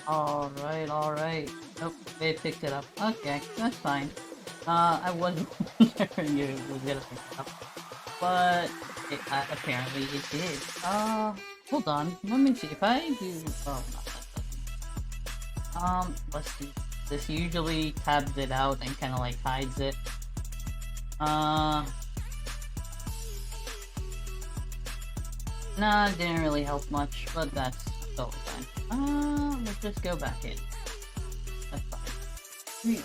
Alright. Nope, they picked it up. Okay, that's fine. I wasn't wondering if it was gonna pick it up, but apparently it did. Hold on, let me see if I do. Oh, no, that doesn't. Let's see. This usually tabs it out and kind of like hides it. Nah, it didn't really help much, but that's totally fine. Let's just go back in. That's fine.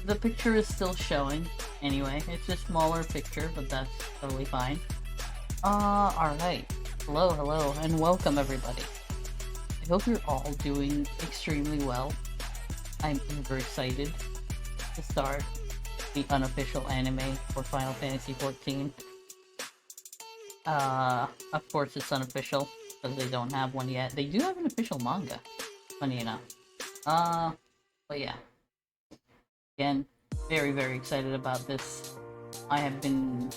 The picture is still showing, anyway. It's a smaller picture, but that's totally fine. Alright. Hello, and welcome everybody. I hope you're all doing extremely well. I'm super excited to start the unofficial anime for Final Fantasy XIV. Of course it's unofficial, because they don't have one yet. They do have an official manga, funny enough. But yeah. Again, very excited about this. I have been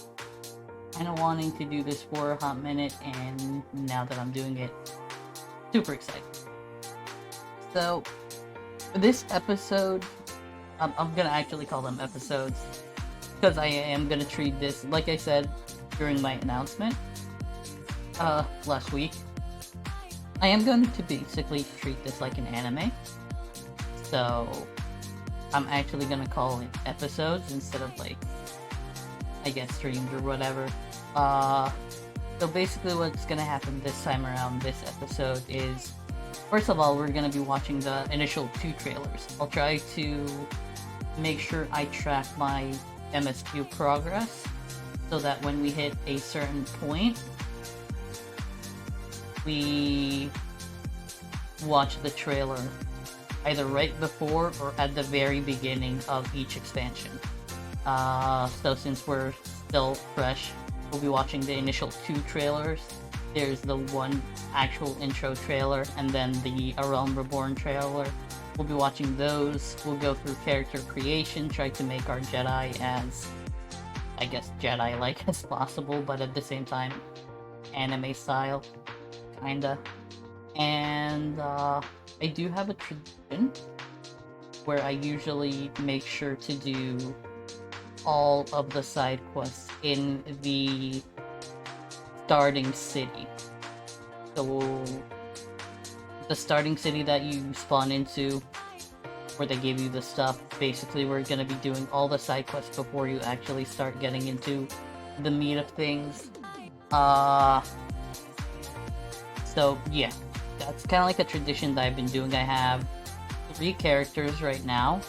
kind of wanting to do this for a hot minute, and now that I'm doing it, super excited. So, for this episode, I'm gonna actually call them episodes, because I am gonna treat this, like I said during my announcement, last week, I am going to basically treat this like an anime. So, I'm actually gonna call it episodes instead of like, I guess, streams or whatever. So basically what's gonna happen this time around this episode is, first of all, we're gonna be watching the initial 2 trailers. I'll try to make sure I track my MSQ progress, so that when we hit a certain point, we watch the trailer either right before or at the very beginning of each expansion. So since we're still fresh, we'll be watching the initial 2 trailers. There's the one actual intro trailer, and then the A Realm Reborn trailer. We'll be watching those. We'll go through character creation, try to make our Jedi as, I guess, Jedi-like as possible, but at the same time, anime style, kinda. And, I do have a tradition where I usually make sure to do all of the side quests in the starting city. So, the starting city that you spawn into, where they give you the stuff, basically we're gonna be doing all the side quests before you actually start getting into the meat of things. So yeah, that's kind of like a tradition that I've been doing. I have 3 characters right now,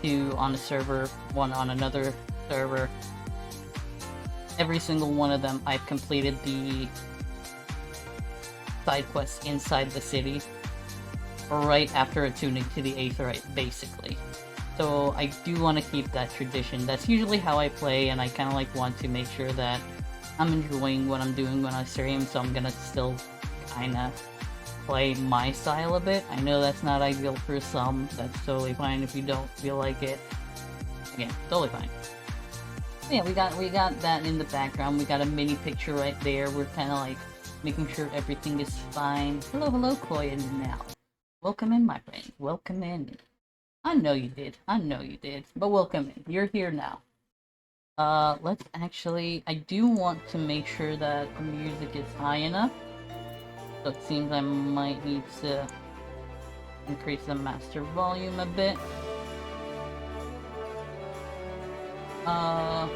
2 on a server, 1 on another server. Every single one of them, I've completed the side quests inside the city right after attuning to the Aetherite, basically. So I do want to keep that tradition. That's usually how I play, and I kind of like want to make sure that I'm enjoying what I'm doing when I stream, so I'm gonna still kind of play my style a bit. I know that's not ideal for some. That's totally fine if you don't feel like it. Again, totally fine. Yeah, we got that in the background. We got a mini picture right there. We're kind of like making sure everything is fine. Hello, Koi, and now. Welcome in, my friend. Welcome in. I know you did. But welcome in. You're here now. Let's actually... I do want to make sure that the music is high enough. So it seems I might need to increase the master volume a bit. I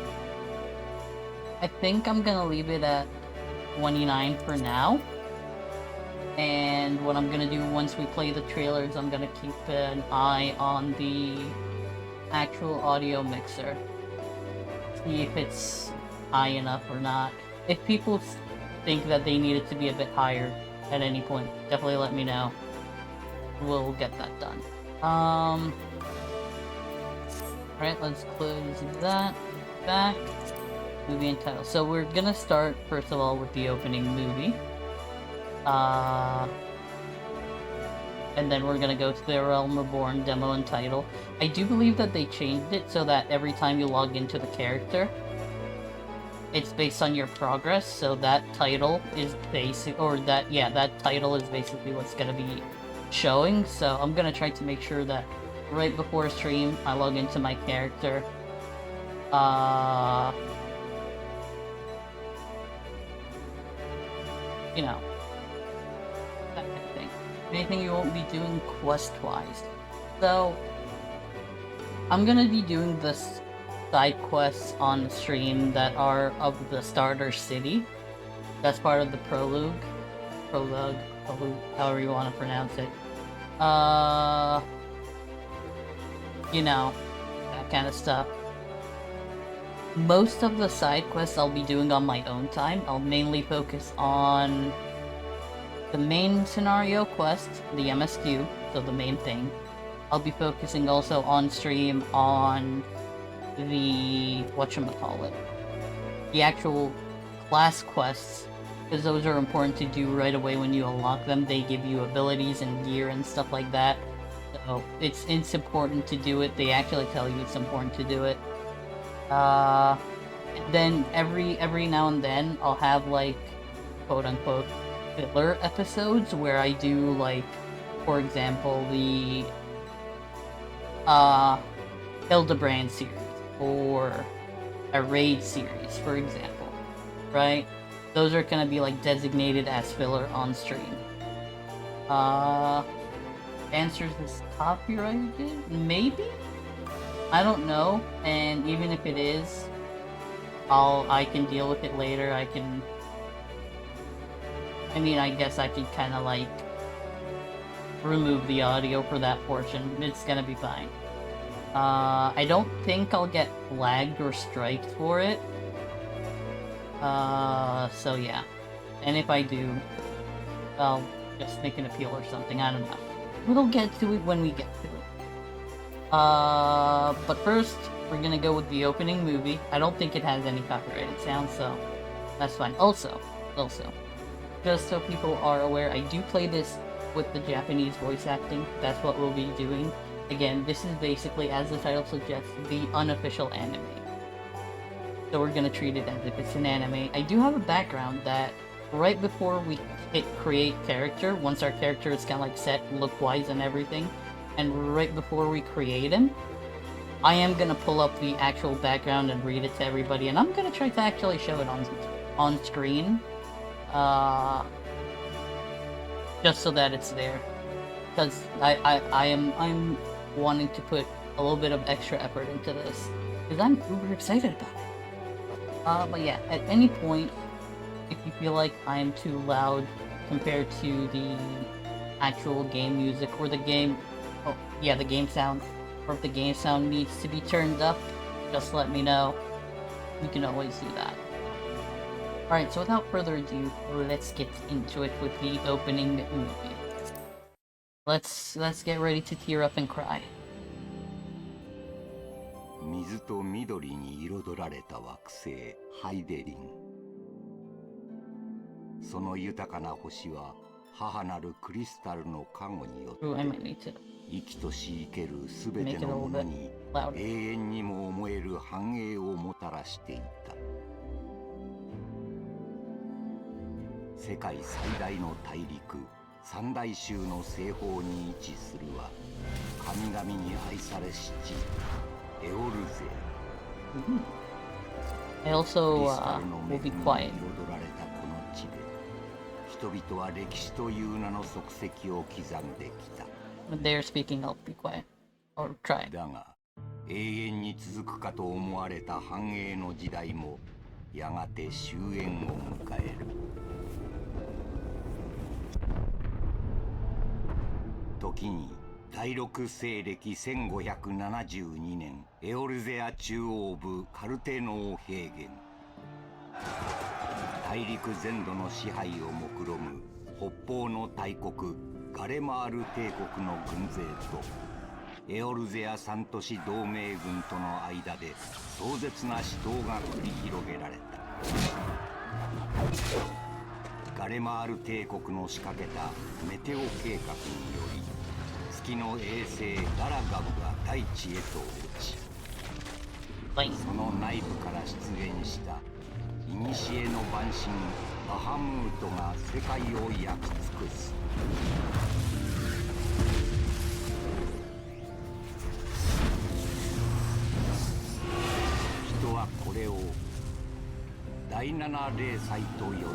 think I'm gonna leave it at 29 for now. And what I'm gonna do once we play the trailers, I'm gonna keep an eye on the actual audio mixer. See if it's high enough or not. If people think that they need it to be a bit higher at any point, definitely let me know. We'll get that done. Alright, let's close that. Back. Movie and title. So we're gonna start, first of all, with the opening movie. And then we're gonna go to the Realm Reborn demo and title. I do believe that they changed it so that every time you log into the character, it's based on your progress, so that title is basic, or that title is basically what's gonna be showing, so I'm gonna try to make sure that right before stream I log into my character. You know, that kind of thing. Anything you won't be doing quest-wise. So, I'm gonna be doing the side quests on stream that are of the starter city. That's part of the Prologue, however you want to pronounce it. You know, that kind of stuff. Most of the side quests I'll be doing on my own time. I'll mainly focus on the main scenario quest, the MSQ, so the main thing. I'll be focusing also on stream on the whatchamacallit, the actual class quests, because those are important to do right away when you unlock them. They give you abilities and gear and stuff like that. So it's important to do it. They actually tell you it's important to do it. Then every now and then I'll have like quote unquote filler episodes where I do like, for example, the Hildebrand series or a raid series, for example, right? Those are gonna be like designated as filler on stream. Answers is copyrighted? Maybe? I don't know, and even if it is, I can deal with it later. I guess I could kind of like remove the audio for that portion. It's gonna be fine. I don't think I'll get flagged or striked for it. So yeah. And if I do, I'll just make an appeal or something, I don't know. We'll get to it when we get to it. But first, we're gonna go with the opening movie. I don't think it has any copyrighted sound, so that's fine. Also, just so people are aware, I do play this with the Japanese voice acting. That's what we'll be doing. Again, this is basically, as the title suggests, the unofficial anime. So we're gonna treat it as if it's an anime. I do have a background that right before we hit create character, once our character is kind of like set look-wise and everything, and right before we create him, I am gonna pull up the actual background and read it to everybody, and I'm gonna try to actually show it on screen, just so that it's there, because I'm wanting to put a little bit of extra effort into this, because I'm uber excited about it. But yeah, at any point, if you feel like I am too loud compared to the actual game music or the game sound, or if the game sound needs to be turned up, just let me know. We can always do that. Alright, so without further ado, let's get into it with the opening movie. Let's get ready to tear up and cry. 水と緑に彩られた惑星ハイデリン。その豊かな星は母なるクリスタルの加護によって生きとし生けるすべてのものに永遠にも思える繁栄をもたらしていた。世界最大の大陸三大洲の西方に位置するは神々に愛されし地エオルゼア。 I also will be quiet. 人々は歴史という名の足跡を刻んできた。 When they're speaking, I'll be quiet. Or try. だが永遠に続くかと思われた繁栄の時代もやがて終焉を迎える。時に第六西暦1572年エオルゼア中央部カルテノー平原。大陸全土の支配を目論む北方の大国ガレマール帝国の軍勢とエオルゼア三都市同盟軍との間で壮絶な死闘が繰り広げられた。ガレマール帝国の仕掛けたメテオ計画により月の衛星ガラガブが大地へと落ち、その内部から出現した古の蛮神バハムートが世界を焼き尽くす。れを第七霊祭と呼んだ。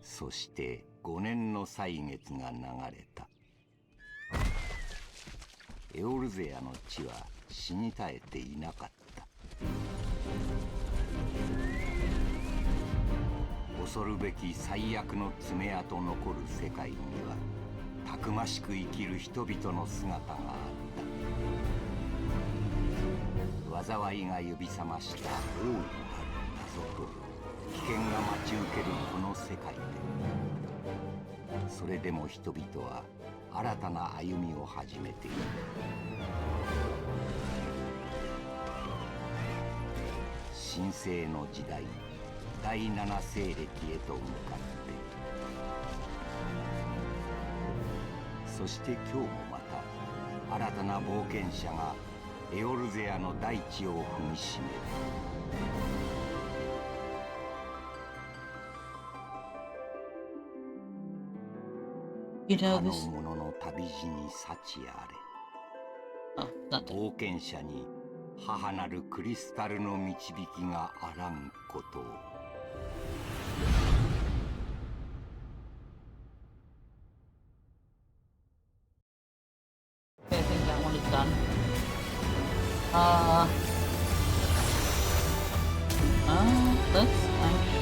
そして5年の歳月が流れた。エオルゼアの地は死に絶えていなかった。恐るべき最悪の爪痕残る世界にはたくましく生きる人々の姿があった。災いが呼び覚ました大いなる謎と危険が待ち受けるこの世界で、それでも人々は新たな歩みを始めている。神聖の時代、第七西暦へと向かって、そして今日もまた新たな冒険者がエオルゼアの大地を踏みしめる。他の者の旅路に幸あれ。冒険者に母なるクリスタルの導きがあらんことを。I think that one is done. Let's actually...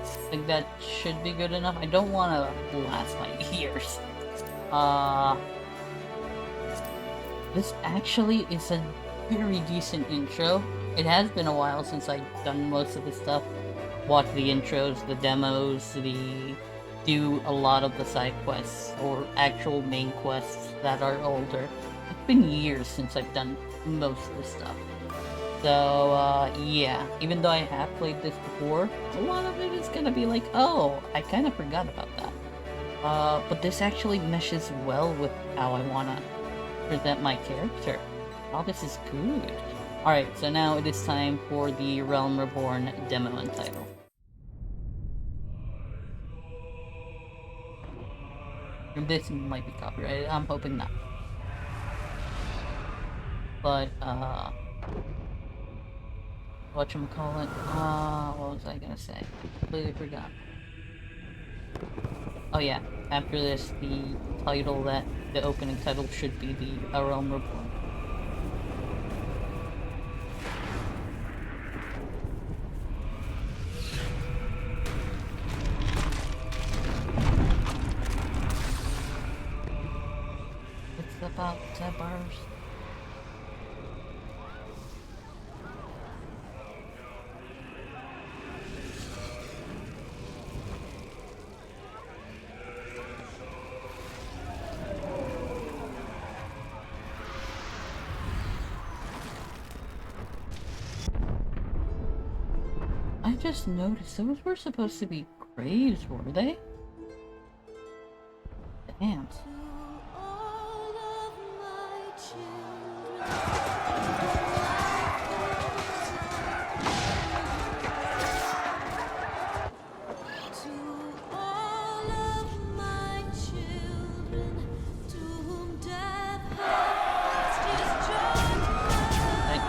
I think that should be good enough. I don't want to blast my ears. This actually is a very decent intro. It has been a while since I've done most of this stuff. Watch the intros, the demos, do a lot of the side quests, or actual main quests that are older. It's been years since I've done most of this stuff. So, yeah, even though I have played this before, a lot of it is gonna be like, oh, I kind of forgot about that. But this actually meshes well with how I want to present my character. Oh, this is good. Alright, so now it is time for the Realm Reborn demo and title. This might be copyrighted, I'm hoping not. But, whatchamacallit, what was I gonna say? Completely forgot. Oh yeah, after this, the title the opening title should be the Realm Reborn. It's about to burst. I just noticed those were supposed to be graves, were they? Damn.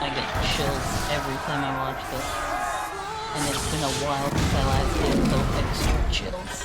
I get chills every time I watch this. And it's been a while since I last did those extra chills.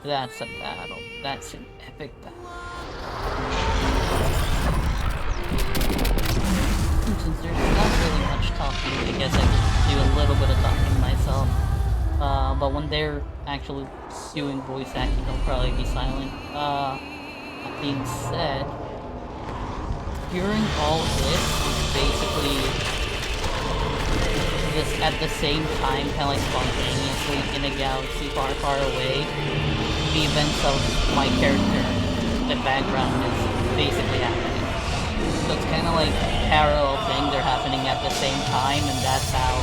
That's a battle. That's an epic battle. And since there's not really much talking, I guess I could do a little bit of talking myself. But when they're actually doing voice acting, they'll probably be silent. That being said, during all this, basically just at the same time, kind of like spontaneously in a galaxy far, far away, the events of my character, the background is basically happening. So it's kind of like parallel things are happening at the same time, and that's how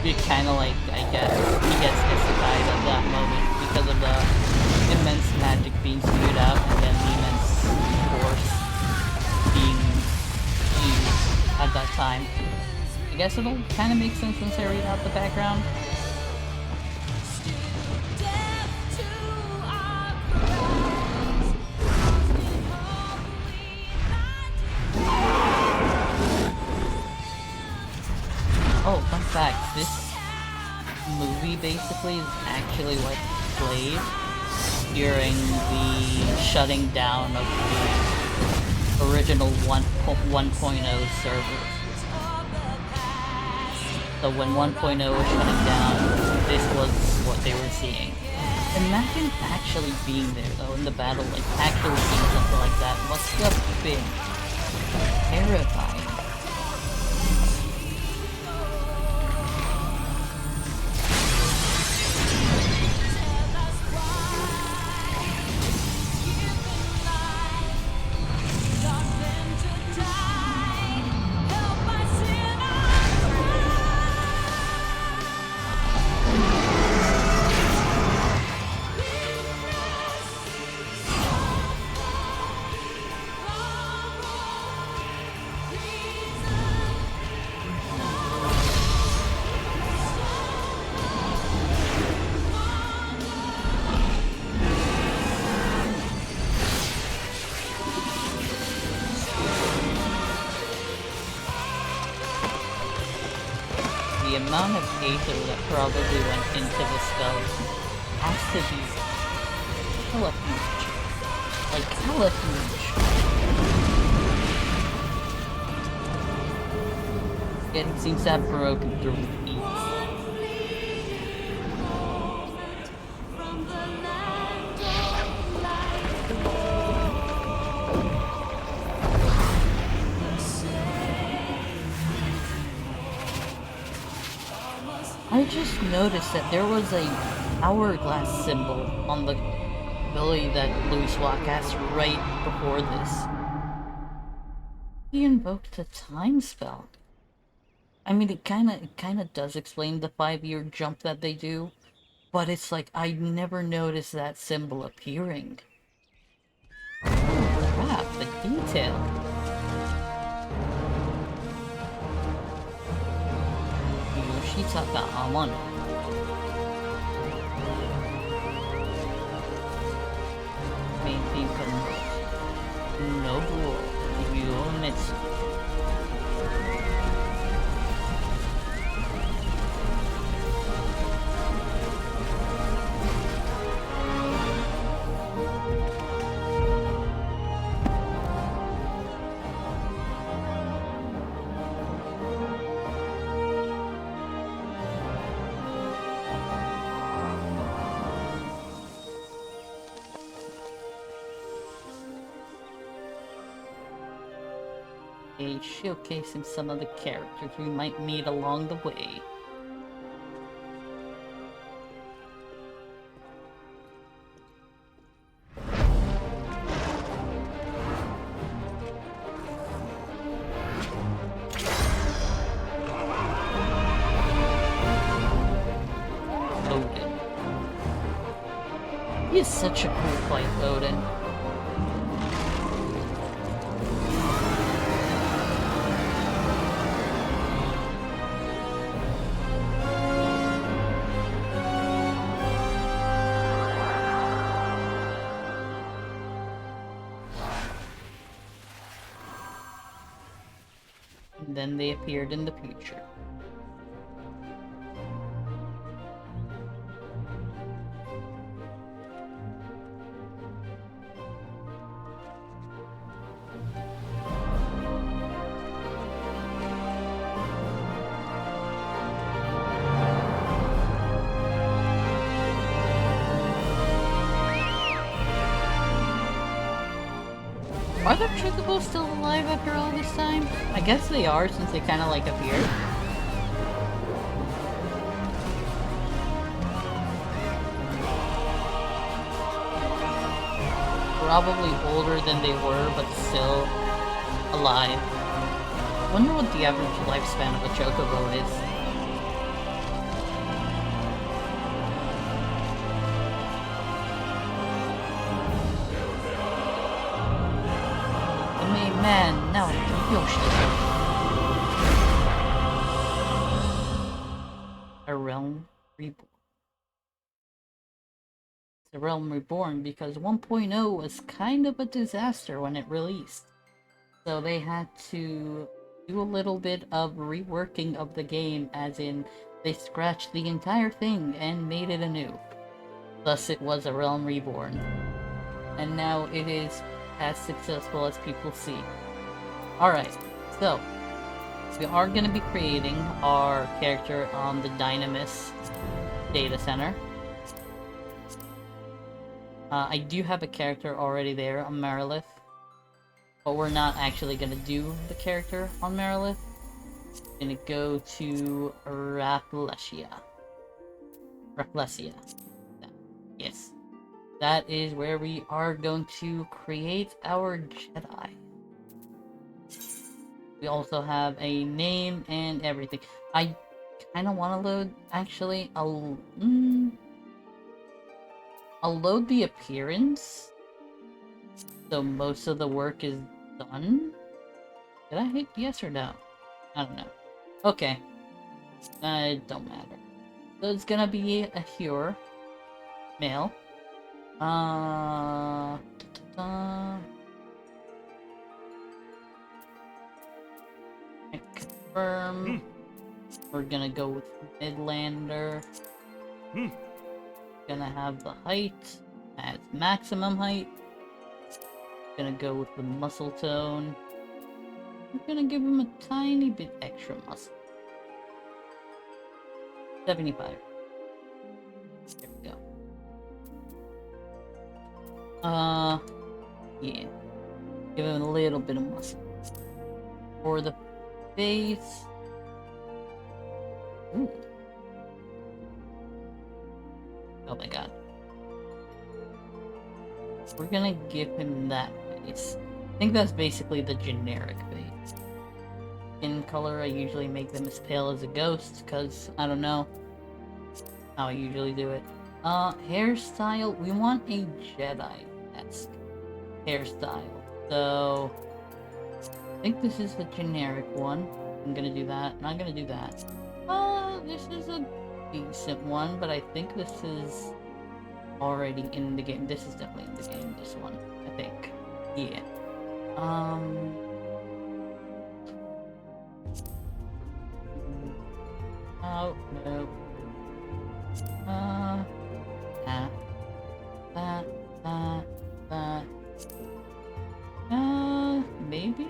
it kind of like, I guess, he gets isekai at that moment because of the immense magic being spewed out and then the immense force being used at that time. I guess it'll kind of make sense once I read out the background. Oh, fun fact, this movie basically is actually what played during the shutting down of the original 1.0 servers. So when 1.0 was shutting down, this was what they were seeing. Imagine actually being there though in the battle, like actually seeing something like that must have been terrifying. The amount of ether that probably went into the spell has to be hella huge. Like, hella huge. It seems to have broken through with ease. I just noticed that there was a hourglass symbol on the ability that Louis cast right before this. He invoked a time spell. I mean, it kinda does explain the 5-year jump that they do, but it's like I never noticed that symbol appearing. Oh crap, the detail. Yoshitaka Amano. Main theme from Nobuo Uemitsu. Showcasing some of the characters we might meet along the way. Odin. He is such a cool fight, Odin. Then they appeared in the future. Are the chocobos still alive after all this time? I guess they are, since they kind of like appeared. Probably older than they were, but still alive. I wonder what the average lifespan of a chocobo is. The main man, now Yoshi. A realm reborn. The Realm Reborn because 1.0 was kind of a disaster when it released. So they had to do a little bit of reworking of the game, as in they scratched the entire thing and made it anew. Thus it was a Realm Reborn. And now it is as successful as people see. Alright, so we are going to be creating our character on the Dynamis data center. I do have a character already there on Marilith, but we're not actually gonna do the character on Marilith. Gonna go to Rafflesia. Yes. That is where we are going to create our Jedi. We also have a name and everything. I kind of want to load, actually, I'll load the appearance, so most of the work is done. Did I hit yes or no? I don't know. Okay. It don't matter. So it's gonna be a Hure. Male. Confirm. We're gonna go with Midlander. Gonna have the height as maximum height. Gonna go with the muscle tone. I'm gonna give him a tiny bit extra muscle. 75. There we go. Yeah. Give him a little bit of muscle. For the face. Ooh. Oh my god. We're gonna give him that face. I think that's basically the generic face. Skin color, I usually make them as pale as a ghost, because, I don't know how I usually do it. Hairstyle, we want a Jedi-esque hairstyle. So, I think this is the generic one. I'm gonna do that. Not gonna do that. This is a decent one, but I think this is already in the game. This is definitely in the game, this one, I think. Yeah. Oh, no. Maybe?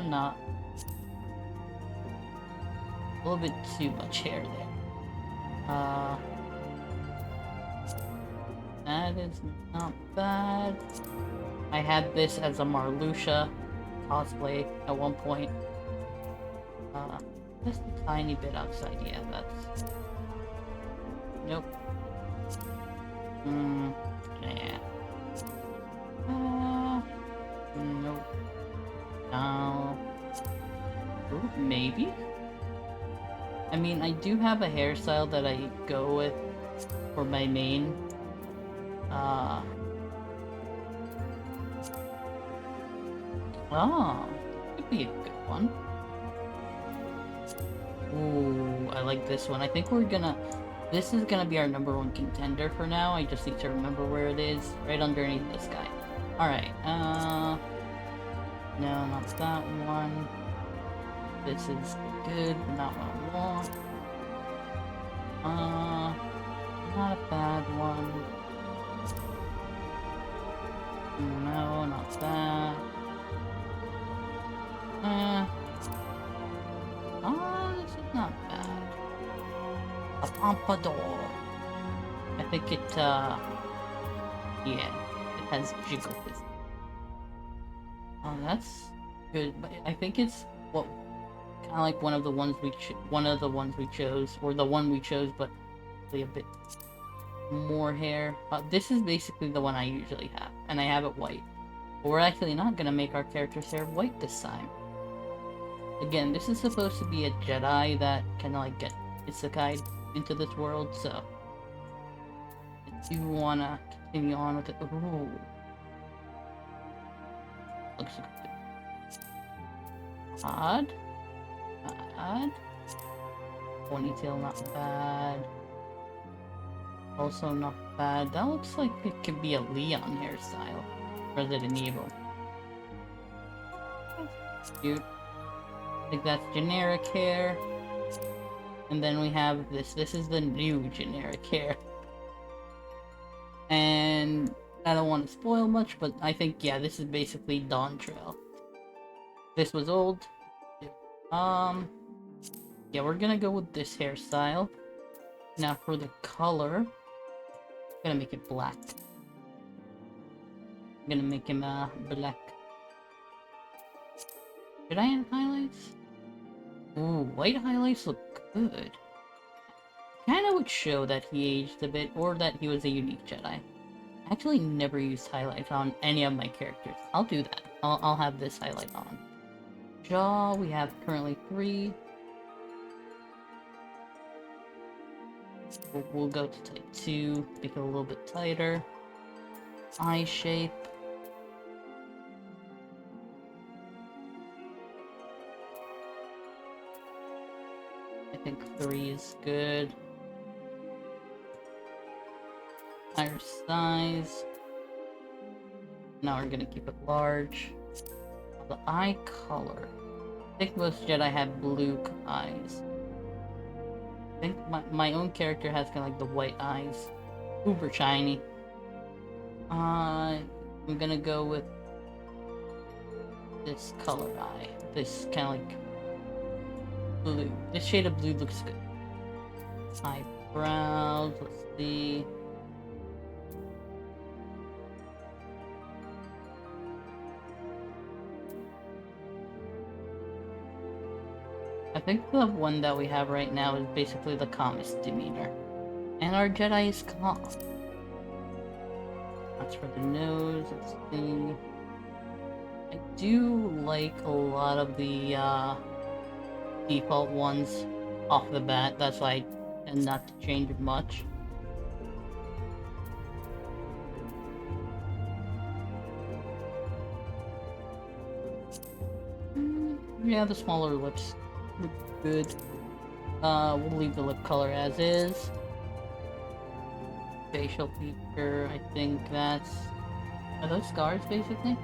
Not. A little bit too much hair there. That is not bad. I had this as a Marluxia cosplay at one point. Just a tiny bit outside, yeah, that's... Nope. Yeah. Nope. No. Ooh, maybe? I mean, I do have a hairstyle that I go with for my main. Oh, could be a good one. Ooh, I like this one. I think we're gonna... This is gonna be our #1 contender for now. I just need to remember where it is. Right underneath this guy. Alright, no, not that one. This is good, but not what I want. Not a bad one. No, not that. This is not bad. A pompadour. I think it, Yeah, it has jiggle. Oh, that's good. But I think it's what kind of like one of the ones we chose, or the one we chose, but a bit more hair. This is basically the one I usually have, and I have it white. But we're actually not gonna make our character's hair white this time. Again, this is supposed to be a Jedi that kind of like get isekai into this world, so I do wanna continue on with it. Ooh, looks good. Odd. Ponytail, not bad. Also not bad. That looks like it could be a Leon hairstyle. Resident Evil. Cute. I think that's generic hair. And then we have this. This is the new generic hair. And I don't want to spoil much, but I think, yeah, this is basically Dawn Trail. This was old. Yeah, we're gonna go with this hairstyle. Now for the color, I'm gonna make it black. I'm gonna make him black. Should I add highlights? Ooh, white highlights look good. Kinda would show that he aged a bit, or that he was a unique Jedi. I actually never used highlights on any of my characters. I'll do that. I'll have this highlight on. Jaw, we have currently 3. We'll go to type 2, make it a little bit tighter. Eye shape. I think 3 is good. Higher size. Now we're gonna keep it large. The eye color. I think most Jedi have blue eyes. I think my own character has kind of like the white eyes. Uber shiny. I'm gonna go with this color eye. This kind of like blue. This shade of blue looks good. Eyebrows, let's see. I think the one that we have right now is basically the calmest demeanor. And our Jedi is calm. That's for the nose, let's see. I do like a lot of the default ones off the bat, that's why I tend not to change much. Yeah, the smaller lips look good. We'll leave the lip color as is. Facial feature, I think that's... Are those scars, basically?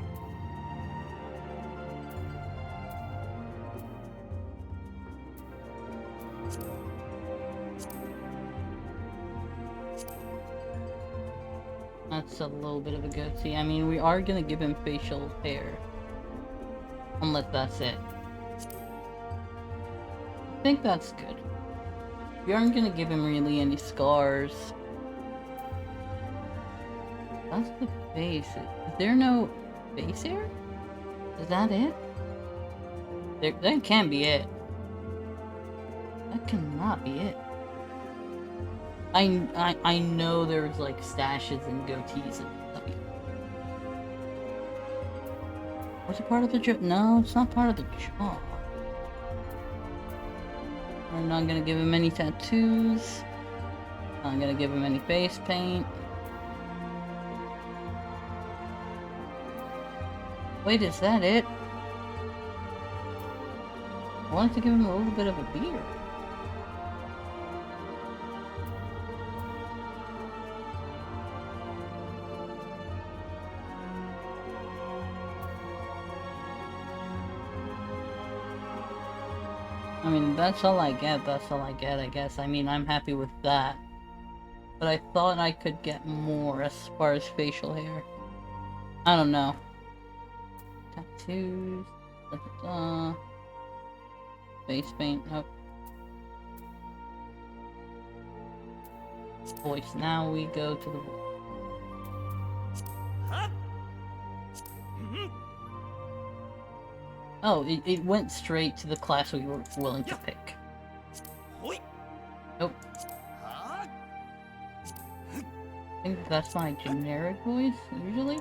That's a little bit of a goatee. I mean, we are gonna give him facial hair. Unless that's it. I think that's good. We aren't gonna give him really any scars. That's the face. Is there no face hair? Is that it? That can't be it. That cannot be it. I know there's like stashes and goatees and stuff. Was it part of the jaw? No, it's not part of the jaw. I'm not gonna give him any tattoos. I'm gonna give him any face paint. Wait, is that it? I wanted to give him a little bit of a beard. I mean, that's all I get, I guess. I mean, I'm happy with that. But I thought I could get more as far as facial hair. I don't know. Tattoos. Face paint, nope. Voice, now we go to the voice. Oh, it went straight to the class we were willing to pick. Nope. I think that's my generic voice, usually.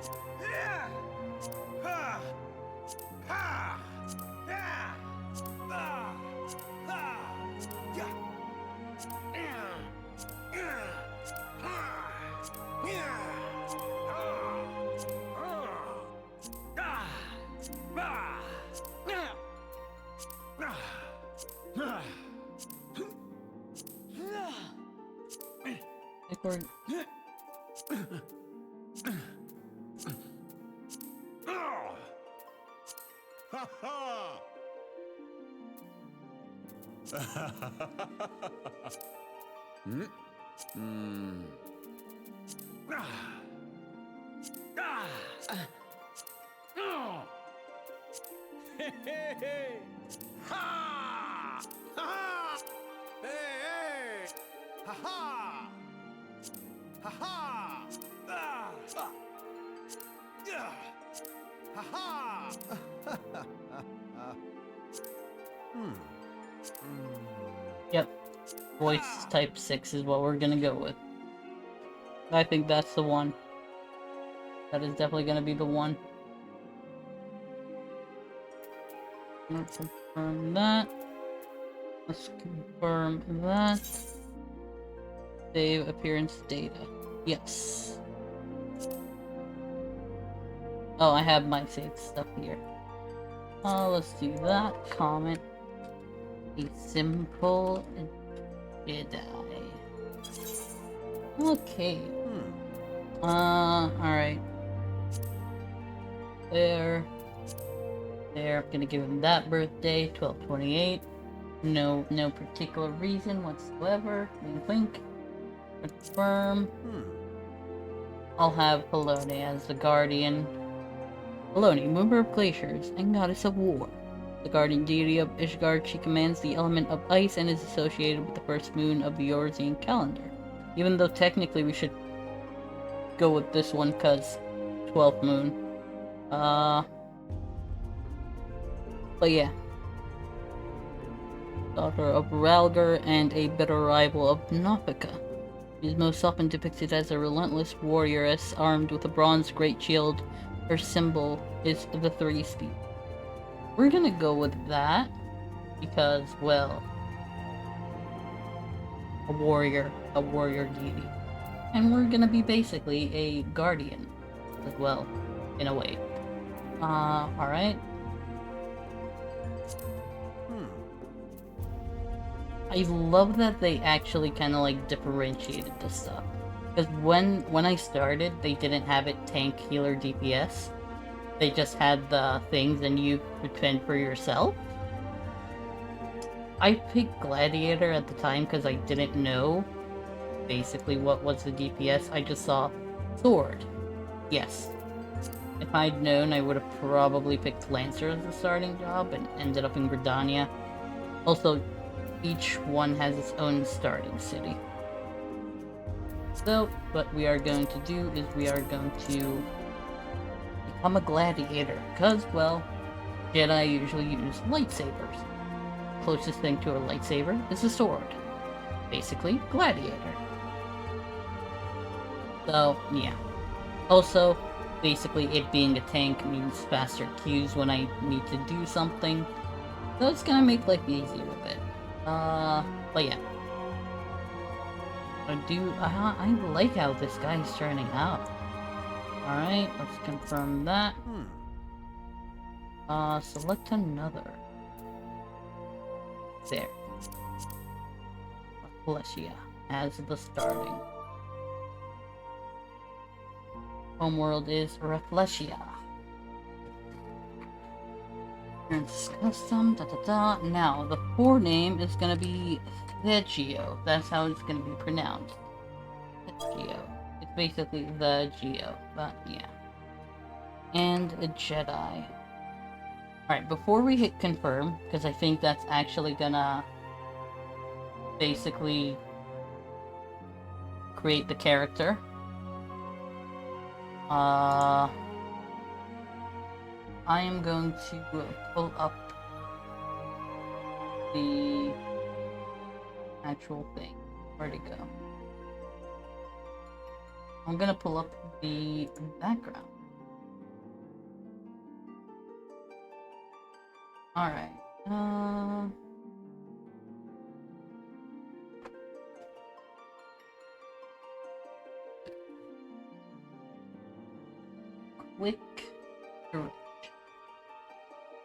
We're... Yep. Voice type 6 is what we're gonna go with. I think that's the one. That is definitely gonna be the one. Let's confirm that. Let's confirm that. Save appearance data. Yes. Oh, I have my saved stuff here. Let's do that. Comment. A simple Jedi. Okay. Alright. There. I'm gonna give him that birthday, 12/28. No particular reason whatsoever. Wink wink. Confirm. I'll have Pelone as the guardian. Pelone, member of glaciers and goddess of war. The guardian deity of Ishgard, she commands the element of ice and is associated with the first moon of the Eorzean calendar. Even though technically we should go with this one because 12th moon. But yeah. Daughter of Ralgar and a bitter rival of Nopika. She is most often depicted as a relentless warrioress armed with a bronze great shield. Her symbol is the 3 speed. We're gonna go with that because, well, a warrior deity. And we're gonna be basically a guardian as well, in a way. Alright. I love that they actually kind of like differentiated this stuff. Because when I started, they didn't have it tank, healer, DPS. They just had the things and you could fend for yourself. I picked Gladiator at the time because I didn't know basically what was the DPS. I just saw Sword. Yes. If I'd known, I would have probably picked Lancer as the starting job and ended up in Gridania. Also, each one has its own starting city. So, what we are going to do is we are going to become a gladiator, because, well, Jedi usually use lightsabers. Closest thing to a lightsaber is a sword. Basically, gladiator. So, yeah. Also, basically, it being a tank means faster Qs when I need to do something. So it's gonna make life easier a bit. But yeah. I like how this guy's turning out. Alright, let's confirm that. Select another. There. Flesia as the starting. Homeworld is Reflesia. It's custom, Now, the forename is gonna be Thegio. That's how it's gonna be pronounced. Thegio. It's basically the Geo, but yeah. And a Jedi. Alright, before we hit confirm, because I think that's actually gonna basically create the character. I am going to pull up the actual thing. Where'd it go? I'm gonna pull up the background. Alright. Quick search.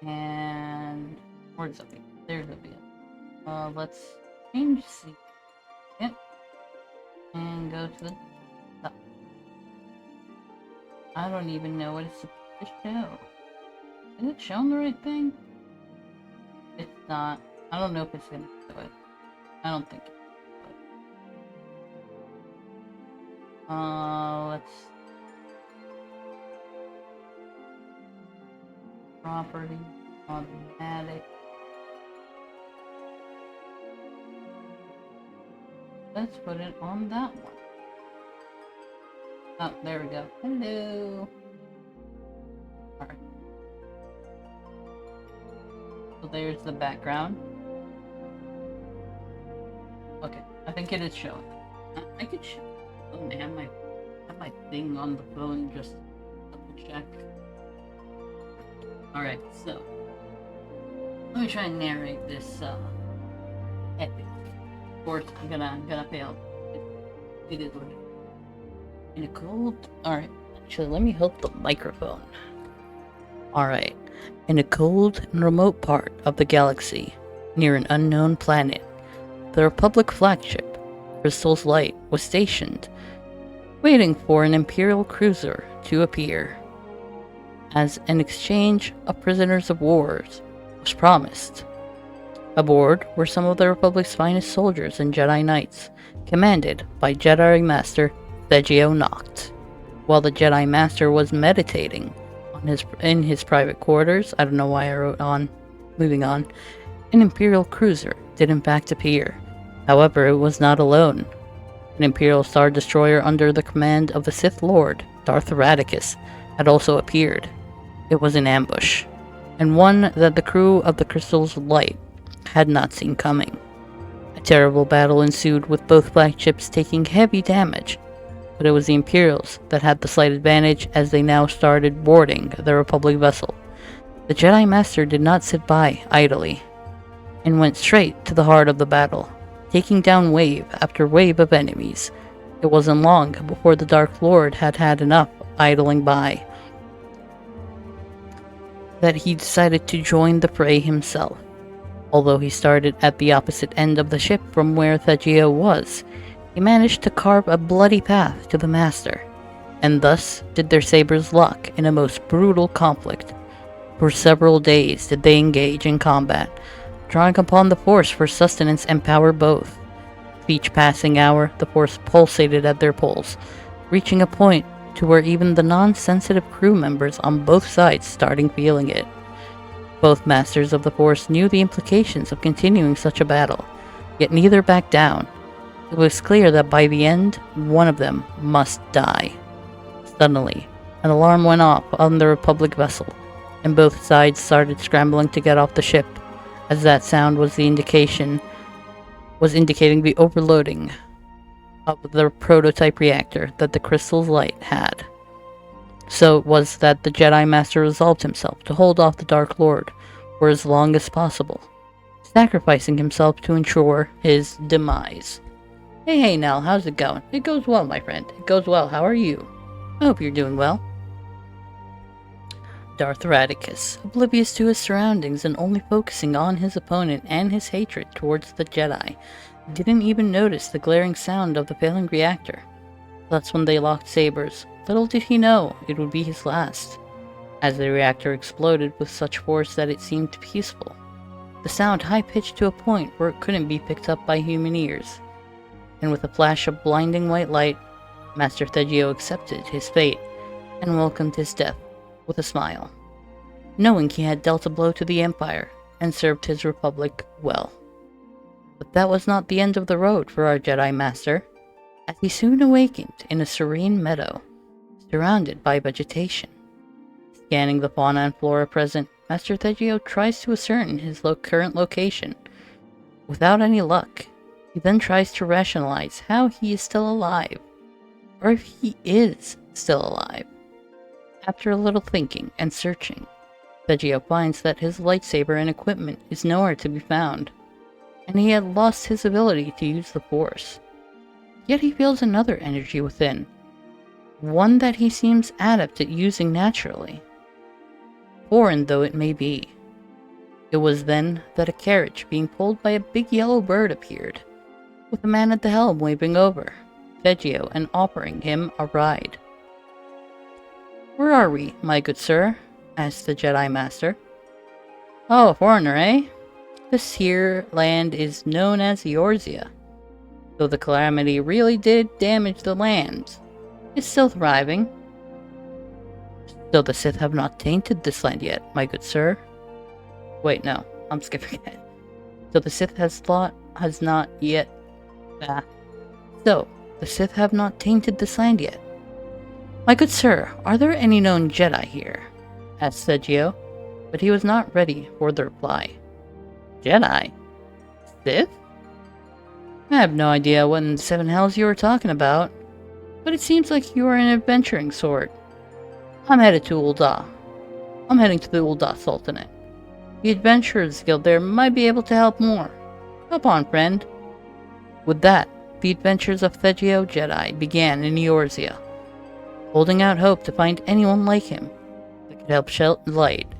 And where's the video? There's the video. Let's change the and go to the top. I don't even know what it's supposed to show. Is it showing the right thing? It's not. I don't know if it's gonna show it. I don't think it's gonna show it. Let's property automatic. Let's put it on that one. Oh, there we go. Hello. Alright. So there's the background. Okay, I think it is showing. I could show. Oh, I have my thing on the phone. Just double check. Alright, so let me try and narrate this epic. Of course, I'm gonna fail. It is what it is. In a cold... Alright, actually, let me hold the microphone. Alright. In a cold and remote part of the galaxy, near an unknown planet, the Republic flagship, Crystal's Light, was stationed, waiting for an Imperial cruiser to appear. As an exchange of prisoners of war was promised. Aboard were some of the Republic's finest soldiers and Jedi Knights, commanded by Jedi Master Thegio Noct. While the Jedi Master was meditating in his private quarters, I don't know why I wrote on, moving on, an Imperial cruiser did in fact appear. However, it was not alone. An Imperial Star Destroyer under the command of the Sith Lord, Darth Radicus, had also appeared. It was an ambush, and one that the crew of the Crystal's Light had not seen coming. A terrible battle ensued with both flagships taking heavy damage, but it was the Imperials that had the slight advantage as they now started boarding the Republic vessel. The Jedi Master did not sit by idly, and went straight to the heart of the battle, taking down wave after wave of enemies. It wasn't long before the Dark Lord had had enough idling by, that he decided to join the fray himself. Although he started at the opposite end of the ship from where Thegio was, he managed to carve a bloody path to the Master, and thus did their sabers lock in a most brutal conflict. For several days did they engage in combat, drawing upon the Force for sustenance and power both. With each passing hour, the Force pulsated at their poles, reaching a point to where even the non-sensitive crew members on both sides starting feeling it. Both Masters of the Force knew the implications of continuing such a battle, yet neither backed down. It was clear that by the end, one of them must die. Suddenly, an alarm went off on the Republic vessel, and both sides started scrambling to get off the ship, as that sound was indicating the overloading of the prototype reactor that the Crystal's Light had. So it was that the Jedi Master resolved himself to hold off the Dark Lord for as long as possible, sacrificing himself to ensure his demise. Hey Nell, how's it going? It goes well, my friend. It goes well. How are you? I hope you're doing well. Darth Radicus, oblivious to his surroundings and only focusing on his opponent and his hatred towards the Jedi, didn't even notice the glaring sound of the failing reactor. That's when they locked sabers. Little did he know it would be his last, as the reactor exploded with such force that it seemed peaceful, the sound high-pitched to a point where it couldn't be picked up by human ears. And with a flash of blinding white light, Master Thegio accepted his fate and welcomed his death with a smile, knowing he had dealt a blow to the Empire and served his Republic well. But that was not the end of the road for our Jedi Master, as he soon awakened in a serene meadow, surrounded by vegetation. Scanning the fauna and flora present, Master Thegio tries to ascertain his current location. Without any luck, he then tries to rationalize how he is still alive, or if he is still alive. After a little thinking and searching, Thegio finds that his lightsaber and equipment is nowhere to be found, and he had lost his ability to use the Force. Yet he feels another energy within, one that he seems adept at using naturally, foreign though it may be. It was then that a carriage being pulled by a big yellow bird appeared, with a man at the helm waving over Thegio and offering him a ride. "Where are we, my good sir?" asked the Jedi Master. "Oh, a foreigner, eh? This here land is known as Eorzea. Though the calamity really did damage the land, it's still thriving. Though the Sith have not tainted this land yet, my good sir." Wait, no, I'm skipping it. So the Sith has not yet. So the Sith have not tainted this land yet. "My good sir, are there any known Jedi here?" asked Thegio, but he was not ready for the reply. "Jedi? Sith? I have no idea what in the seven hells you are talking about, but it seems like you are an adventuring sort. I'm headed to Ul'dah. I'm heading to the Ul'dah Sultanate. The Adventurers Guild there might be able to help more. Hop on, friend." With that, the adventures of Thegio Jedi began in Eorzea, holding out hope to find anyone like him that could help shed light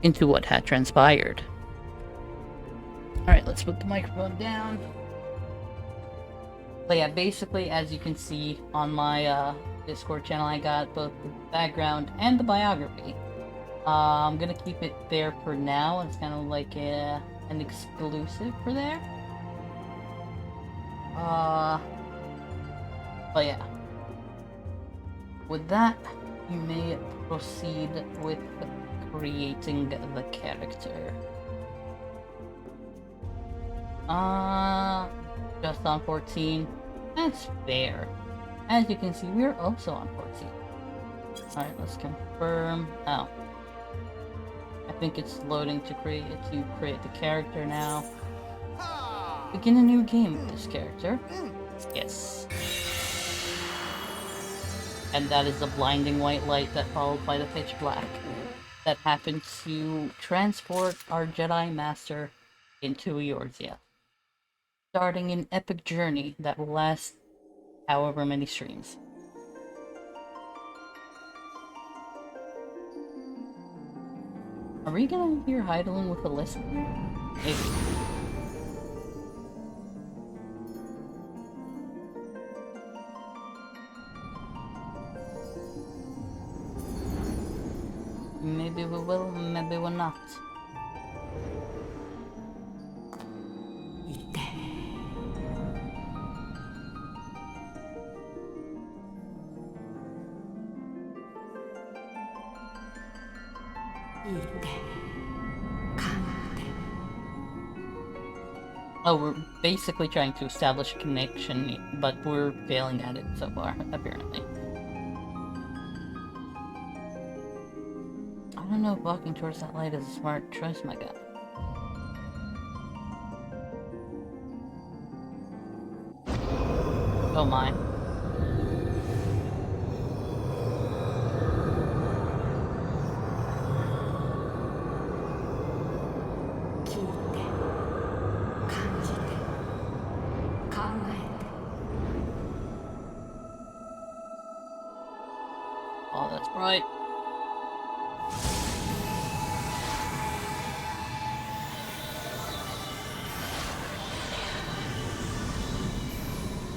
into what had transpired. Alright, let's put the microphone down. But yeah, basically, as you can see on my Discord channel, I got both the background and the biography. I'm gonna keep it there for now. It's kind of like an exclusive for there. But yeah. With that, you may proceed with creating the character. Just on 14. That's fair. As you can see, we're also on 14. Alright, let's confirm. Oh. I think it's loading to create the character now. Begin a new game with this character. Yes. And that is the blinding white light that followed by the pitch black that happened to transport our Jedi Master into Eorzea, starting an epic journey that will last however many streams. Are we gonna hear Hydaelyn with Alyssa? Maybe. Maybe we will, maybe we're not. Oh, we're basically trying to establish a connection, but we're failing at it so far, apparently. I don't know if walking towards that light is a smart choice, my guy. Oh my. Oh, that's right.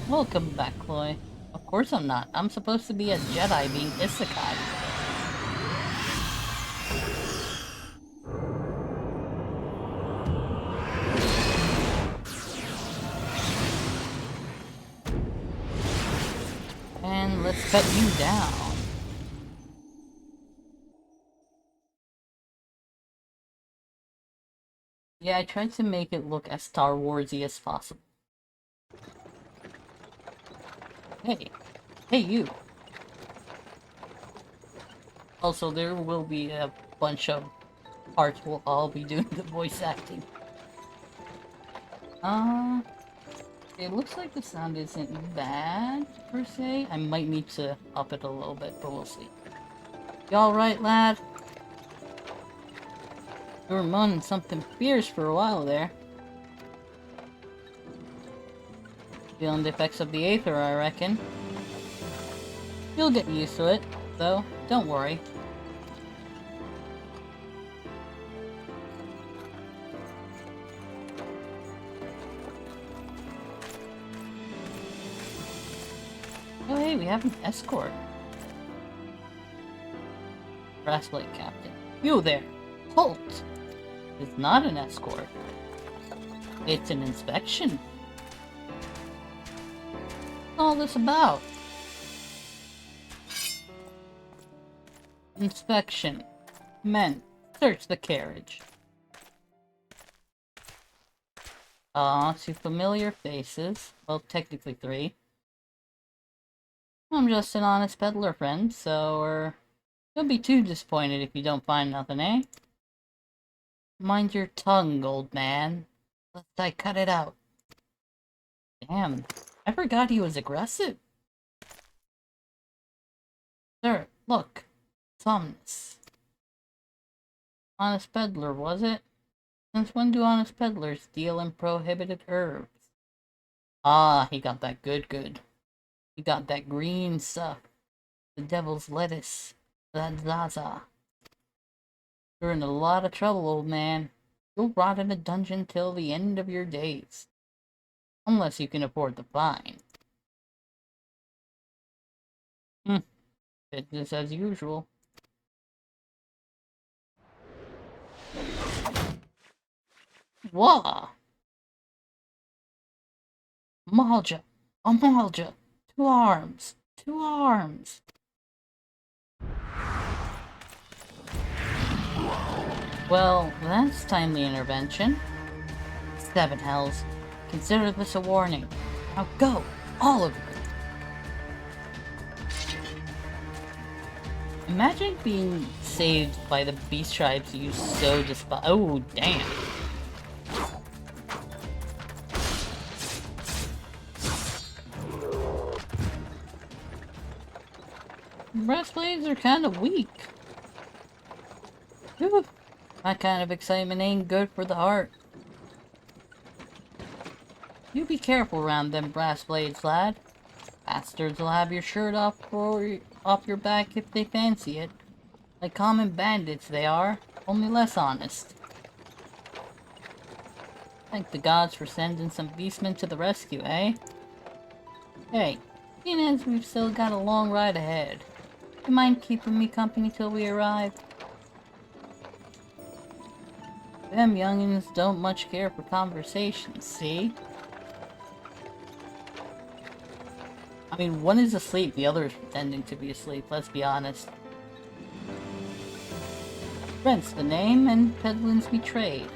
Welcome back, Chloe. Of course I'm not. I'm supposed to be a Jedi being isekai. And let's cut you down. Yeah, I tried to make it look as Star Warsy as possible. Hey. Hey, you. Also, there will be a bunch of parts we'll all be doing the voice acting. It looks like the sound isn't bad, per se. I might need to up it a little bit, but we'll see. You alright, lad? You were moaning something fierce for a while there. Feeling the effects of the Aether, I reckon. You'll get used to it, though. Don't worry. Oh hey, we have an escort. Brassplate Captain. You there! Halt! It's not an escort. It's an inspection. What's all this about? Inspection. Men, search the carriage. Two familiar faces. Well, technically 3. I'm just an honest peddler, friend, so, don't be too disappointed if you don't find nothing, eh? Mind your tongue, old man, lest I cut it out. Damn, I forgot he was aggressive. Sir, look, Somnus. Honest peddler, was it? Since when do honest peddlers deal in prohibited herbs? Ah, he got that good. He got that green stuff. The devil's lettuce. That Zaza. You're in a lot of trouble, old man. You'll rot in a dungeon till the end of your days. Unless you can afford the fine. Business as usual. Wah! Malja! Amalja! 2 arms! 2 arms! Well, that's timely intervention. 7 hells. Consider this a warning. Now go! All of you! Imagine being saved by the beast tribes you so despise. Oh, damn. Breastplates are kind of weak. Whew. That kind of excitement ain't good for the heart. You be careful around them brass blades, lad. Bastards will have your shirt off your back if they fancy it. Like common bandits they are, only less honest. Thank the gods for sending some beastmen to the rescue, eh? Hey, seeing as we've still got a long ride ahead, you mind keeping me company till we arrive? Them youngins don't much care for conversations, see? I mean, one is asleep, the other is pretending to be asleep, let's be honest. Brent's the name, and Pedlin's betrayed.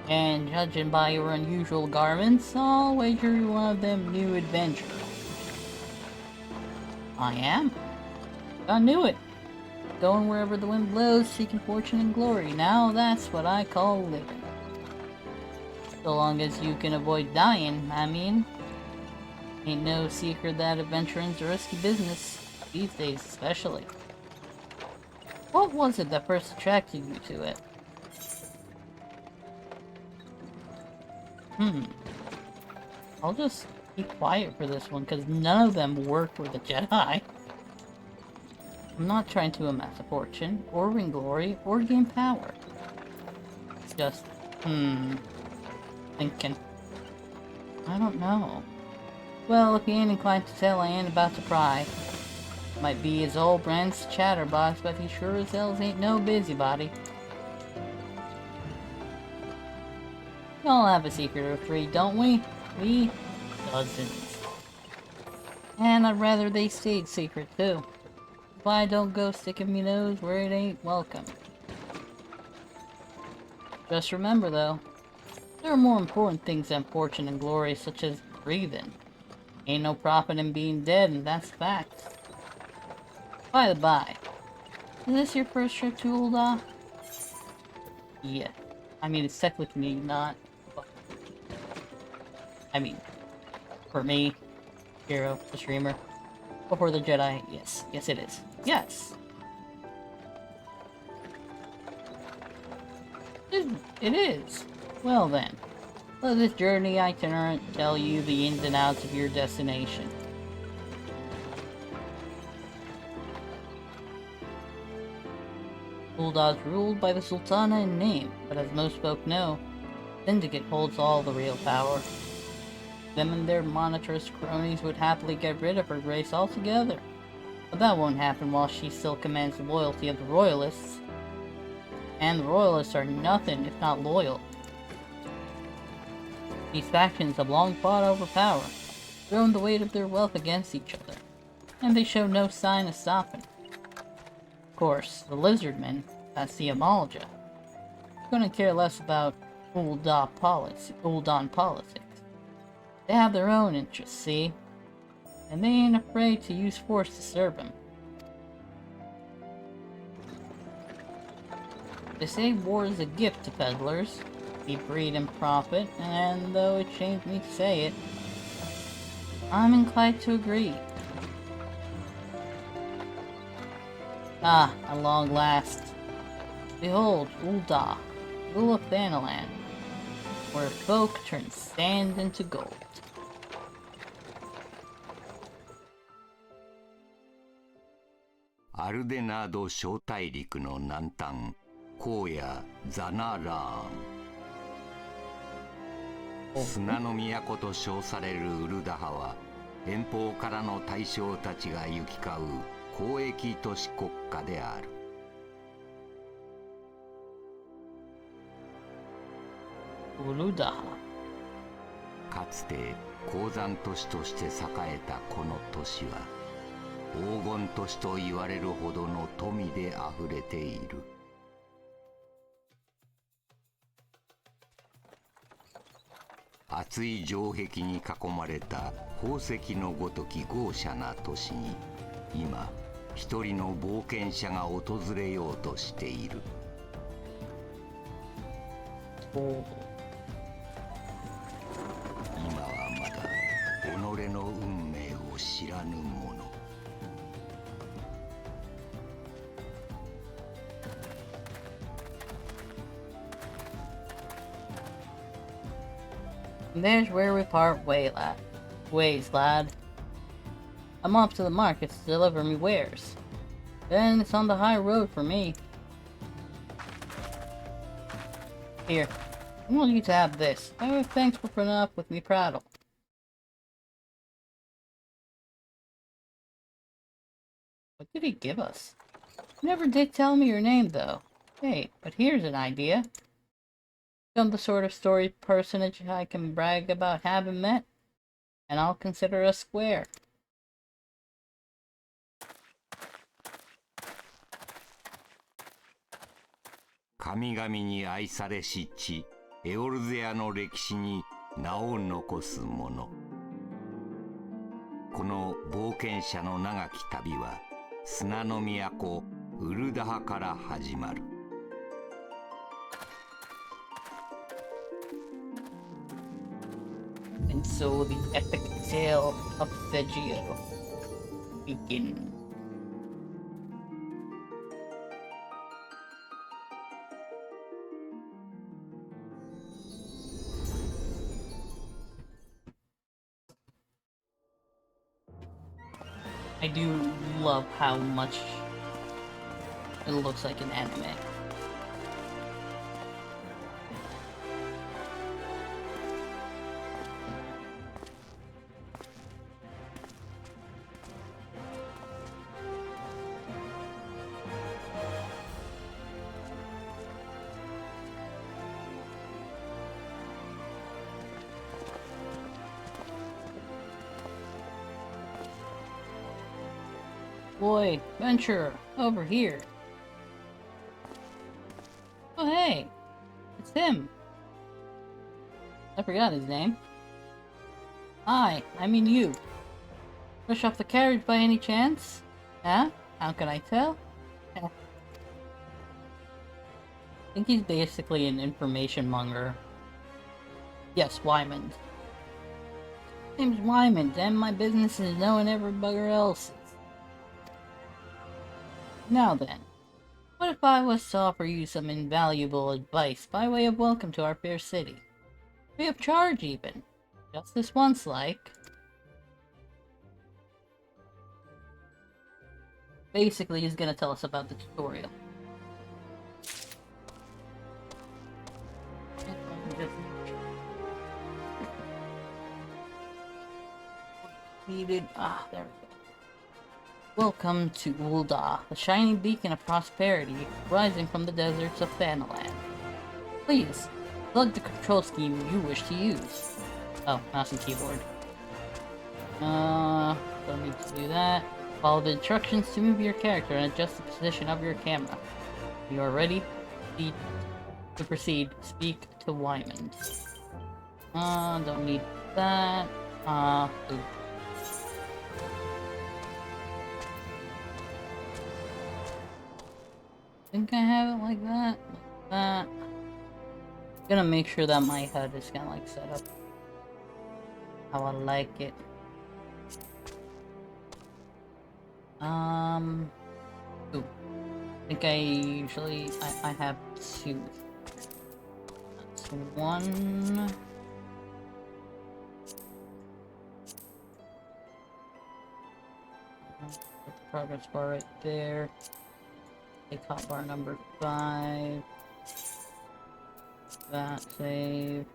And judging by your unusual garments, I'll wager you're one of them new adventurers. I am. I knew it. Going wherever the wind blows, seeking fortune and glory. Now that's what I call living. So long as you can avoid dying, I mean. Ain't no secret that adventuring's a risky business, these days especially. What was it that first attracted you to it? I'll just be quiet for this one, because none of them work for the Jedi. I'm not trying to amass a fortune, or win glory, or gain power. It's just, thinking. I don't know. Well, if you ain't inclined to tell, I ain't about to pry. Might be his old Brent's chatterbox, but he sure as hell ain't no busybody. We all have a secret or 3, don't we? We? Dozens. And I'd rather they stayed secret, too. Why don't go sticking me nose where it ain't welcome. Just remember, though, there are more important things than fortune and glory, such as breathing. Ain't no profit in being dead, and that's fact. By the by, is this your first trip to Ul'dah? Yeah. I mean, it's technically not, but... I mean, for me, Hero, the streamer, before the Jedi, yes. Yes, it is. Yes! It is. Well then, let this journey itinerant tell you the ins and outs of your destination. Ul'dah is ruled by the Sultana in name, but as most folk know, Syndicate holds all the real power. Them and their monetarist cronies would happily get rid of her grace altogether, but that won't happen while she still commands the loyalty of the Royalists. And the Royalists are nothing if not loyal. These factions have long fought over power, thrown the weight of their wealth against each other, and they show no sign of stopping. Of course, the Lizardmen, that's the Amalja, couldn't care less about Ul'dah politics. They have their own interests, see? And they ain't afraid to use force to serve them. They say war is a gift to peddlers. We breed and profit, and though it shames me to say it, I'm inclined to agree. Ah, at long last. Behold, Ul'dah, rule of Thanalan, where folk turn sand into gold. Aldenaado 小大陸の南端、荒野ザナラーン。砂の都と称されるウルダハは、遠方からの大将たちが行き交う交易都市国家である。ウルダハ。かつて鉱山都市として栄えたこの都市は、黄金都市と言われるほどの富であふれている。厚い城壁に囲まれた宝石のごとき豪奢な都市に、今一人の冒険者が訪れようとしている。今はまだ己の運命を知らぬ者。And there's where we part ways, lad. I'm off to the markets to deliver me wares. Then it's on the high road for me. Here, I want you to have this. Thanks for putting up with me prattle. What did he give us? You never did tell me your name, though. Hey, but here's an idea. I'm the sort of story personage I can brag about having met, and I'll consider us square.神々に愛されし地、エオルゼアの歴史に名を残す者。この冒険者の長き旅は、砂の都ウルダハから始まる。And so the epic tale of Vegio begins. I do love how much it looks like an anime. Boy, venture over here. Oh hey, it's him. I forgot his name. Hi, I mean you. Fresh off the carriage by any chance? Huh? How can I tell? I think he's basically an information monger. Yes, Wyman. Name's Wyman, and my business is knowing every bugger else's. Now then, what if I was to offer you some invaluable advice by way of welcome to our fair city? Free of charge, even. Just this once, like. Basically, he's gonna tell us about the tutorial. Needed. Ah, there we go. Welcome to Ul'dah, the shining beacon of prosperity rising from the deserts of Thanalan. Please, select the control scheme you wish to use. Oh, mouse and keyboard. Don't need to do that. Follow the instructions to move your character and adjust the position of your camera. When you are ready to proceed, speak to Wyman. Don't need that. Ooh. Think I have it like that? Like that. Gonna make sure that my HUD is kinda like set up how I like it. Ooh. I think I have two. That's one. Put the progress bar right there. Take hotbar number 5. That save.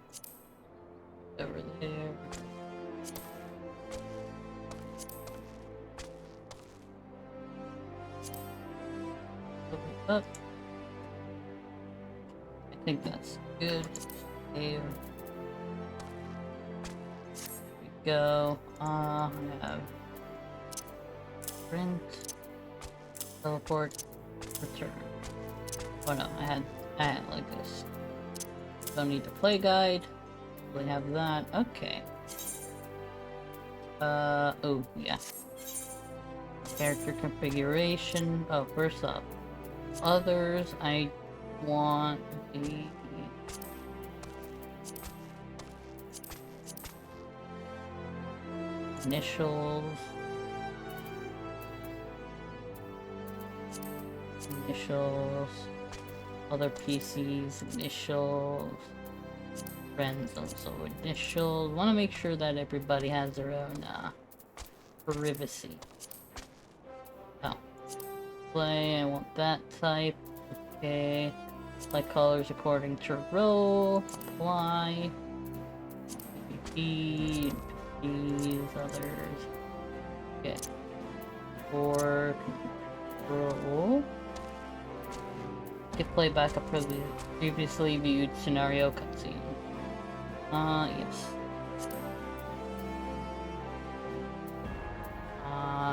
Over there. Up. I think that's good. Save. There we go. I have print, teleport, return. Oh no, I had like this. Don't need the play guide. We have that. Okay. Oh yeah. Character configuration. Oh, first up. Others, I want the initials. Other PCs, initials. Friends also initials. Want to make sure that everybody has their own privacy. Oh. Play, I want that type. Okay. Select colors according to role. Apply. PvP. These others. Okay. For control. If playback a previously viewed scenario cutscene. Yes.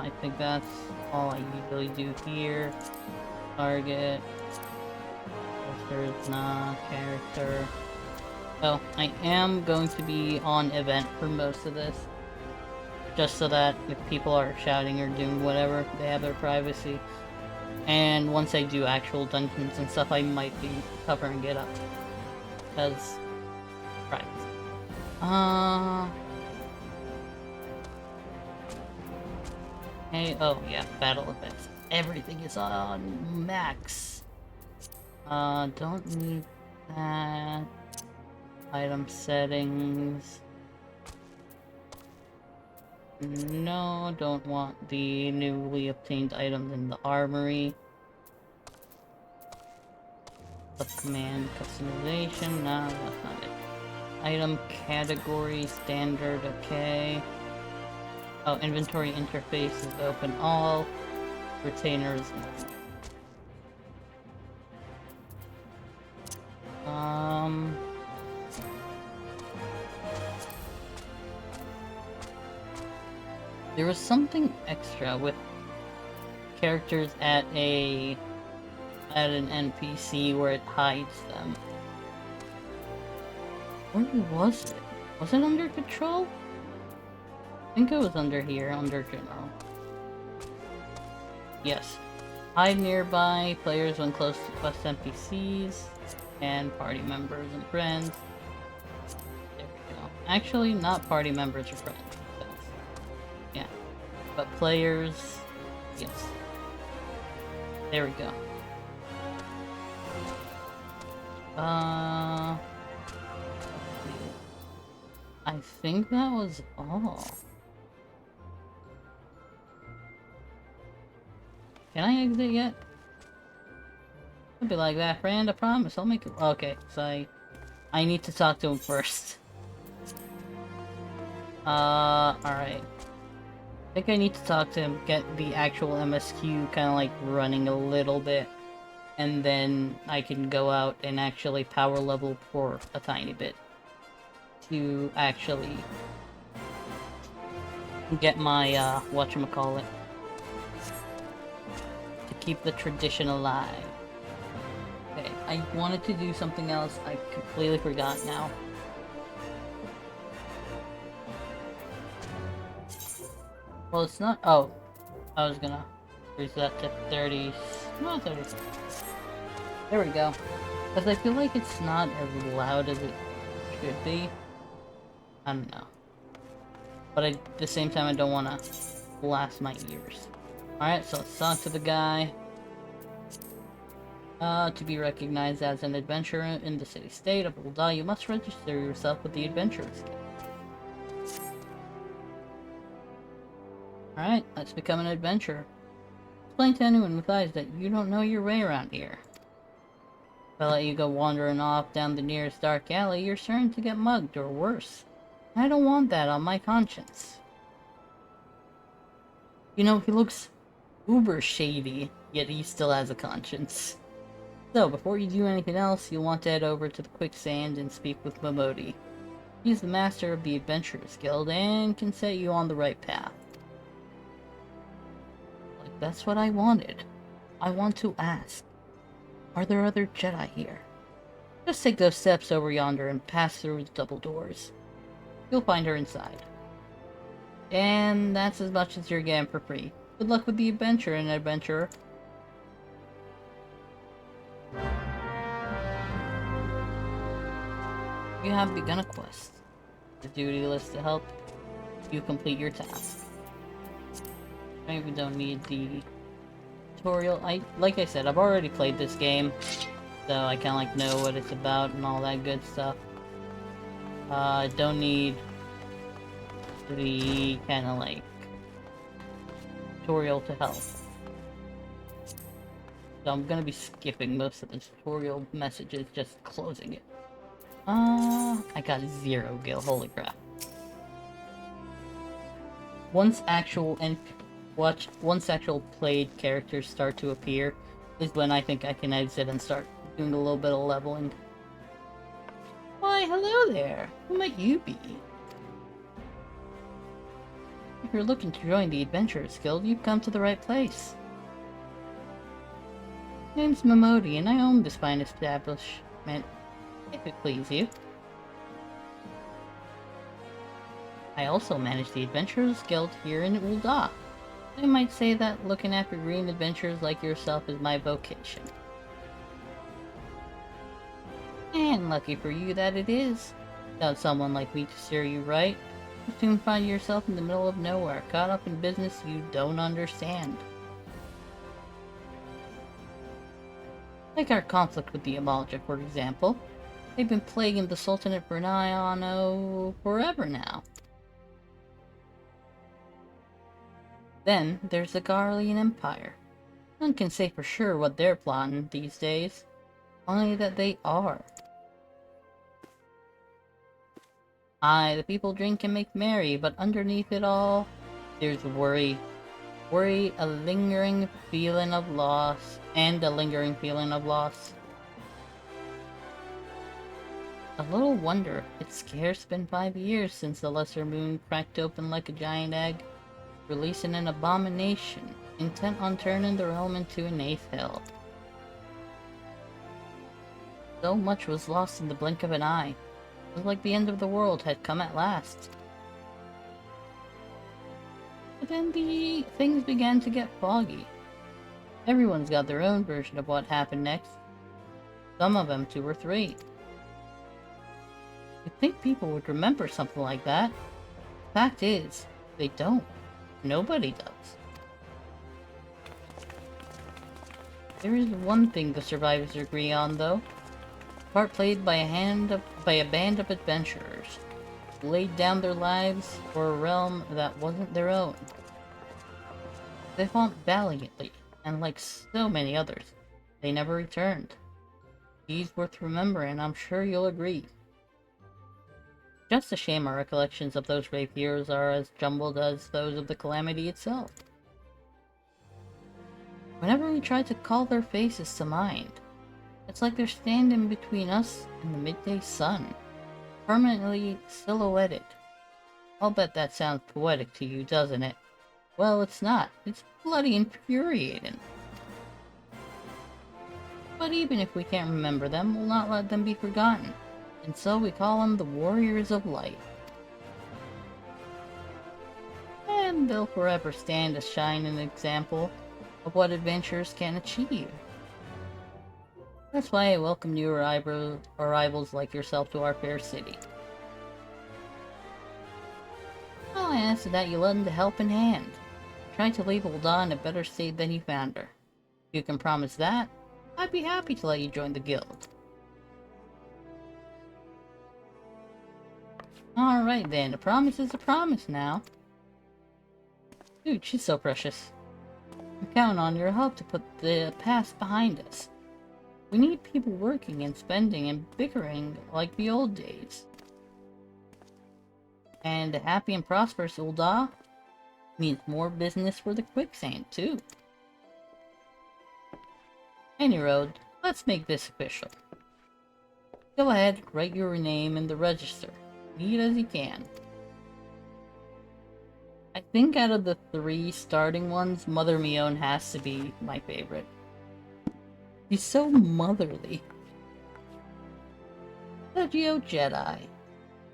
I think that's all I usually do here. Target. There's not character. Oh, I am going to be on event for most of this. Just so that if people are shouting or doing whatever, they have their privacy. And once I do actual dungeons and stuff, I might be covering it up. Because... privacy. Hey, oh yeah, battle events. Everything is on max. Don't need that. Item settings. No, don't want the newly obtained items in the armory. Command customization, no, that's not it. Item category, standard, okay. Oh, inventory interface is open all. Retainers. There was something extra with characters at an NPC where it hides them. Where was it? Was it under control? I think it was under here, under general. Yes. Hide nearby players when close to quest NPCs and party members and friends. There we go. Actually, not party members or friends. Yeah. But players, yes. There we go. I think that was all. Can I exit yet? I'll be like that, friend. I promise. I'll make it. Okay, so I need to talk to him first. Alright. I think I need to talk to him, get the actual MSQ kind of like running a little bit, and then I can go out and actually power level for a tiny bit to actually get my, whatchamacallit, to keep the tradition alive. Okay, I wanted to do something else, I completely forgot now. Well, it's not. Oh, I was gonna reset to 30. No, 30. There we go. Because I feel like it's not as loud as it should be. I don't know. But at the same time, I don't want to blast my ears. Alright, so let's talk to the guy. To be recognized as an adventurer in the city-state of Prologue, you must register yourself with the Adventurers Guild. Alright, let's become an adventurer. Explain to anyone with eyes that you don't know your way around here. If I let you go wandering off down the nearest dark alley, you're certain to get mugged, or worse. I don't want that on my conscience. You know, he looks uber shady, yet he still has a conscience. So, before you do anything else, you'll want to head over to the quicksand and speak with Momodi. He's the master of the Adventurers Guild and can set you on the right path. That's what I wanted. I want to ask, are there other Jedi here? Just take those steps over yonder and pass through the double doors. You'll find her inside. And that's as much as you're getting for free. Good luck with the adventure, and adventurer. You have begun a quest. The duty list to help you complete your task. Maybe we don't need the tutorial. Like I said, I've already played this game, so I kind of like know what it's about and all that good stuff. I don't need the kind of like tutorial to help. So I'm gonna be skipping most of the tutorial messages, just closing it. I got 0 gil. Holy crap! Once actual played characters start to appear, is when I think I can exit and start doing a little bit of leveling. Why, hello there! Who might you be? If you're looking to join the Adventurers Guild, you've come to the right place. My name's Momodi, and I own this fine establishment, if it please you. I also manage the Adventurers Guild here in Ul'dah. I might say that looking after green adventurers like yourself is my vocation. And lucky for you that it is. Without someone like me to steer you right, you soon find yourself in the middle of nowhere, caught up in business you don't understand. Like our conflict with the Amalja, for example. They've been plaguing the Sultanate for nigh on, forever now. Then, there's the Garlean Empire. None can say for sure what they're plotting these days, only that they are. Aye, the people drink and make merry, but underneath it all, there's worry. Worry, a lingering feeling of loss, and a lingering feeling of loss. A little wonder, it's scarce been 5 years since the Lesser Moon cracked open like a giant egg, releasing an abomination, intent on turning the realm into an 8th hell. So much was lost in the blink of an eye. It was like the end of the world had come at last. But then the things began to get foggy. Everyone's got their own version of what happened next. Some of them 2 or 3. You'd think people would remember something like that. Fact is, they don't. Nobody does. There is one thing the survivors agree on, though. The part played by a band of adventurers who laid down their lives for a realm that wasn't their own. They fought valiantly, and like so many others, they never returned. He's worth remembering, I'm sure you'll agree. Just a shame our recollections of those brave heroes are as jumbled as those of the calamity itself. Whenever we try to call their faces to mind, it's like they're standing between us and the midday sun, permanently silhouetted. I'll bet that sounds poetic to you, doesn't it? Well, it's not. It's bloody infuriating. But even if we can't remember them, we'll not let them be forgotten. And so we call them the Warriors of Light. And they'll forever stand as shining example of what adventurers can achieve. That's why I welcome new arrivals like yourself to our fair city. All I ask is that you lend a helping hand. Try to leave Ul'dah in a better state than you found her. If you can promise that, I'd be happy to let you join the guild. Alright then, a promise is a promise now. Dude, she's so precious. I'm counting on your help to put the past behind us. We need people working and spending and bickering like the old days. And a happy and prosperous Ul'dah means more business for the Quicksand, too. Any road, let's make this official. Go ahead, write your name in the register. Neat as you can. I think out of the 3 starting ones, Mother Mion has to be my favorite. He's so motherly. The Geo Jedi.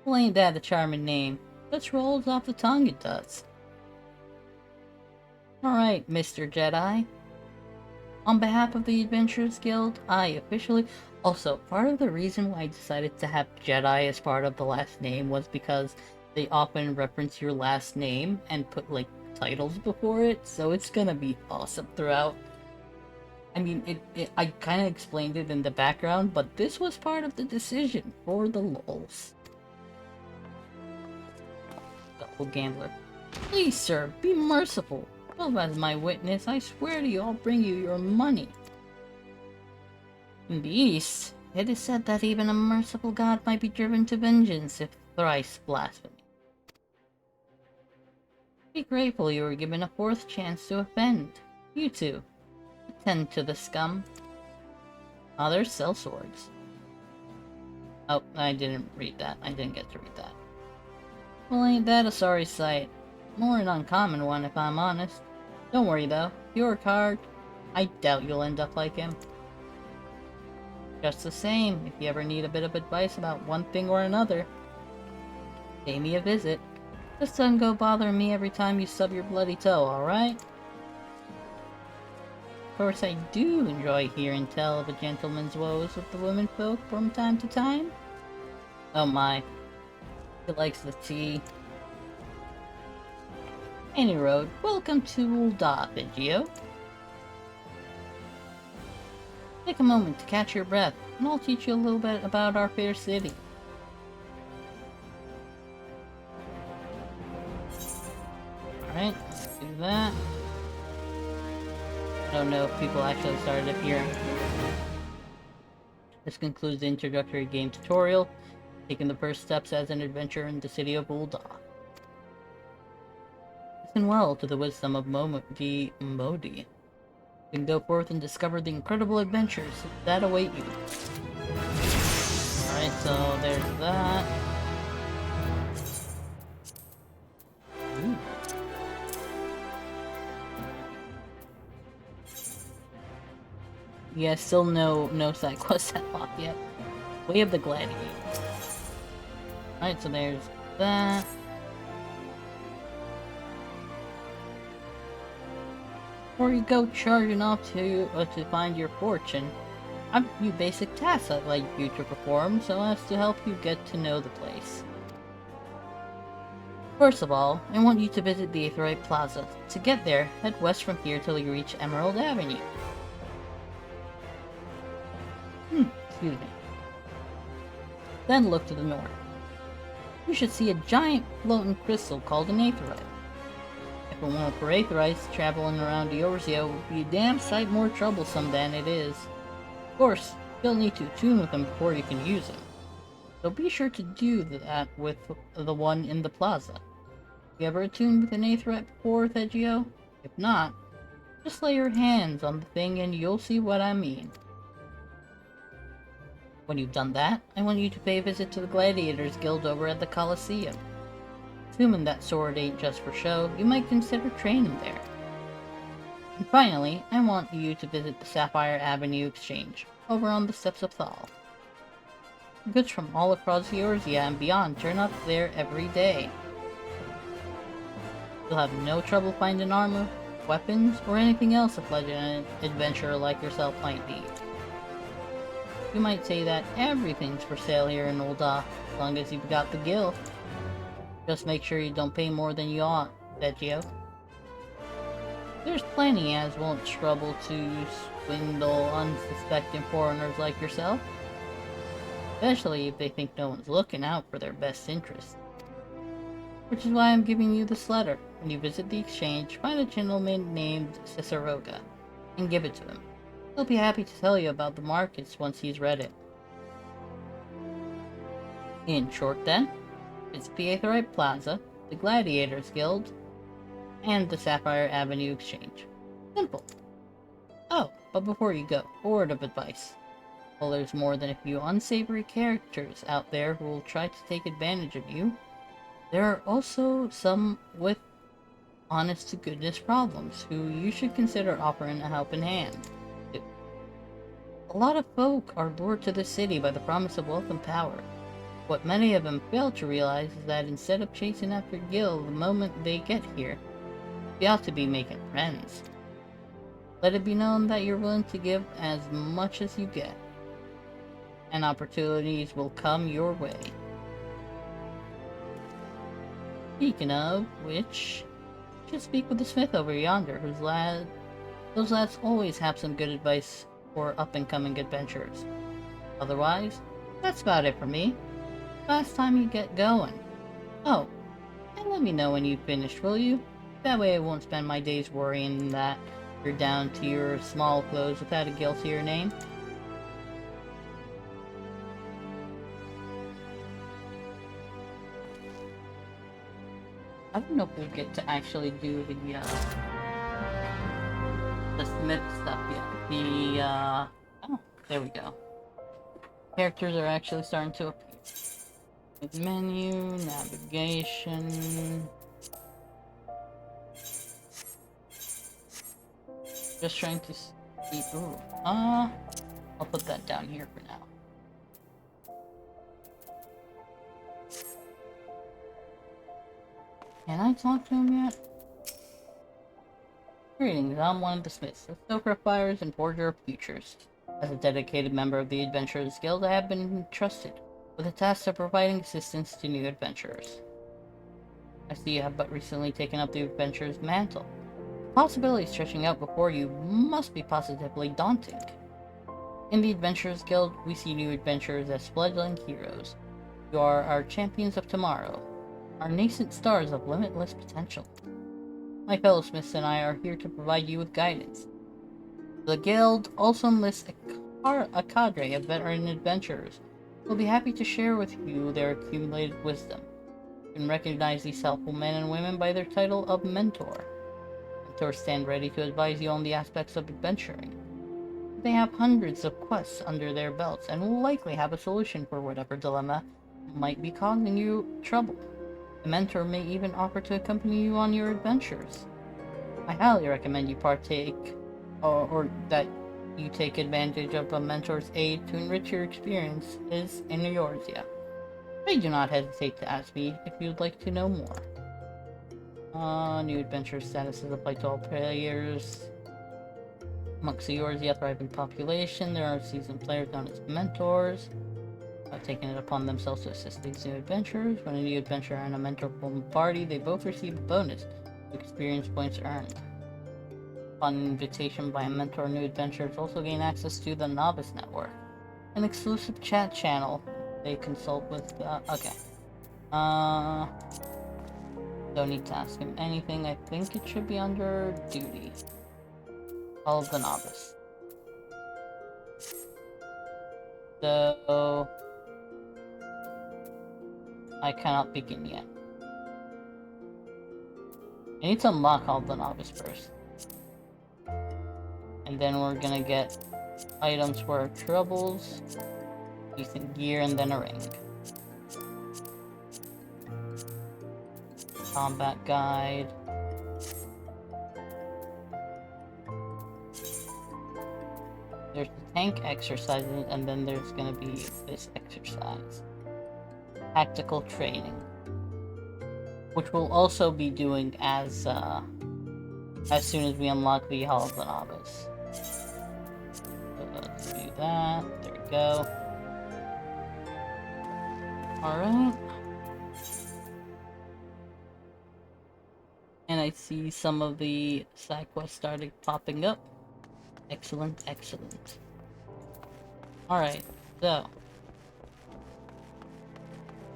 Well, ain't that a charming name? Just rolls off the tongue, it does. Alright, Mr. Jedi. On behalf of the Adventurers Guild, I officially... Also, part of the reason why I decided to have Jedi as part of the last name was because they often reference your last name and put, like, titles before it, so it's gonna be awesome throughout. I mean, I kind of explained it in the background, but this was part of the decision for the lulz. Double gambler. Please, sir, be merciful. Well, as my witness, I swear to you I'll bring you your money. In the East, it is said that even a merciful god might be driven to vengeance if thrice blasphemy. Be grateful you were given a 4th chance to offend. You two, attend to the scum. Oh, there's sellswords. Oh, I didn't read that. I didn't get to read that. Well, ain't that a sorry sight? More an uncommon one, if I'm honest. Don't worry, though. If you work hard, I doubt you'll end up like him. Just the same, if you ever need a bit of advice about one thing or another, pay me a visit. Just don't go bothering me every time you stub your bloody toe, alright? Of course, I do enjoy hearing tell of a gentleman's woes with the womenfolk from time to time. Oh my. He likes the tea. Any road, welcome to Ul'dah, Vegio. Take a moment to catch your breath, and I'll teach you a little bit about our fair city. Alright, let's do that. I don't know if people actually started appearing. This concludes the introductory game tutorial, taking the first steps as an adventurer in the city of Ul'dah. Listen well to the wisdom of Modi. You can go forth and discover the incredible adventures that await you. Alright, so there's that. Ooh. Yeah, still no side quest unlocked yet. Way of the Gladiator. Alright, so there's that. Before you go charging off to find your fortune, I've a few basic tasks I'd like you to perform so as to help you get to know the place. First of all, I want you to visit the Aetheryte Plaza. To get there, head west from here till you reach Emerald Avenue. Excuse me. Then look to the north. You should see a giant floating crystal called an Aetheryte. If it weren't for Aetherites, traveling around Eorzea would be a damn sight more troublesome than it is. Of course, you'll need to attune with them before you can use them. So be sure to do that with the one in the plaza. You ever attuned with an Aetherite before, Thegio? If not, just lay your hands on the thing and you'll see what I mean. When you've done that, I want you to pay a visit to the Gladiators Guild over at the Colosseum. Assuming that sword ain't just for show, you might consider training there. And finally, I want you to visit the Sapphire Avenue Exchange, over on the steps of Thal. Goods from all across Eorzea and beyond turn up there every day. You'll have no trouble finding armor, weapons, or anything else a fledgling adventurer like yourself might need. You might say that everything's for sale here in Ul'dah, as long as you've got the gil. Just make sure you don't pay more than you ought, Thegio. There's plenty as won't trouble to swindle unsuspecting foreigners like yourself. Especially if they think no one's looking out for their best interests. Which is why I'm giving you this letter. When you visit the exchange, find a gentleman named Ciceroga, and give it to him. He'll be happy to tell you about the markets once he's read it. In short then, it's the Aetheryte Plaza, the Gladiators Guild, and the Sapphire Avenue Exchange. Simple. Oh, but before you go, a word of advice. While there's more than a few unsavory characters out there who will try to take advantage of you, there are also some with honest-to-goodness problems who you should consider offering a helping hand to. A lot of folk are lured to the city by the promise of wealth and power. What many of them fail to realize is that instead of chasing after gil the moment they get here, they ought to be making friends. Let it be known that you're willing to give as much as you get, and opportunities will come your way. Speaking of which, just speak with the smith over yonder, those lads always have some good advice for up-and-coming adventurers. Otherwise, that's about it for me. Last time you get going. Oh, and let me know when you've finished, will you? That way I won't spend my days worrying that you're down to your small clothes without a gil to your name. I don't know if we'll get to actually do the Smith stuff yet. Oh, there we go. Characters are actually starting to appear. Menu, navigation. Just trying to see. Ooh. I'll put that down here for now. Can I talk to him yet? Greetings, I'm one of the smiths, a stoker of fires and forger of futures. As a dedicated member of the Adventurers Guild, I have been entrusted with the task of providing assistance to new adventurers. I see you have but recently taken up the adventurer's mantle. The possibilities stretching out before you must be positively daunting. In the Adventurers Guild, we see new adventurers as fledgling heroes. You are our champions of tomorrow, our nascent stars of limitless potential. My fellow smiths and I are here to provide you with guidance. The guild also enlists a cadre of veteran adventurers who will be happy to share with you their accumulated wisdom. You can recognize these helpful men and women by their title of mentor. Mentors stand ready to advise you on the aspects of adventuring. They have hundreds of quests under their belts and will likely have a solution for whatever dilemma might be causing you trouble. The mentor may even offer to accompany you on your adventures. I highly recommend you partake, or that you take advantage of a mentor's aid to enrich your experiences in Eorzea. Please do not hesitate to ask me if you'd like to know more. New adventure statuses apply to all players. Amongst yours, the thriving population, there are seasoned players known as mentors, taking it upon themselves to assist these new adventurers. When a new adventurer and a mentor form a party, they both receive a bonus to experience points earned. Upon invitation by a mentor, new adventurers also gain access to the Novice Network, an exclusive chat channel they consult with. Okay. Don't need to ask him anything. I think it should be under duty. All of the Novice. So I cannot begin yet. I need to unlock all of the Novice first. And then we're gonna get items for our troubles, decent gear, and then a ring. Combat guide. There's the tank exercises, and then there's gonna be this exercise. Tactical training. Which we'll also be doing as soon as we unlock the Hall of the Novice. So let's do that. There we go. Alright. And I see some of the side quests started popping up. Excellent, excellent. Alright, so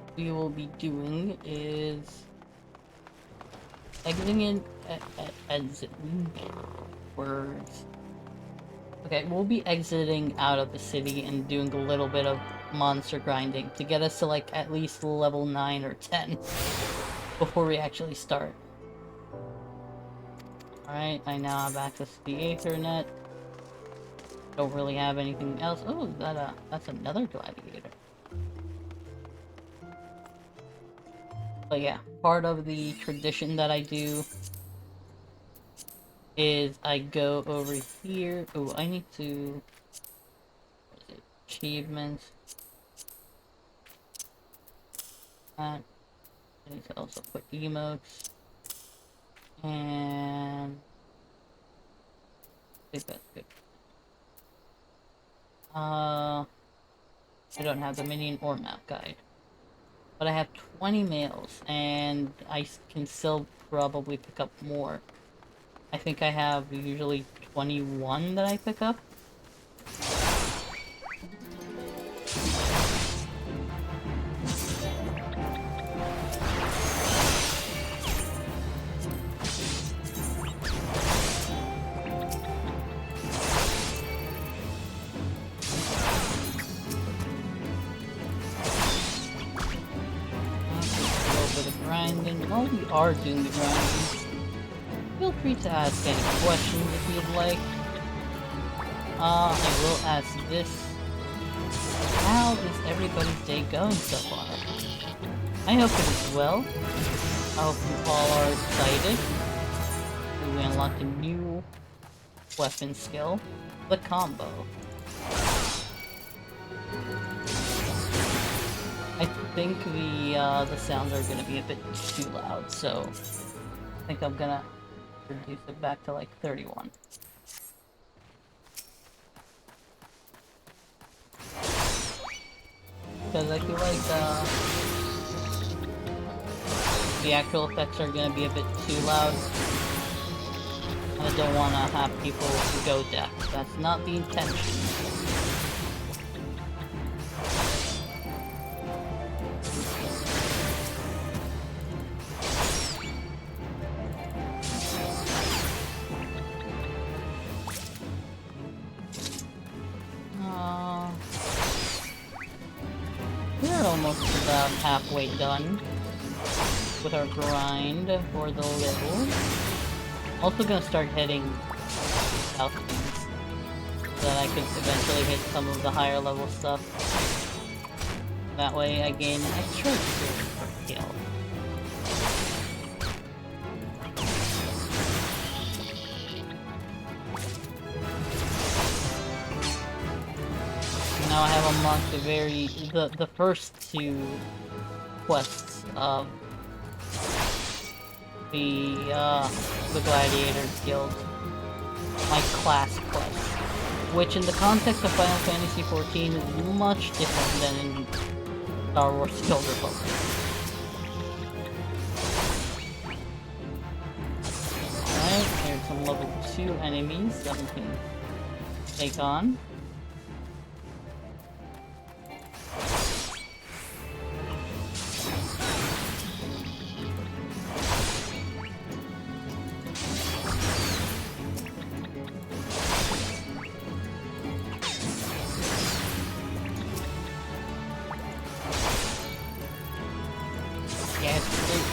what we will be doing is exiting words. Okay, we'll be exiting out of the city and doing a little bit of monster grinding to get us to like at least level 9 or 10 before we actually start. Alright, I now have access to the Aethernet. Don't really have anything else. Oh, that's another gladiator. But yeah, part of the tradition that I do is I go over here. Oh, I need to... What is it? Achievements. I need to also put emotes. And... I think that's good. I don't have the minion or map guide. But I have 20 males, and I can still probably pick up more. I think I have usually 21 that I pick up. While we are doing the grinding, feel free to ask any questions if you'd like. I will ask this. How is everybody's day going so far? I hope it is well. I hope you all are excited. We unlocked a new weapon skill, the combo. I think the sounds are gonna be a bit too loud, so I think I'm gonna reduce it back to like 31. Because I feel like the actual effects are gonna be a bit too loud. And I don't want to have people go deaf. That's not the intention. We're almost about halfway done with our grind for the level. Also gonna start hitting alchemies so that I could eventually hit some of the higher level stuff. That way I gain extra experience per kill. Now I have unlocked the first two quests of the Gladiators Guild. my class quest, which in the context of Final Fantasy XIV is much different than in Star Wars The Old Republic. Alright, here's some level 2 enemies that we can take on.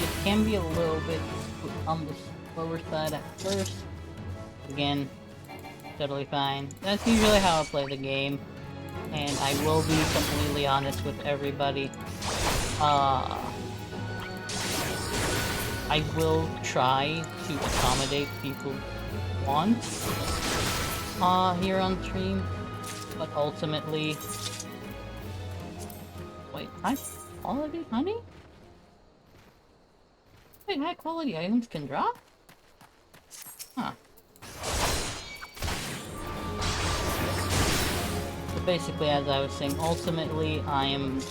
It can be a little bit on the slower side at first. Again, totally fine. That's usually how I play the game, and I will be completely honest with everybody. I will try to accommodate people's wants here on stream, but ultimately... Wait, high quality honey? Wait, high quality items can drop? Huh. So basically, as I was saying, ultimately I am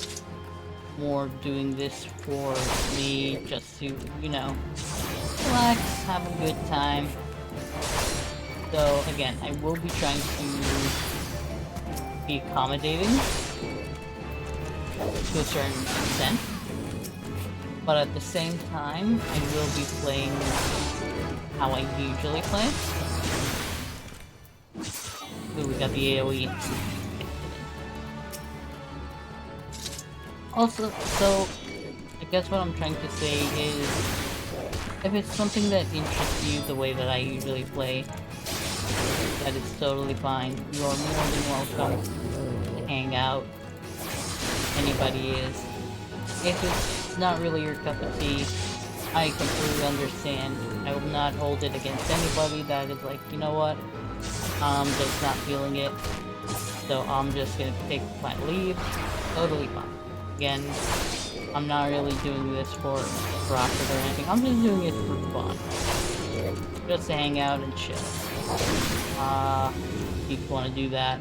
more doing this for me, just to, you know, relax, have a good time. So again, I will be trying to be accommodating to a certain extent. But at the same time, I will be playing how I usually play. Ooh, we got the AoE. Also, so, I guess what I'm trying to say is, if it's something that interests you the way that I usually play, that is totally fine. You are more than welcome to hang out. Anybody is. If it's not really your cup of tea, I completely understand. I will not hold it against anybody that is like, you know what, I'm just not feeling it, so I'm just gonna take my leave. Totally fine. Again, I'm not really doing this for profit or anything, I'm just doing it for fun. Just to hang out and chill. If people want to do that,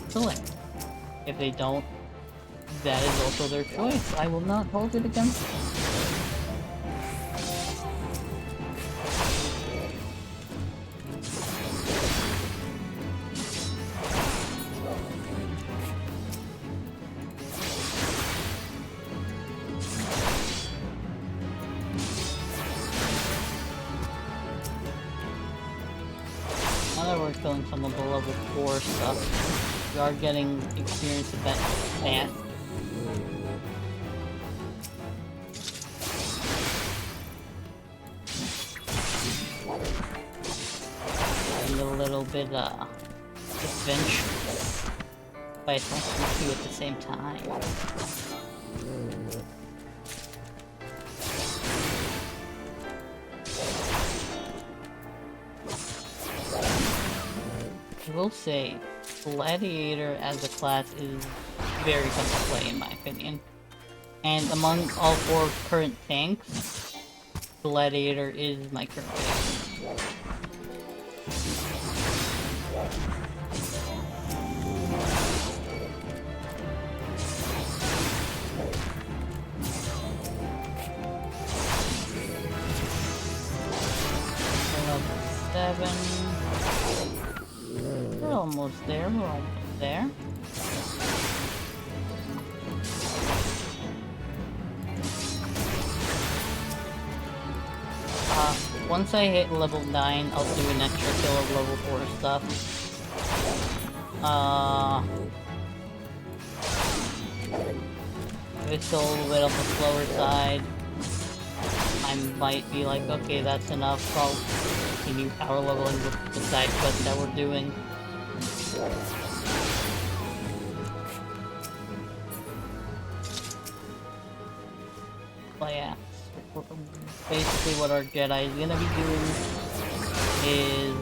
select. If they don't, that is also their choice. I will not hold it against them. Now that we're killing some of the level 4 stuff, we are getting experience with that stat. A little bit adventurous, but it's also two at the same time. I will say, Gladiator as a class is very fun to play in my opinion. And among all 4 current tanks, Gladiator is my current favorite. We're almost there, we're almost there. Once I hit level 9, I'll do an extra kill of level 4 stuff. If it's still a little bit on the slower side, I might be like, okay, that's enough, I'll continue power leveling with the side quest that we're doing. But yeah, basically what our Jedi is gonna be doing is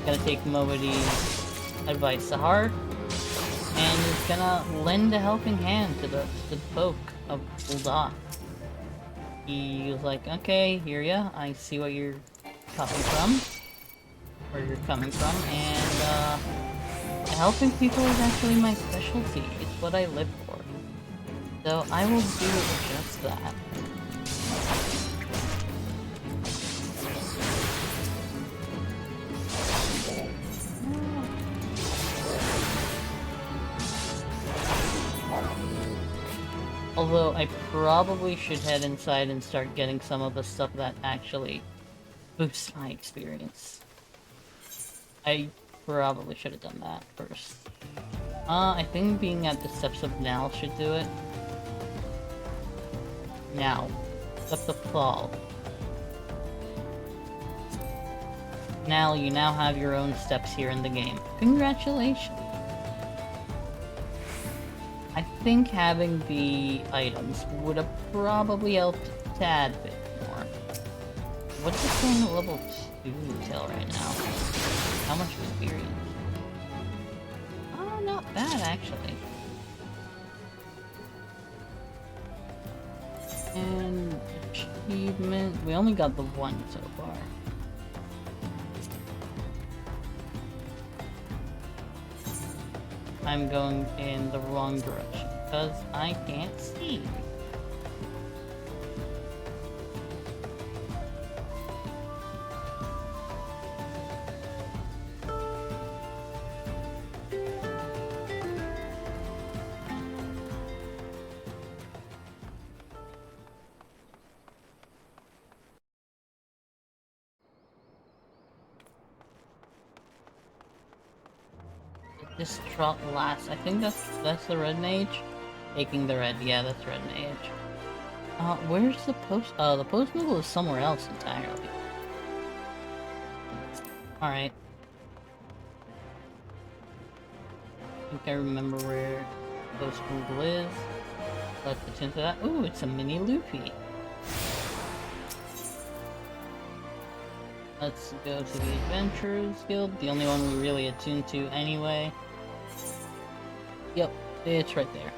gonna take Mobidy's advice to heart, and is gonna lend a helping hand to the folk of Ul'dah. He was like, okay, hear ya, I see what you're coming from. where you're coming from, and helping people is actually my specialty. It's what I live for. So I will do just that. Although I probably should head inside and start getting some of the stuff that actually boosts my experience. I probably should have done that first. I think being at the steps of Nal should do it. Now, steps of Fall. Nal, you now have your own steps here in the game. Congratulations! I think having the items would have probably helped a tad bit more. What's this going to level 2 till right now? How much experience? Oh, not bad actually. And achievement, we only got the one so far. I'm going in the wrong direction because I can't see. This trot last. I think that's the red mage. Taking the red, yeah, that's red mage. Where's the post? The post noodle is somewhere else entirely. Alright. I think I remember where post noodle is. Let's attend to that. Ooh, it's a mini Luffy. Let's go to the Adventurers Guild, the only one we really attuned to anyway. Yep, it's right there.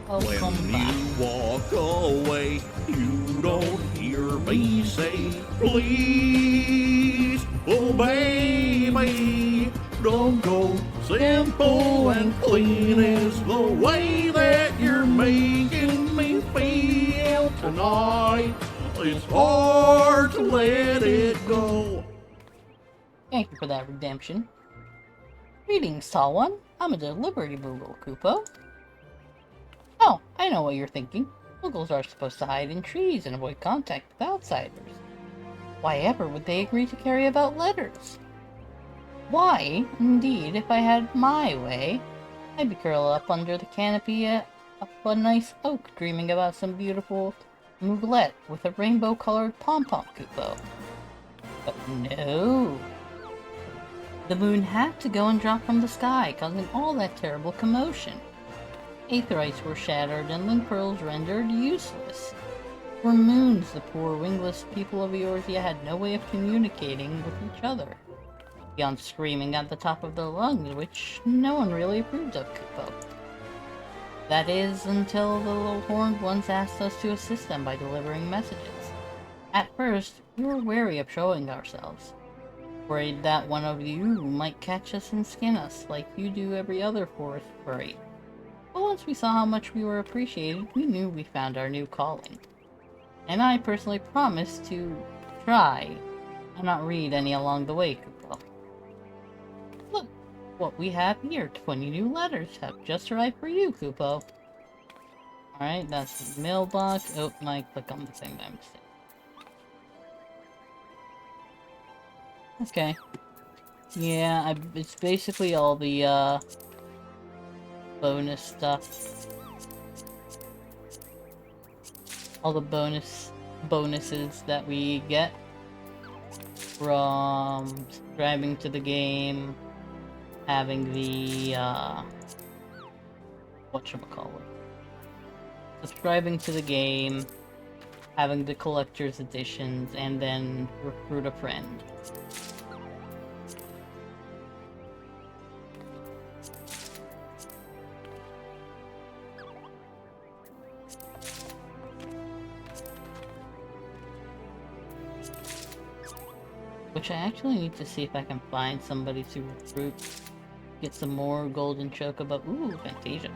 When you walk away, you don't hear me say, please obey me. Don't go simple and clean is the way that you're making me feel tonight. It's hard to let it go. Thank you for that redemption. Greetings, tall one. I'm a delivery Moogle, Kupo. Oh, I know what you're thinking. Moogles are supposed to hide in trees and avoid contact with outsiders. Why ever would they agree to carry about letters? Why, indeed, if I had my way, I'd be curled up under the canopy of a nice oak, dreaming about some beautiful Mooglet with a rainbow-colored pom-pom, Kupo. But no. The moon had to go and drop from the sky, causing all that terrible commotion. Aetherites were shattered and link pearls rendered useless. For moons, the poor wingless people of Eorzea had no way of communicating with each other, beyond screaming at the top of their lungs, which no one really approved of, Kupo. That is, until the little horned ones asked us to assist them by delivering messages. At first, we were wary of showing ourselves, worried that one of you might catch us and skin us, like you do every other forest furry. But once we saw how much we were appreciated, we knew we found our new calling. And I personally promised to try and not read any along the way, Kupo. Look, what we have here, 20 new letters have just arrived for you, Kupo. Alright, that's the mailbox. Oh, I clicked on the thing by mistake. Okay. Yeah, it's basically all the, bonus stuff. All the bonuses that we get from subscribing to the game, having the, whatchamacallit. Subscribing to the game, having the collector's editions, and then recruit a friend. Which I actually need to see if I can find somebody to recruit. Get some more golden chocobo. Ooh, Fantasia.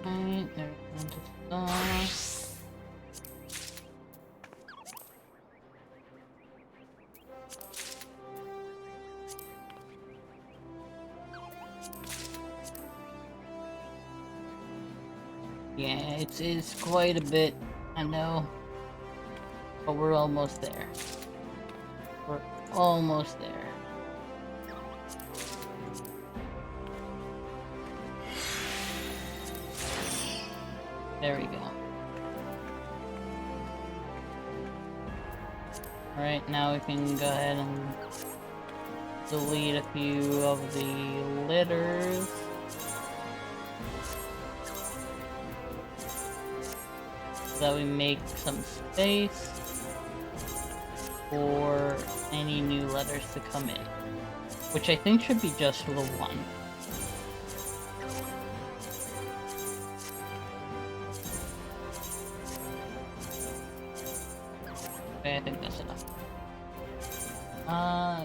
Alright, there's one to start. Yeah, it's quite a bit, I know. But we're almost there. We're almost there. There we go. Alright, now we can go ahead and delete a few of the litters. So that we make some space for any new letters to come in. Which I think should be just for the one. Okay, I think that's enough.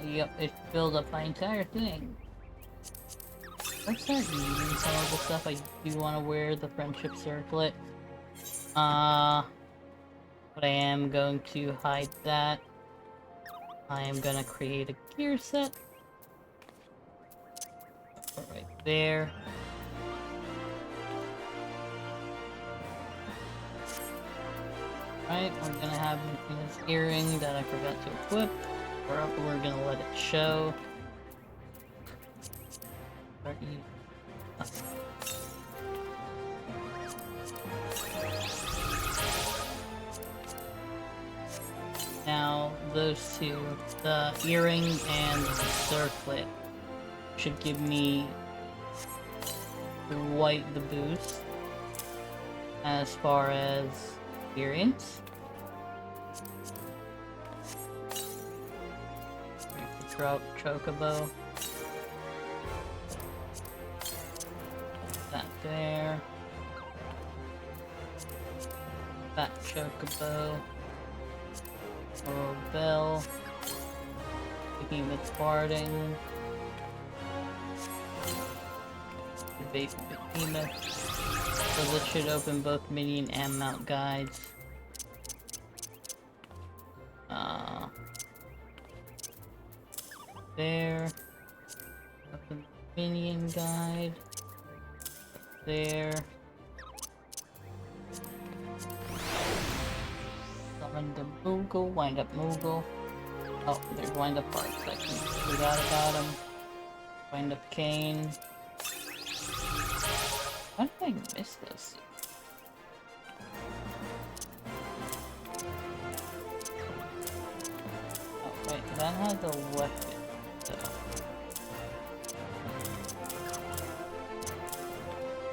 Yep, it filled up my entire thing. Let's start using some of the stuff. I do want to wear the friendship circlet. But I am going to hide that. I am gonna create a gear set. Put right there. Alright, we're gonna have this earring that I forgot to equip. We're gonna let it show. Now, those two, the earring and the circlet, should give me the boost as far as experience. Drop chocobo. That there. That chocobo. Or bell. Picking its farting. The base behemoth. So this should open both minion and mount guides. There. Open the minion guide. There. Summon the Moogle, wind up Moogle. Oh, there's wind up parts. I forgot about him. Wind up Kane. How did I miss this? Oh wait, that has a weapon. So.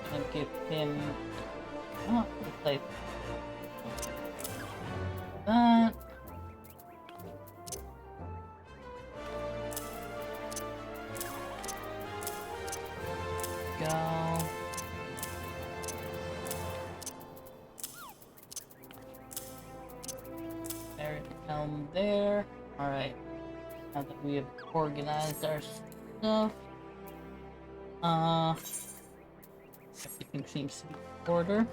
I'm gonna give him. Oh, it's like that. Go. There's the helm there. Alright. Now that we have organized our stuff. Everything seems to be in order.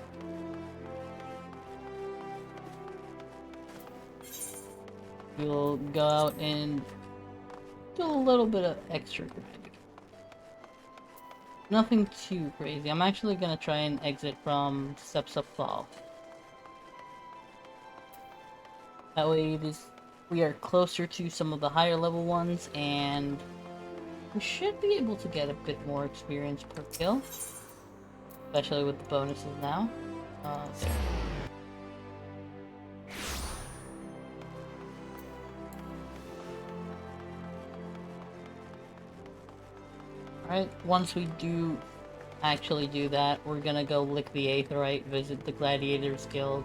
We'll go out and do a little bit of extra grinding. Nothing too crazy. I'm actually gonna try and exit from Steps of Fall. That way we are closer to some of the higher level ones, and we should be able to get a bit more experience per kill. Especially with the bonuses now. There. Alright, once we do actually do that, we're gonna go lick the Aetherite, visit the Gladiators Guild,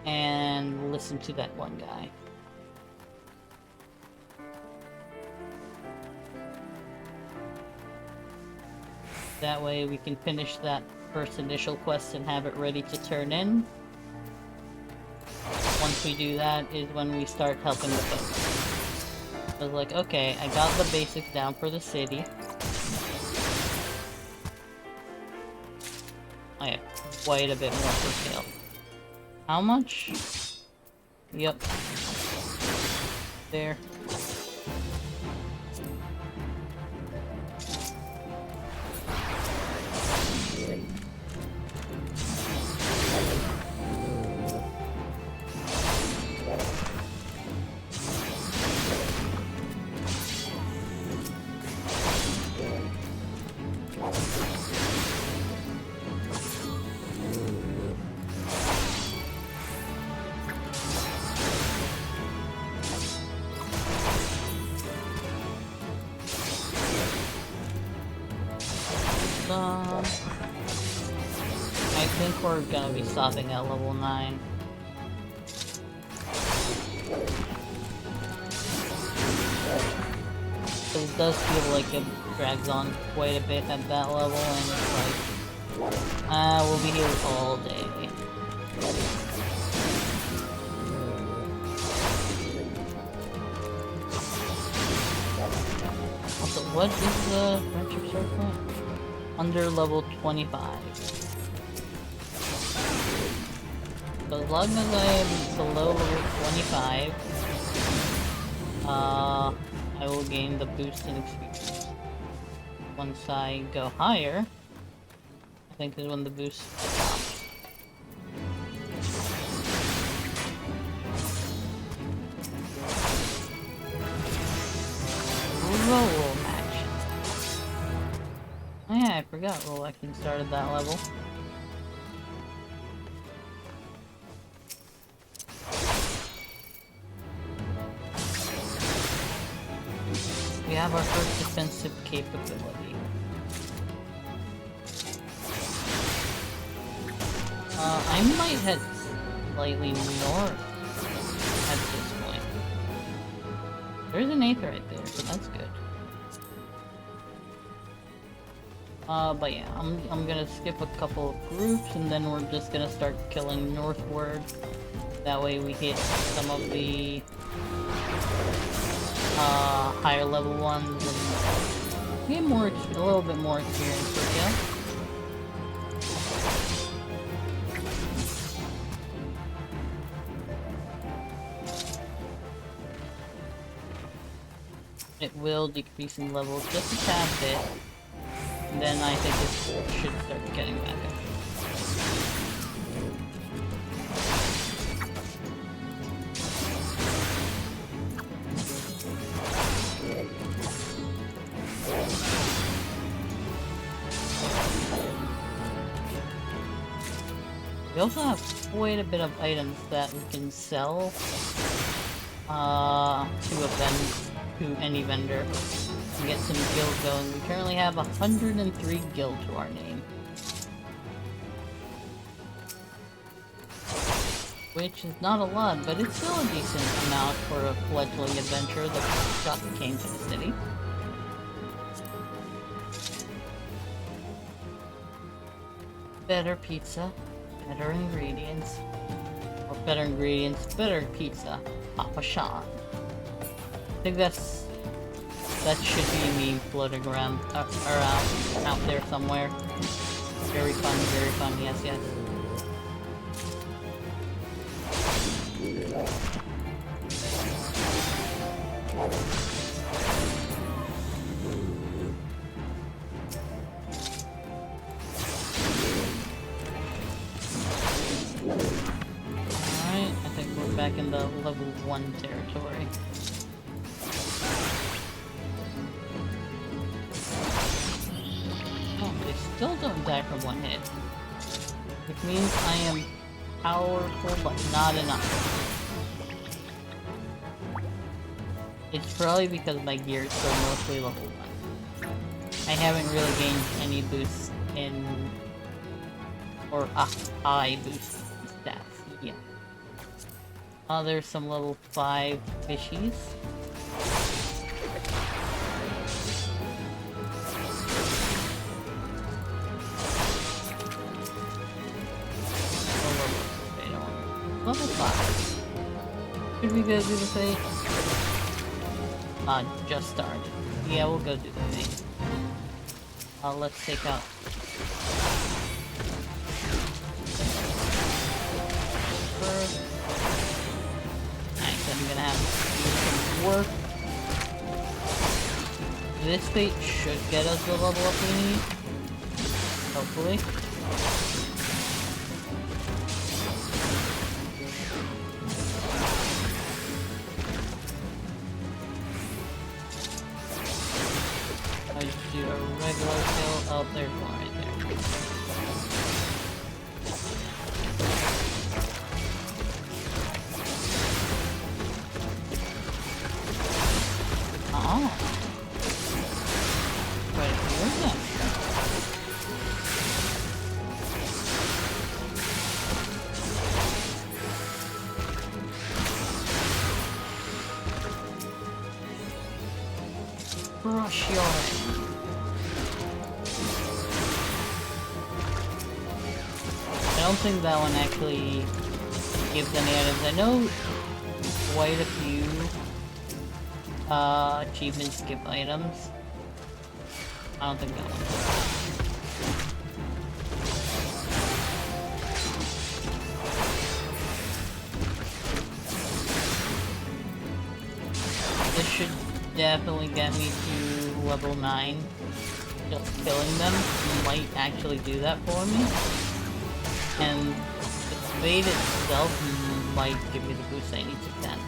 and listen to that one guy. That way we can finish that first initial quest and have it ready to turn in. Once we do that is when we start helping the folks. I was like, okay, I got the basics down for the city. I have quite a bit more for sale. How much? Yep. There. I think we're gonna be stopping at level 9. But it does feel like it drags on quite a bit at that level, and it's like, we'll be here all day. Also, what is the friendship circle? Under level 25. So as long as I am below level 25, I will gain the boost in experience. Once I go higher, I think is when the boost stops. Roll action. Oh yeah, I forgot roll action started that level. We have our first defensive capability. I might head slightly north at this point. There's an 8th right there, so that's good. But yeah, I'm gonna skip a couple of groups and then we're just gonna start killing northward. That way we hit some of the higher level ones and get more, a little bit more experience with you. It will decrease in level just a tad bit, and then I think it should start getting back up. We also have quite a bit of items that we can sell to any vendor and get some guild going. We currently have 103 guild to our name, which is not a lot, but it's still a decent amount for a fledgling adventurer that just came to the city. Better pizza, better ingredients, or better ingredients, better pizza, Papa Sean. I think that should be a meme floating around, out there somewhere. Very fun, yes, yes. Alright, I think we're back in the level 1 territory. Still don't die from one hit, which means I am powerful but not enough. It's probably because my gear is still mostly level 1. I haven't really gained any boosts in, or a high boost stats yet. There's some level 5 fishies. level 5. Should we go do the fate? Just start. Yeah, we'll go do the fate. Let's take out... first. Nice, I'm gonna have to do some work. This fate should get us the level up we need. Hopefully. I just do a regular kill. Oh, there's one right there. Oh. Quite a few of them. Brush your... I don't think that one actually gives any items. I know quite a few achievements give items. I don't think that one does. This should definitely get me to level 9. Just killing them might actually do that for me. And the fate itself might give me the boost I need to 10.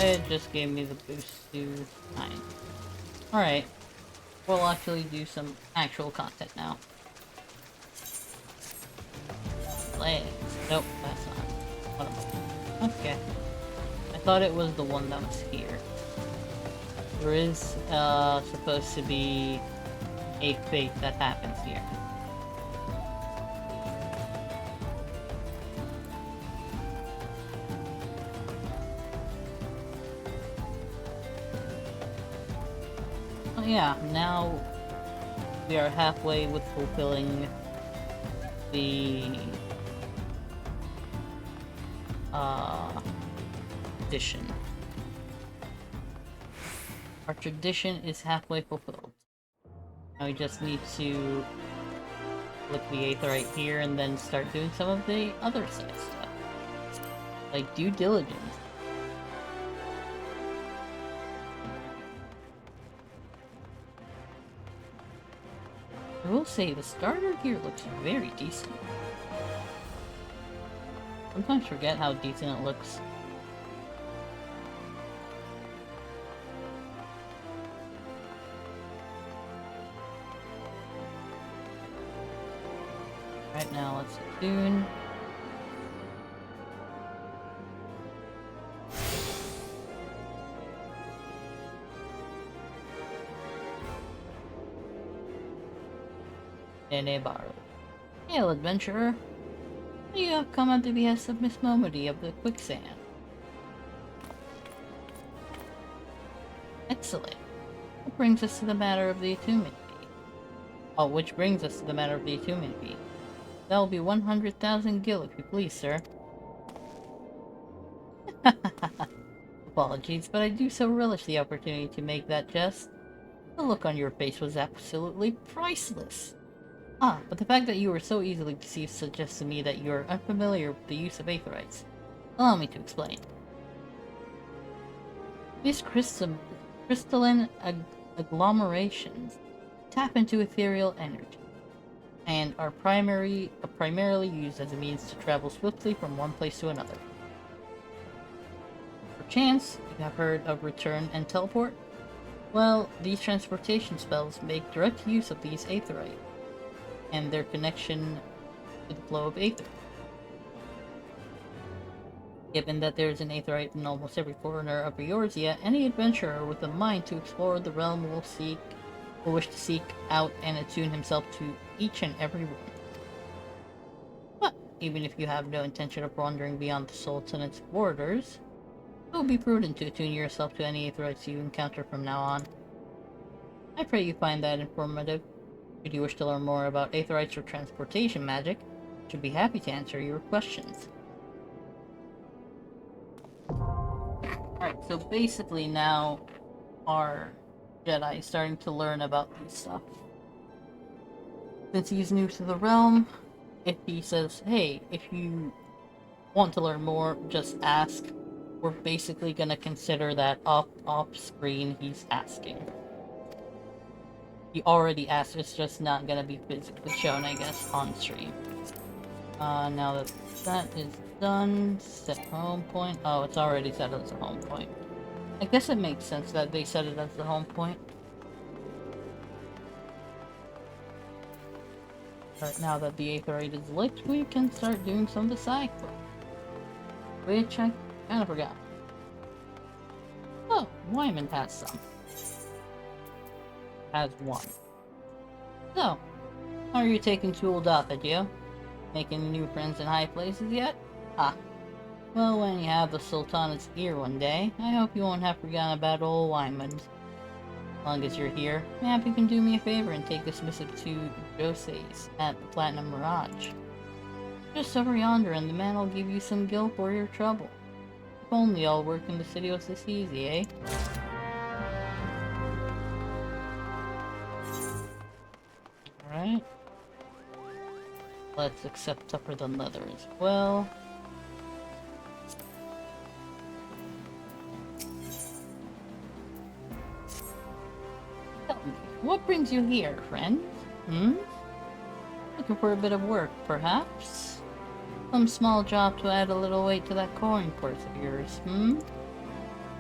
It just gave me the boost to 9. Alright. We'll actually do some actual content now. Legs. Nope, that's not. What am I? Okay. I thought it was the one that was here. There is supposed to be a fate that happens here. Yeah, now we are halfway with fulfilling the tradition. Our tradition is halfway fulfilled. Now we just need to lick the aetherite here and then start doing some of the other side stuff. Like due diligence. I will say, the starter here looks very decent. Sometimes forget how decent it looks. Right now, let's tune. Nenebaru. Hail, adventurer! You have come at the behest of Miss Momody of the Quicksand. Excellent. What brings us to the matter of the attunement fee? Oh, which brings us to the matter of the attunement fee. That will be 100,000 gil, if you please, sir. Apologies, but I do so relish the opportunity to make that jest. The look on your face was absolutely priceless. Ah, but the fact that you were so easily deceived suggests to me that you are unfamiliar with the use of aetherites. Allow me to explain. These crystalline agglomerations tap into ethereal energy, and are primarily used as a means to travel swiftly from one place to another. Perchance, you have heard of return and teleport? Well, these transportation spells make direct use of these aetherites and their connection to the flow of aether. Given that there's an aetheryte in almost every corner of Eorzea, any adventurer with a mind to explore the realm will wish to seek out and attune himself to each and every room. But even if you have no intention of wandering beyond the Sultanate's borders, it will be prudent to attune yourself to any aetherytes you encounter from now on. I pray you find that informative. Should you wish to learn more about aetherytes or transportation magic, I should be happy to answer your questions. Alright, so basically now our Jedi is starting to learn about this stuff. Since he's new to the realm, if he says, hey, if you want to learn more, just ask, we're basically gonna consider that off screen he's asking. He already asked, it's just not gonna be physically shown, I guess, on stream. Now that that is done, set home point. Oh, it's already set as a home point. I guess it makes sense that they set it as the home point. But now that the aetheryte is lit, we can start doing some of the side quests. Which I kind of forgot. Oh, Wyman has some. Has one. So, how are you taking Tuldotha, Geo? Making new friends in high places yet? Ah. Well, when you have the Sultana's ear one day, I hope you won't have forgotten about old Wyman. As long as you're here, maybe you can do me a favor and take this missive to Jose's at the Platinum Mirage. Just over yonder, and the man will give you some gil for your trouble. If only all work in the city was this easy, eh? Alright. Let's accept tougher than leather as well. Tell me, what brings you here, friend? Looking for a bit of work, perhaps? Some small job to add a little weight to that coin purse of yours,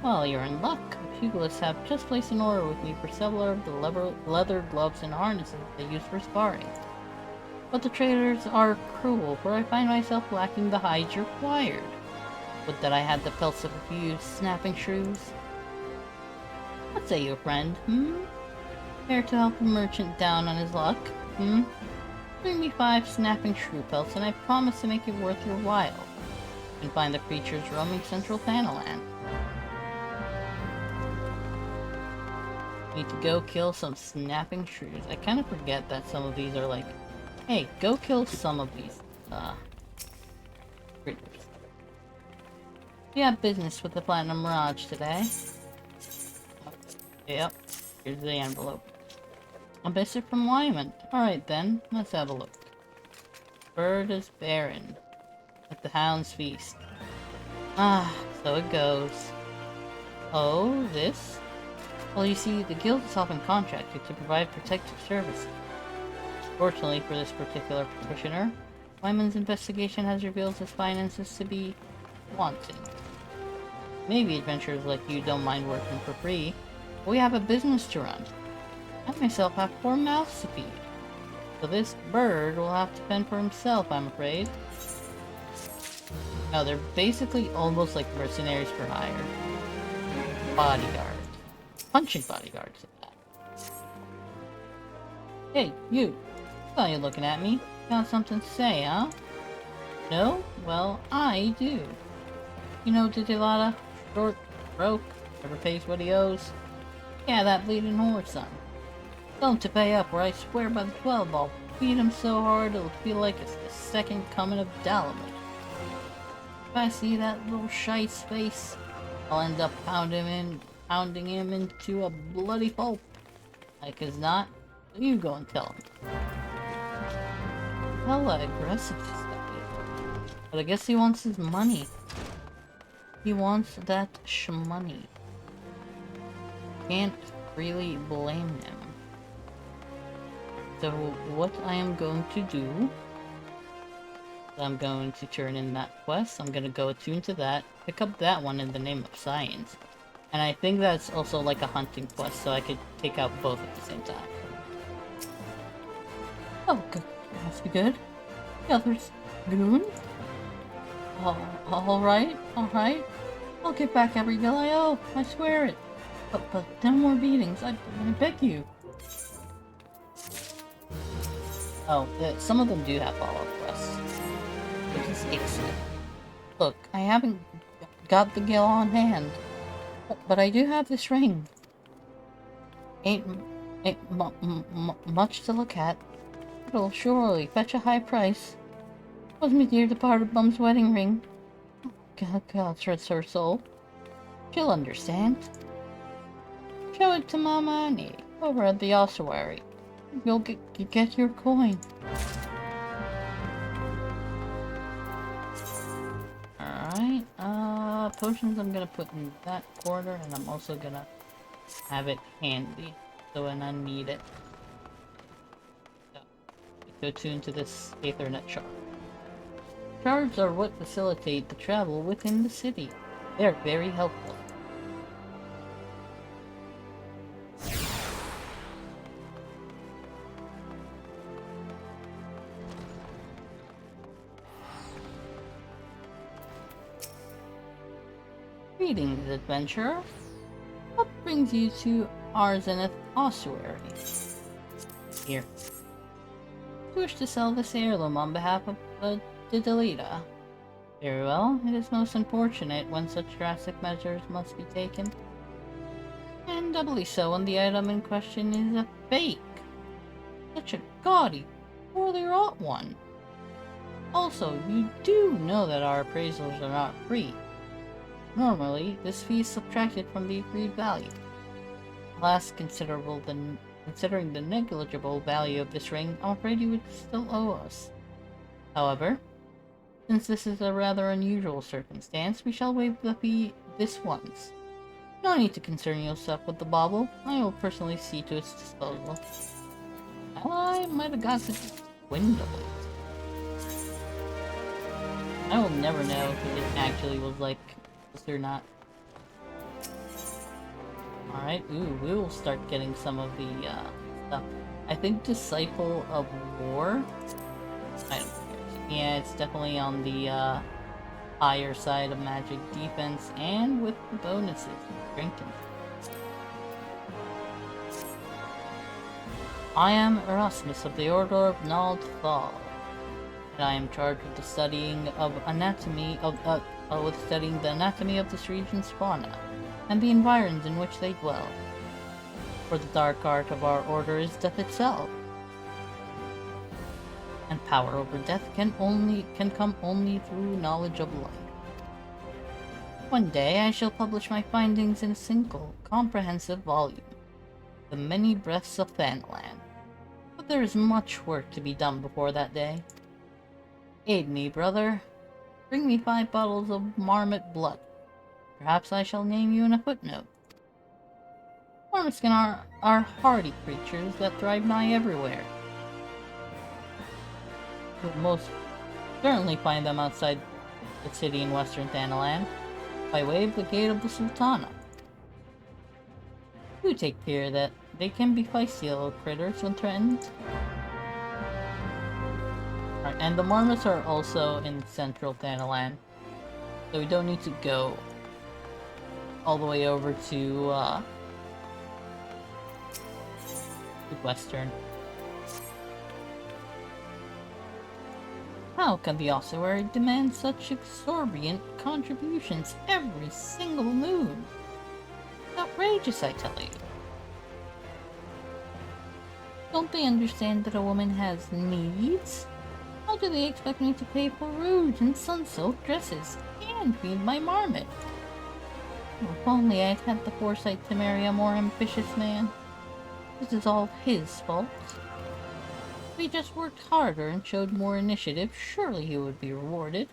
Well, you're in luck. The Pugilists have just placed an order with me for several of the leather gloves and harnesses they use for sparring. But the traders are cruel, for I find myself lacking the hides required. Would that I had the pelts of a few snapping shrews. What say you, friend, Care to help a merchant down on his luck, Bring me 5 snapping shrew pelts, and I promise to make it worth your while. You can find the creatures roaming central Thanalan. Need to go kill some snapping shrews. I kind of forget that some of these are like, hey, go kill some of these, critters. We have business with the Platinum Mirage today. Yep, here's the envelope. A visit from Wyman. Alright then, let's have a look. Bird is barren. At the Hound's Feast. Ah, so it goes. Oh, this? Well, you see, the guild is often contracted to provide protective services. Fortunately for this particular petitioner, Wyman's investigation has revealed his finances to be wanting. Maybe adventurers like you don't mind working for free, but we have a business to run. I myself have 4 mouths to feed. So this bird will have to fend for himself, I'm afraid. No, they're basically almost like mercenaries for hire. Bodyguard. Punching bodyguards at that. Hey, you! Saw you looking at me. Got something to say, huh? No? Well, I do. You know Digilata? Short, broke, never pays what he owes. Yeah, that bleeding horse, son. Tell him to pay up, or I swear by the 12 I'll beat him so hard it'll feel like it's the second coming of Dalamud. If I see that little shite's face, I'll end up pounding him into a bloody pulp. Like as not, you go and tell him. Hella aggressive this guy is. But I guess he wants his money. He wants that shmoney. Can't really blame him. So what I am going to do, I'm going to turn in that quest. I'm going to go attune to that, pick up that one in the name of science. And I think that's also like a hunting quest, so I could take out both at the same time. Oh, good. That must be good. The others, Goon? Alright, alright. I'll get back every bill I owe, I swear it. But no more beatings, I beg you. Oh, some of them do have follow-up quests, which is excellent. Look, I haven't got the gil on hand, but I do have this ring. Ain't much to look at. It'll surely fetch a high price. Was me dear departed bum's wedding ring. God rest her soul. She'll understand. Show it to Mama Annie over at the ossuary. You'll get your coin. Alright, potions I'm gonna put in that corner, and I'm also gonna have it handy, so when I need it. So, go tune to this Aethernet shard. Shards are what facilitate the travel within the city. They're very helpful. Greetings, adventurer. What brings you to our Zenith ossuary? Here. You wish to sell this heirloom on behalf of the Didalita. Very well, it is most unfortunate when such drastic measures must be taken. And doubly so when the item in question is a fake. Such a gaudy, poorly wrought one. Also, you do know that our appraisals are not free. Normally, this fee is subtracted from the agreed value. Alas, considering the negligible value of this ring, I'm afraid you would still owe us. However, since this is a rather unusual circumstance, we shall waive the fee this once. No need to concern yourself with the bauble. I will personally see to its disposal. I might have got to swindle it. I will never know if it actually was like this or not. Alright, ooh, we will start getting some of the stuff. I think Disciple of War? I don't know. Yeah, it's definitely on the higher side of magic defense, and with the bonuses and drinking. I am Erasmus of the Order of Nald Thal, and I am charged with the studying of anatomy of the anatomy of this region's fauna and the environs in which they dwell. For the dark art of our order is death itself, and power over death can come only through knowledge of life. One day I shall publish my findings in a single, comprehensive volume, The Many Breaths of Thanalan. But there is much work to be done before that day. Aid me, brother. Bring me 5 bottles of marmot blood. Perhaps I shall name you in a footnote. Marmotskin are hardy creatures that thrive nigh everywhere. You'll most certainly find them outside the city in western Thanalan, by way of the Gate of the Sultana. Do take care that they can be feisty little critters when threatened. Right, and the marmots are also in central Thanalan, so we don't need to go all the way over to western. How can the ossuary demand such exorbitant contributions every single moon? Outrageous, I tell you. Don't they understand that a woman has needs? How do they expect me to pay for rouge and sun-silk dresses and feed my marmot? Oh, if only I'd had the foresight to marry a more ambitious man. This is all his fault. If he just worked harder and showed more initiative, surely he would be rewarded,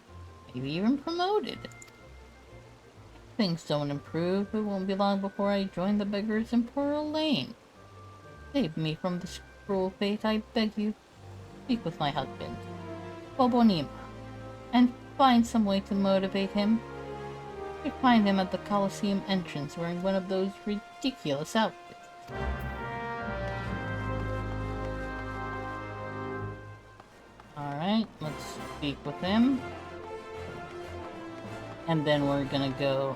maybe even promoted. If things don't improve, it won't be long before I join the beggars in Pearl Lane. Save me from this cruel fate, I beg you. Speak with my husband, Bobonima, and find some way to motivate him. You find him at the Colosseum entrance wearing one of those ridiculous outfits. Alright, let's speak with him. And then we're gonna go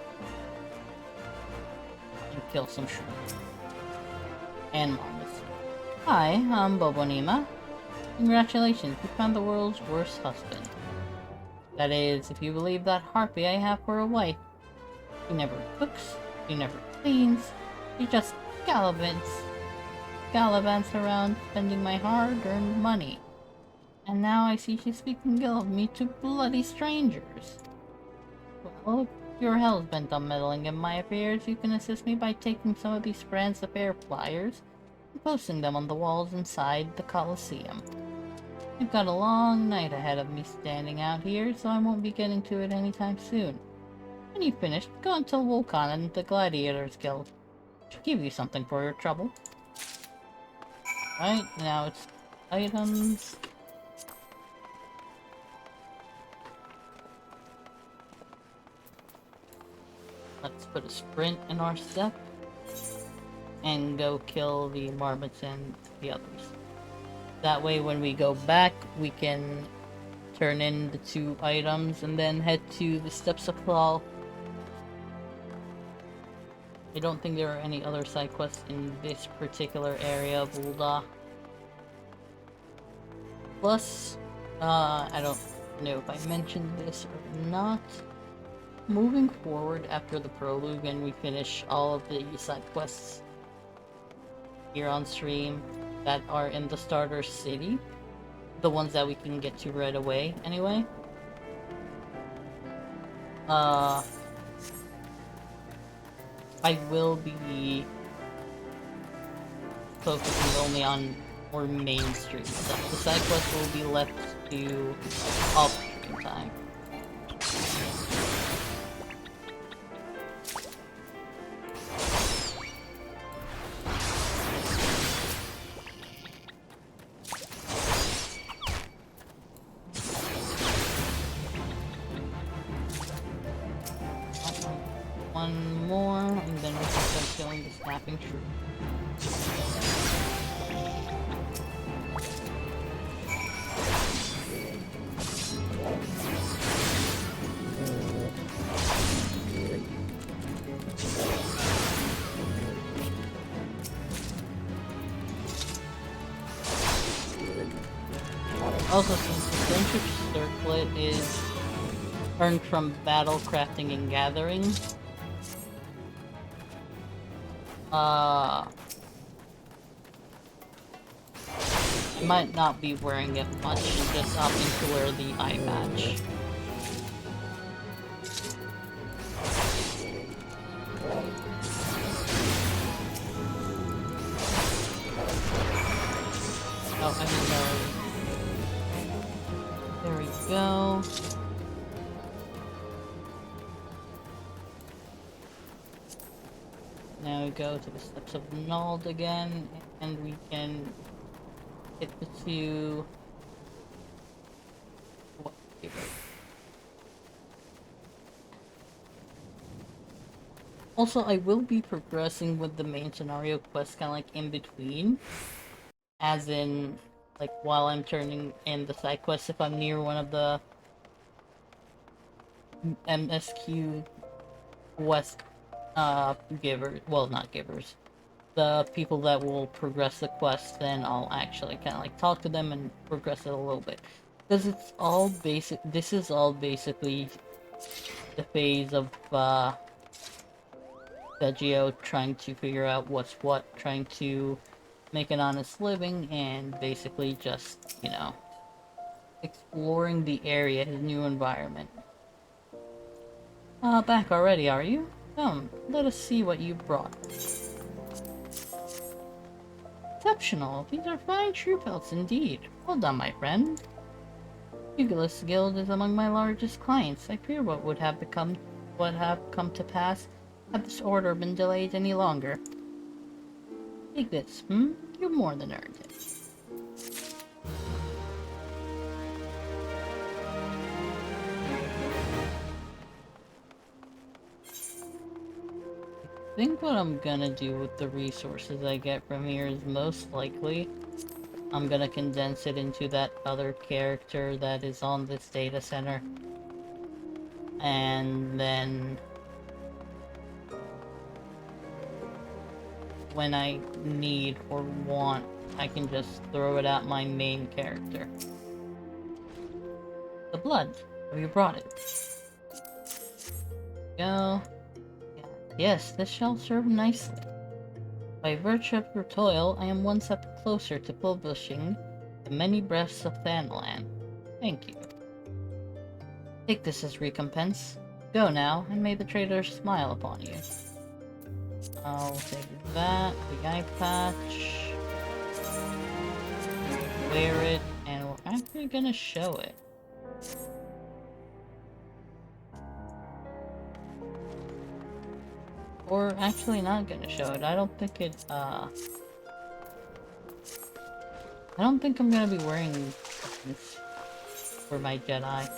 and kill some shrimp. And marmots. Hi, I'm Bobonima. Congratulations, you found the world's worst husband. That is, if you believe that harpy I have for a wife. She never cooks, she never cleans, she just gallivants around spending my hard-earned money. And now I see she's speaking ill of me to bloody strangers. Well, if you're hell-bent on meddling in my affairs, you can assist me by taking some of these France Affair flyers and posting them on the walls inside the Colosseum. I've got a long night ahead of me standing out here, so I won't be getting to it anytime soon. When you've finished, go and tell Vulcan and the Gladiators Guild. She'll give you something for your trouble. Right, now it's items. Let's put a sprint in our step. And go kill the marmots and the others. That way when we go back, we can turn in the 2 items and then head to the Steps of Claw. I don't think there are any other side quests in this particular area of Ul'dah. Plus, I don't know if I mentioned this or not. Moving forward after the prologue and we finish all of the side quests here on stream that are in the starter city, the ones that we can get to right away anyway. I will be focusing only on more mainstream stuff. The side quests will be left to off-stream time. One more, and then we can start killing the snapping troop. Also, since the friendship circlet is earned from battle crafting and gathering, I might not be wearing it much and just opting to wear the eye patch. Oh, I mean, there we go. Now we go to the Steps of Nald again, and we can hit the 2... What? Also, I will be progressing with the main scenario quest kind of like in between. As in, like, while I'm turning in the side quests, if I'm near one of the MSQ quest givers, well, not givers, the people that will progress the quest, then I'll actually kind of like talk to them and progress it a little bit. Because it's all basic, this is all basically the phase of the Geo trying to figure out what's what, trying to make an honest living, and basically just, you know, exploring the area, his new environment. Back already, are you? Come, let us see what you brought. Exceptional! These are fine troop belts indeed. Well done, my friend. Pugilist Guild is among my largest clients. I fear what would have come to pass had this order been delayed any longer. Take this, You've more than earned it. I think what I'm gonna do with the resources I get from here is most likely I'm gonna condense it into that other character that is on this data center. and then when I need or want, I can just throw it at my main character. The blood. Have you brought it? Go. Yes, this shall serve nicely. By virtue of your toil, I am one step closer to publishing The Many Breaths of Thanalan. Thank you. Take this as recompense. Go now, and may the trader smile upon you. I'll take that, the eye patch, wear it, and we're actually gonna show it. Or actually not gonna show it. I don't think I'm gonna be wearing this for my Jedi.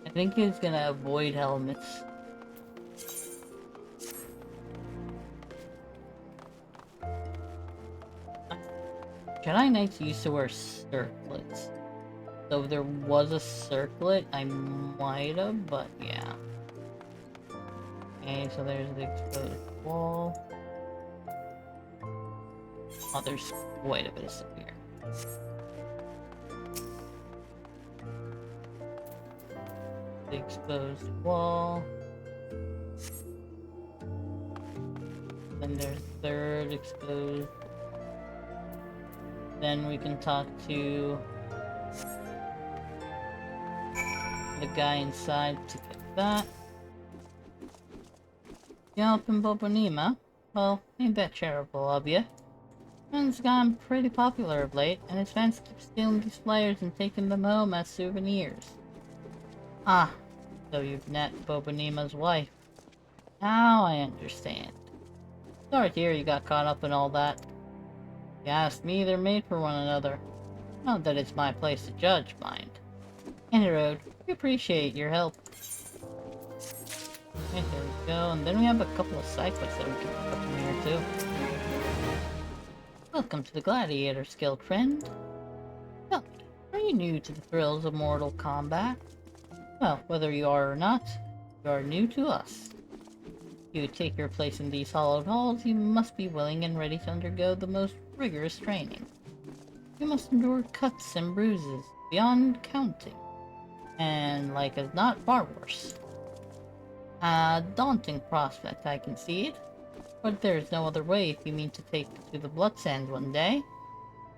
I think he's gonna avoid helmets. Jedi Knights used to wear circlets. So if there was a circlet, I might have, but yeah. Okay, so there's the exposed wall. Oh, there's quite a bit of stuff here. The exposed wall. Then there's third exposed. Then we can talk to the guy inside to get that. Yup, and Bobanima. Well, ain't that charitable of you. Man's gone pretty popular of late, and his fans keep stealing these flyers and taking them home as souvenirs. Ah, so you've met Bobanima's wife. Now I understand. Sorry to hear you got caught up in all that. If you ask me, they're made for one another. Not that it's my place to judge, mind. Any road, we appreciate your help. Okay, here we go, and then we have a couple of side quests that we can pick up from here too. Welcome to the Gladiators Guild, friend. Tell me, are you new to the thrills of Mortal Kombat? Well, whether you are or not, you are new to us. If you take your place in these hallowed halls, you must be willing and ready to undergo the most rigorous training. You must endure cuts and bruises beyond counting, and like as not, far worse. A daunting prospect, I concede, but there's no other way if you mean to take to the Blood Sands one day.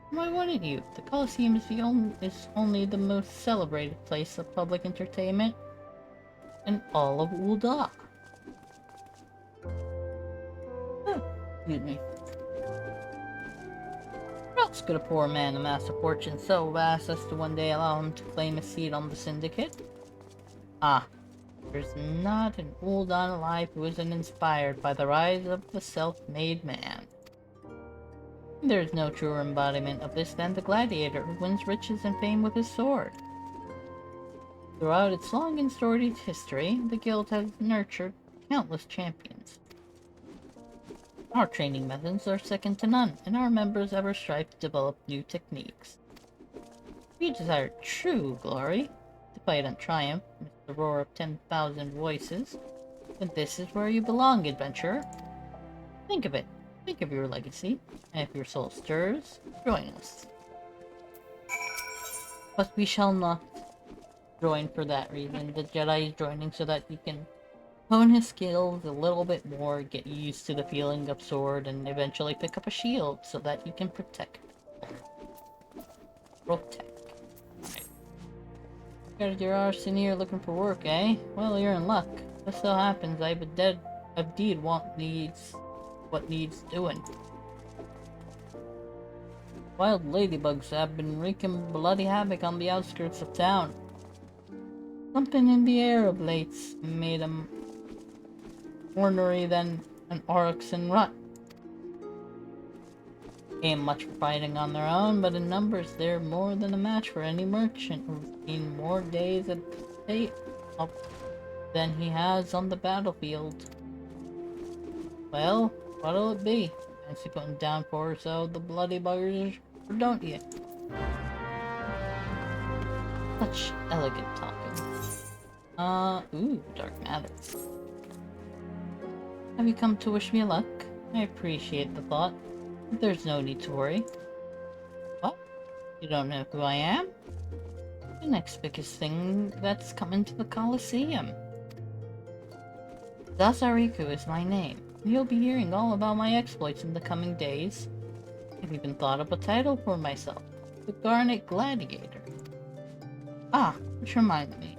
Why wouldn't you? The Colosseum is only the most celebrated place of public entertainment in all of Ul'dah. Oh, excuse me. What else could a poor man amass a fortune so vast as to one day allow him to claim a seat on the Syndicate? Ah, there's not an Ul'dah alive who isn't inspired by the rise of the self-made man. There's no truer embodiment of this than the gladiator who wins riches and fame with his sword. Throughout its long and storied history, the guild has nurtured countless champions. Our training methods are second to none, and our members ever strive to develop new techniques. If you desire true glory, to fight and triumph amidst the roar of 10,000 voices, then this is where you belong, adventurer. Think of it. Think of your legacy, and if your soul stirs, join us. But we shall not join for that reason. The Jedi is joining so that he can hone his skills a little bit more, get used to the feeling of sword, and eventually pick up a shield so that he can protect. Right. Your arse in here looking for work, eh? Well, you're in luck. This so happens I've indeed what needs doing. Wild ladybugs have been wreaking bloody havoc on the outskirts of town. Something in the air of late's made them ornery than an oryx in rut. Ain't much for fighting on their own, but in numbers they're more than a match for any merchant who's seen more days at the state than he has on the battlefield. Well, what'll it be? Fancy putting down 4 or so of the bloody buggers, or don't you? Such elegant talking. Ooh, dark matter. Have you come to wish me luck? I appreciate the thought, but there's no need to worry. What? You don't know who I am? The next biggest thing that's coming to the Colosseum. Zasariku is my name. You'll be hearing all about my exploits in the coming days. I've even thought up a title for myself. The Garnet Gladiator. Ah, which reminds me.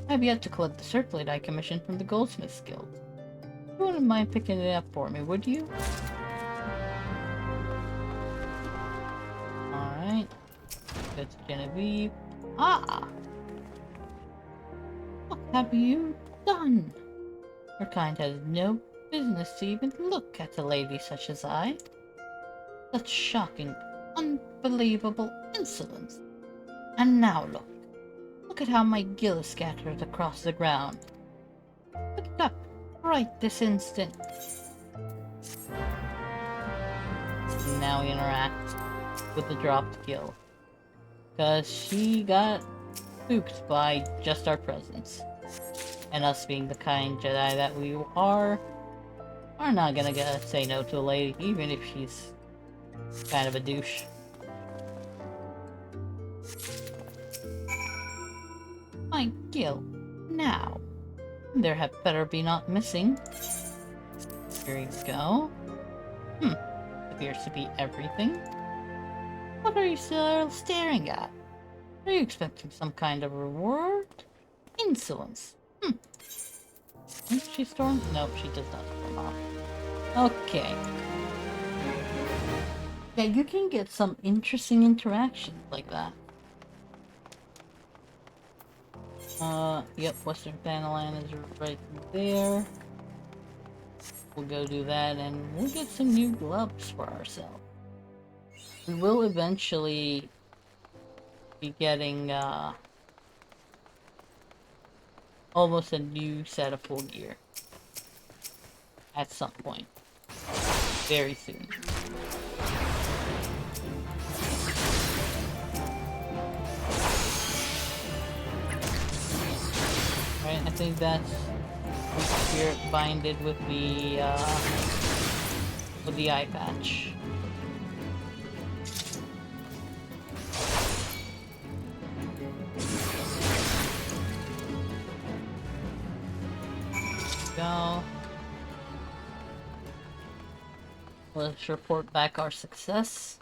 I've yet to collect the circlet I commissioned from the Goldsmiths Guild. You wouldn't mind picking it up for me, would you? Alright. Go to Genevieve. Ah! What have you done? Your kind has no business to even look at a lady such as I. Such shocking, unbelievable insolence. And now look. Look at how my gill is scattered across the ground. Look it up, right this instant. Now we interact with the dropped gill. Because she got spooked by just our presence. And us being the kind Jedi that we are not gonna say no to a lady, even if she's kind of a douche. My gill. Now. There had better be not missing. Here we go. Appears to be everything. What are you still staring at? Are you expecting some kind of reward? Insolence. Did she storm? Nope, she does not storm off. Okay. Yeah, you can get some interesting interactions like that. Yep, Western Fanaland is right there. We'll go do that, and we'll get some new gloves for ourselves. We will eventually be getting, almost a new set of full gear. At some point. Very soon. Right, I think that's Spirit binded with the eye patch. Go. Let's report back our success.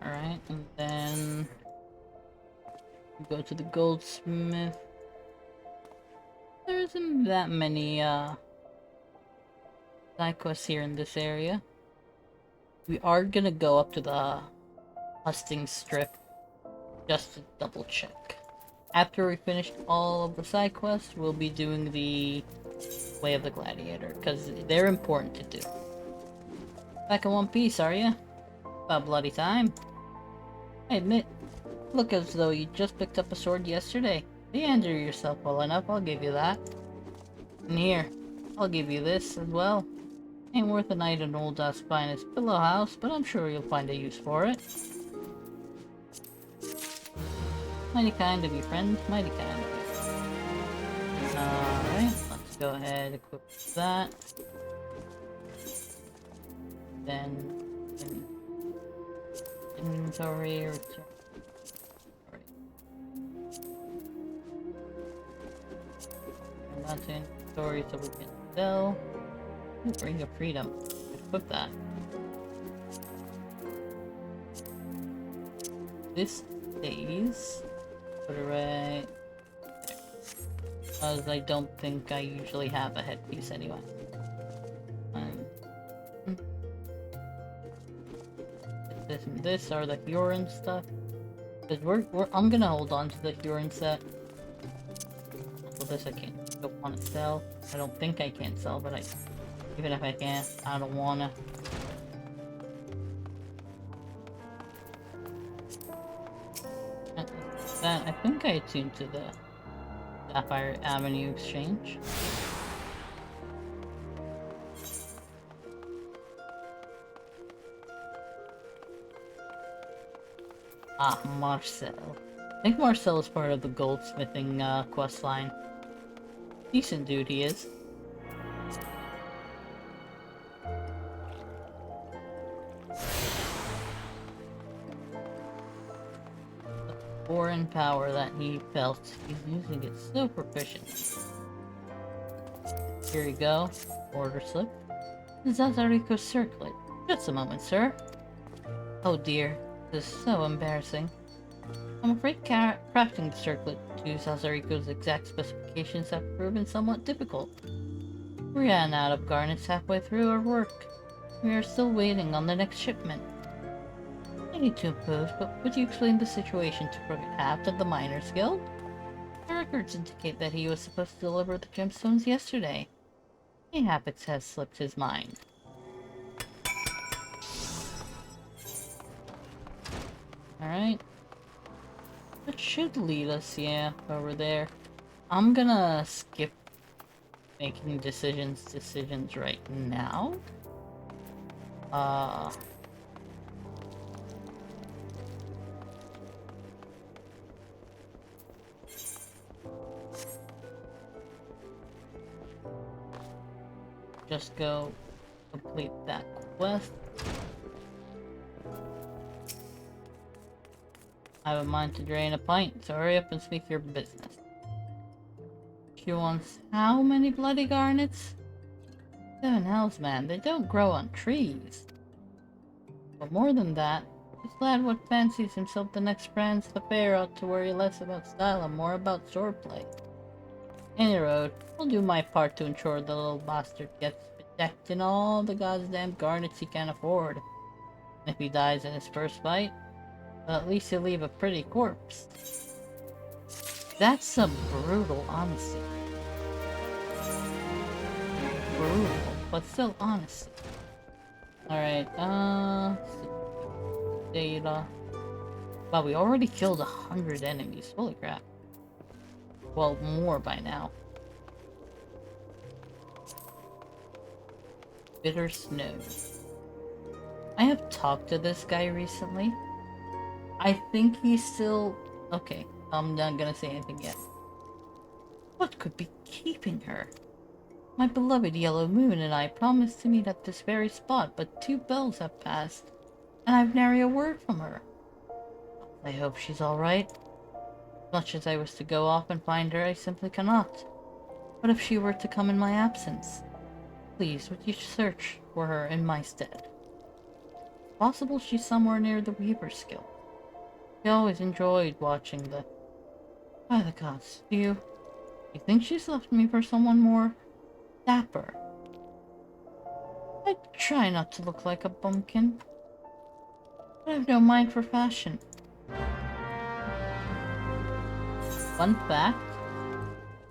Alright, and then we go to the goldsmith. There isn't that many side quests here in this area. We are gonna go up to the hustings strip just to double check. After we finish all of the side quests, we'll be doing the Way of the Gladiator, because they're important to do. Back in one piece, are ya? About bloody time. I admit, look as though you just picked up a sword yesterday. You handle yourself well enough, I'll give you that. And here, I'll give you this as well. Ain't worth a night in old Spina's pillow house, but I'm sure you'll find a use for it. Mighty kind of you, friend. Mighty kind of you. Alright, let's go ahead and equip that. Then inventory, return. Turn that to inventory so we can sell. Ooh, Ring of Freedom. Equip that. This stays. Put it right there. Because I don't think I usually have a headpiece anyway. This and this are the Huron stuff. Because I'm gonna hold on to the Huron set. Well, this I can't. don't want to sell. I don't think I can sell, but even if I can, I don't wanna. That I think I tuned to the Sapphire Avenue exchange. Ah, Marcel. I think Marcel is part of the goldsmithing quest line. Decent dude he is. The foreign power that he felt, he's using it so proficient. Here you go. Order slip. Zazariko's circlet. Just a moment, sir. Oh dear. This is so embarrassing. I'm afraid crafting the circlet to Zazariko's exact specifications have proven somewhat difficult. We ran out of garnets halfway through our work. We are still waiting on the next shipment. I need to impose, but would you explain the situation to perhaps of the Miners Guild? The records indicate that he was supposed to deliver the gemstones yesterday. Mayhaps it has slipped his mind. Alright. That should lead us, yeah, over there. I'm gonna skip making decisions right now. Just go complete that quest. I have a mind to drain a pint, so hurry up and speak your business. She wants how many bloody garnets? 7 hells, man, they don't grow on trees. But more than that, this lad what fancies himself the next Franz the Fair ought to worry less about style and more about swordplay. Any road, I'll do my part to ensure the little bastard gets bedecked in all the goddamn garnets he can afford. And if he dies in his first fight, well, at least he'll leave a pretty corpse. That's some brutal honesty. Brutal, but still honesty. Alright, data. Wow, we already killed 100 enemies. Holy crap. Well, more by now. Bitter Snow. I have talked to this guy recently. I think he's still... Okay, I'm not gonna say anything yet. What could be keeping her? My beloved Yellow Moon and I promised to meet at this very spot, but 2 bells have passed, and I've nary a word from her. I hope she's alright. As much as I wish to go off and find her, I simply cannot. What if she were to come in my absence? Please, would you search for her in my stead? It's possible she's somewhere near the Weaver's Guild. I always enjoyed watching the... By the gods, do you think she's left me for someone more dapper? I try not to look like a bumpkin, but I have no mind for fashion. Fun fact,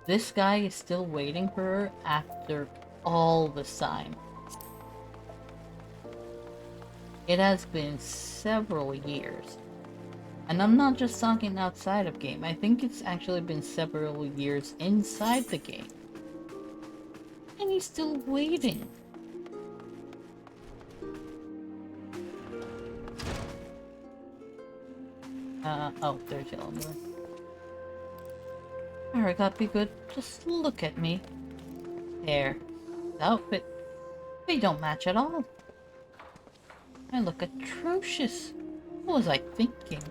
this guy is still waiting for her after all this time. It has been several years. And I'm not just talking outside of game, I think it's actually been several years inside the game. And he's still waiting. Oh, there's Yellow Moon. Alright, be good. Just look at me. Hair. Outfit. They don't match at all. I look atrocious. What was I thinking?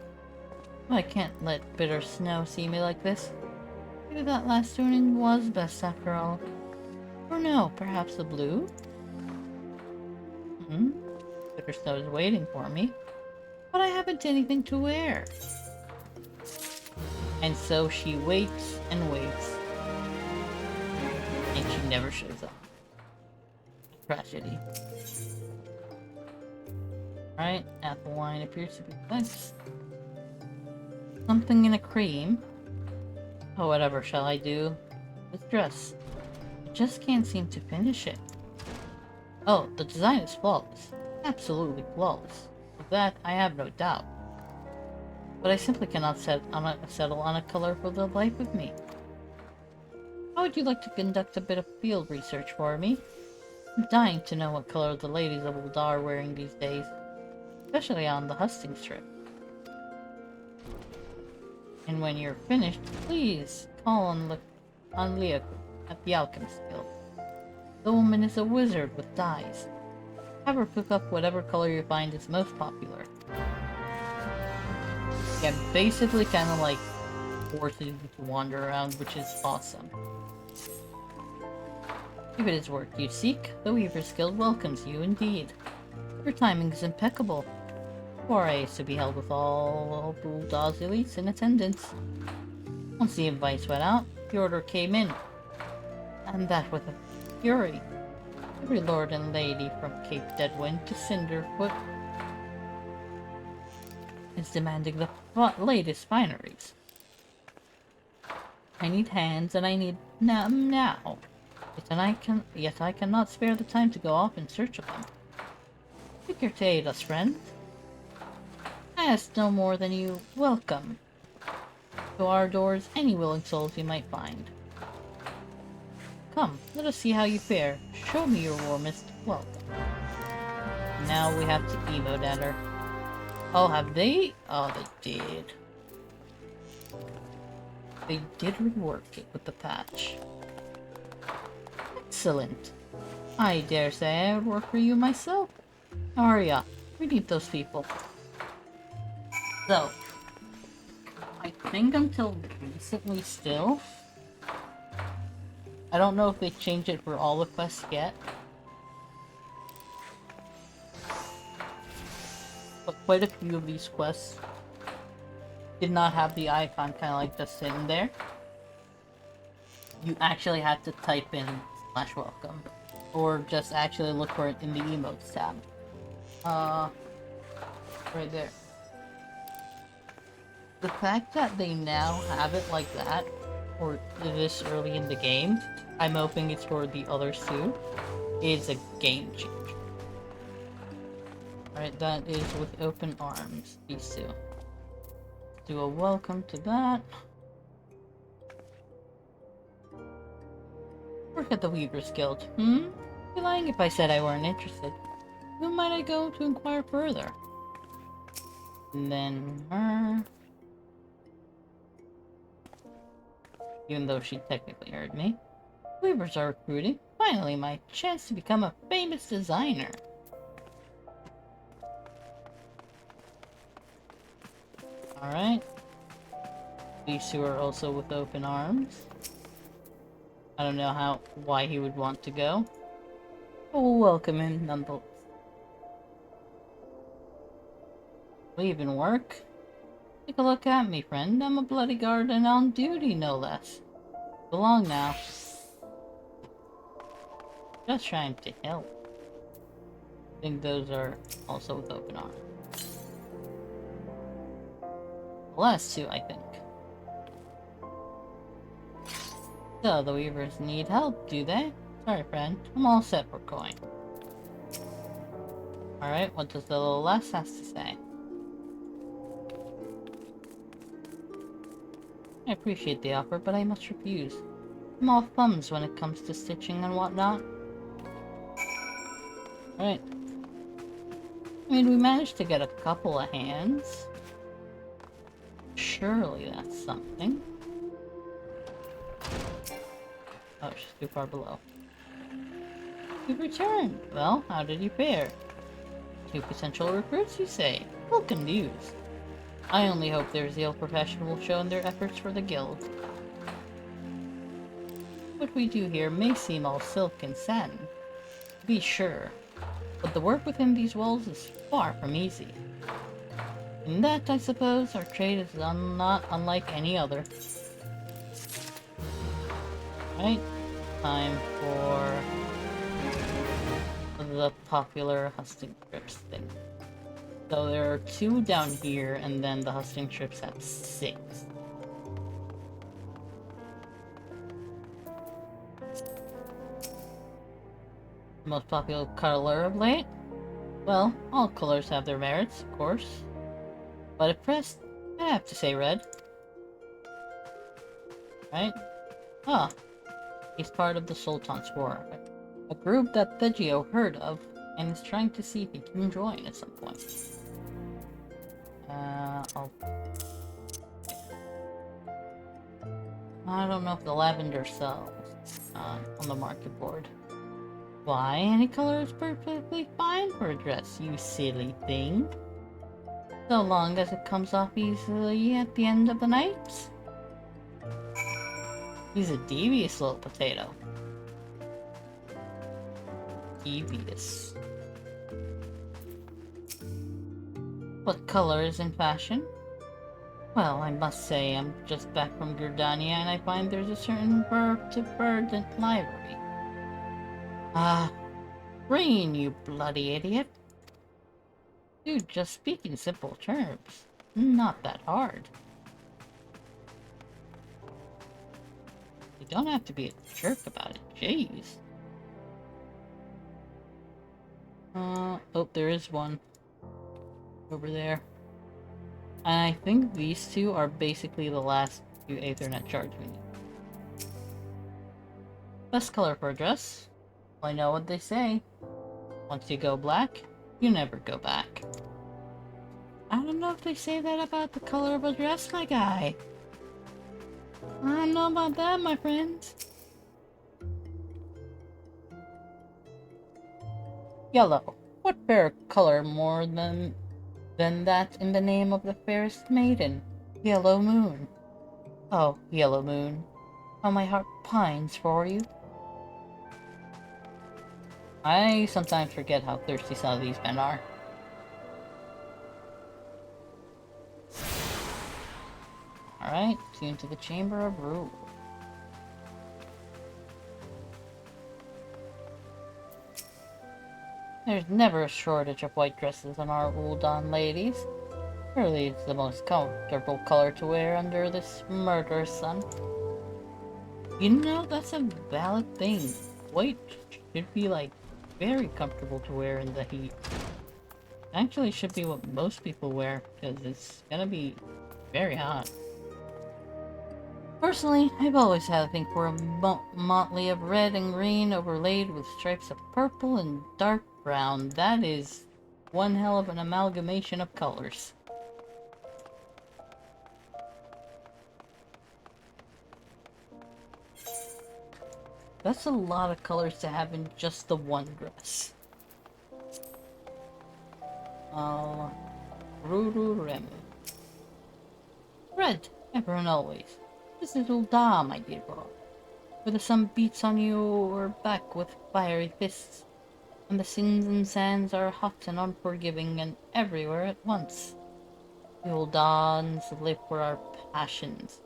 I can't let Bitter Snow see me like this. Maybe that last tuning was best after all. Or no, perhaps the blue? Bitter Snow is waiting for me. But I haven't anything to wear. And so she waits and waits. And she never shows up. Tragedy. Alright, apple wine appears to be nice. Something in a cream. Oh, whatever shall I do? This dress. I just can't seem to finish it. Oh, the design is flawless. Absolutely flawless. Of that, I have no doubt. But I simply cannot settle on a color for the life of me. How would you like to conduct a bit of field research for me? I'm dying to know what color the ladies of Ul'dah are wearing these days, especially on the hustings trip. And when you're finished, please call on Leah at the Alchemist Guild. The woman is a wizard with dyes. Have her cook up whatever color you find is most popular. Yeah, basically kind of like forces you to wander around, which is awesome. If it is work you seek, the Weaver's Guild welcomes you indeed. Your timing is impeccable. Soiree is to be held with all of Uldah's elites in attendance. Once the invites went out, the order came in. And that with a fury. Every lord and lady from Cape Deadwind to Cinderfoot is demanding the latest fineries. I need hands, and I need them now. Yet I cannot spare the time to go off in search of them. Take care to aid us, friend. I ask no more than you welcome to our doors any willing souls you might find. Come, let us see how you fare. Show me your warmest welcome. Now we have to emote at her. Oh, have they? Oh, they did. They did rework it with the patch. Excellent. I dare say I would work for you myself. Hurry up. We need those people. So, I think until recently still, I don't know if they changed it for all the quests yet, but quite a few of these quests did not have the icon kind of like just sitting there. You actually had to type in /welcome, or just actually look for it in the emotes tab. Right there. The fact that they now have it like that, or this early in the game, I'm hoping it's for the others too, is a game changer. Alright, that is with open arms, these two. Do a welcome to that. Work at the Weaver's Guild. I'd be lying if I said I weren't interested. Who might I go to inquire further? And then her. Even though she technically heard me. Weavers are recruiting. Finally, my chance to become a famous designer. Alright. These two are also with open arms. I don't know why he would want to go. But we'll welcome him nonetheless. Leaving work? Take a look at me, friend. I'm a bloody guard and on duty, no less. So long now. Just trying to help. I think those are also with open arms. The last two, I think. So, the Weavers need help, do they? Sorry, friend. I'm all set for going. Alright, what does the little lass has to say? I appreciate the offer, but I must refuse. I'm all thumbs when it comes to stitching and whatnot. Alright. I mean, we managed to get a couple of hands. Surely that's something. Oh, she's too far below. You've returned! Well, how did you fare? 2 potential recruits, you say? Welcome news. I only hope their zeal profession will show in their efforts for the guild. What we do here may seem all silk and satin, to be sure, but the work within these walls is far from easy. In that, I suppose, our trade is not unlike any other. Right? Time for the popular husting trips thing. So there are 2 down here, and then the husting trips have 6. most popular color of late? Well, all colors have their merits, of course. But at first, I have to say red. Right? Ah, he's part of the Sultan's War, a group that Thegio heard of and is trying to see if he can join at some point. I don't know if the lavender sells on the market board. Why, any color is perfectly fine for a dress, you silly thing. So long as it comes off easily at the end of the night. He's a devious little potato. Devious. What color is in fashion? Well, I must say, I'm just back from Gridania and I find there's a certain verdant library. Ah, green, you bloody idiot. Dude, just speak in simple terms. Not that hard. You don't have to be a jerk about it, jeez. Oh, there is one. Over there. And I think these two are basically the last two Aethernet shards we need. Best color for a dress? Well, I know what they say. Once you go black, you never go back. I don't know if they say that about the color of a dress, my guy. I don't know about that, my friends. Yellow. What fair color more than that in the name of the fairest maiden? Yellow moon. Oh, yellow moon. How my heart pines for you. I sometimes forget how thirsty some of these men are. Alright, tune to the Chamber of Rule. There's never a shortage of white dresses on our Uldan ladies. Surely it's the most comfortable color to wear under this murderous sun. You know, that's a valid thing. White should be, like, very comfortable to wear in the heat. Actually, should be what most people wear, because it's gonna be very hot. Personally, I've always had a thing for a motley of red and green overlaid with stripes of purple and dark brown. That is one hell of an amalgamation of colors. That's a lot of colors to have in just the one dress. Ruru. Red, ever and always. This is Ulda, my dear boy. Where the sun beats on your back with fiery fists, and the sins and sands are hot and unforgiving and everywhere at once. The Uldans live for our passions,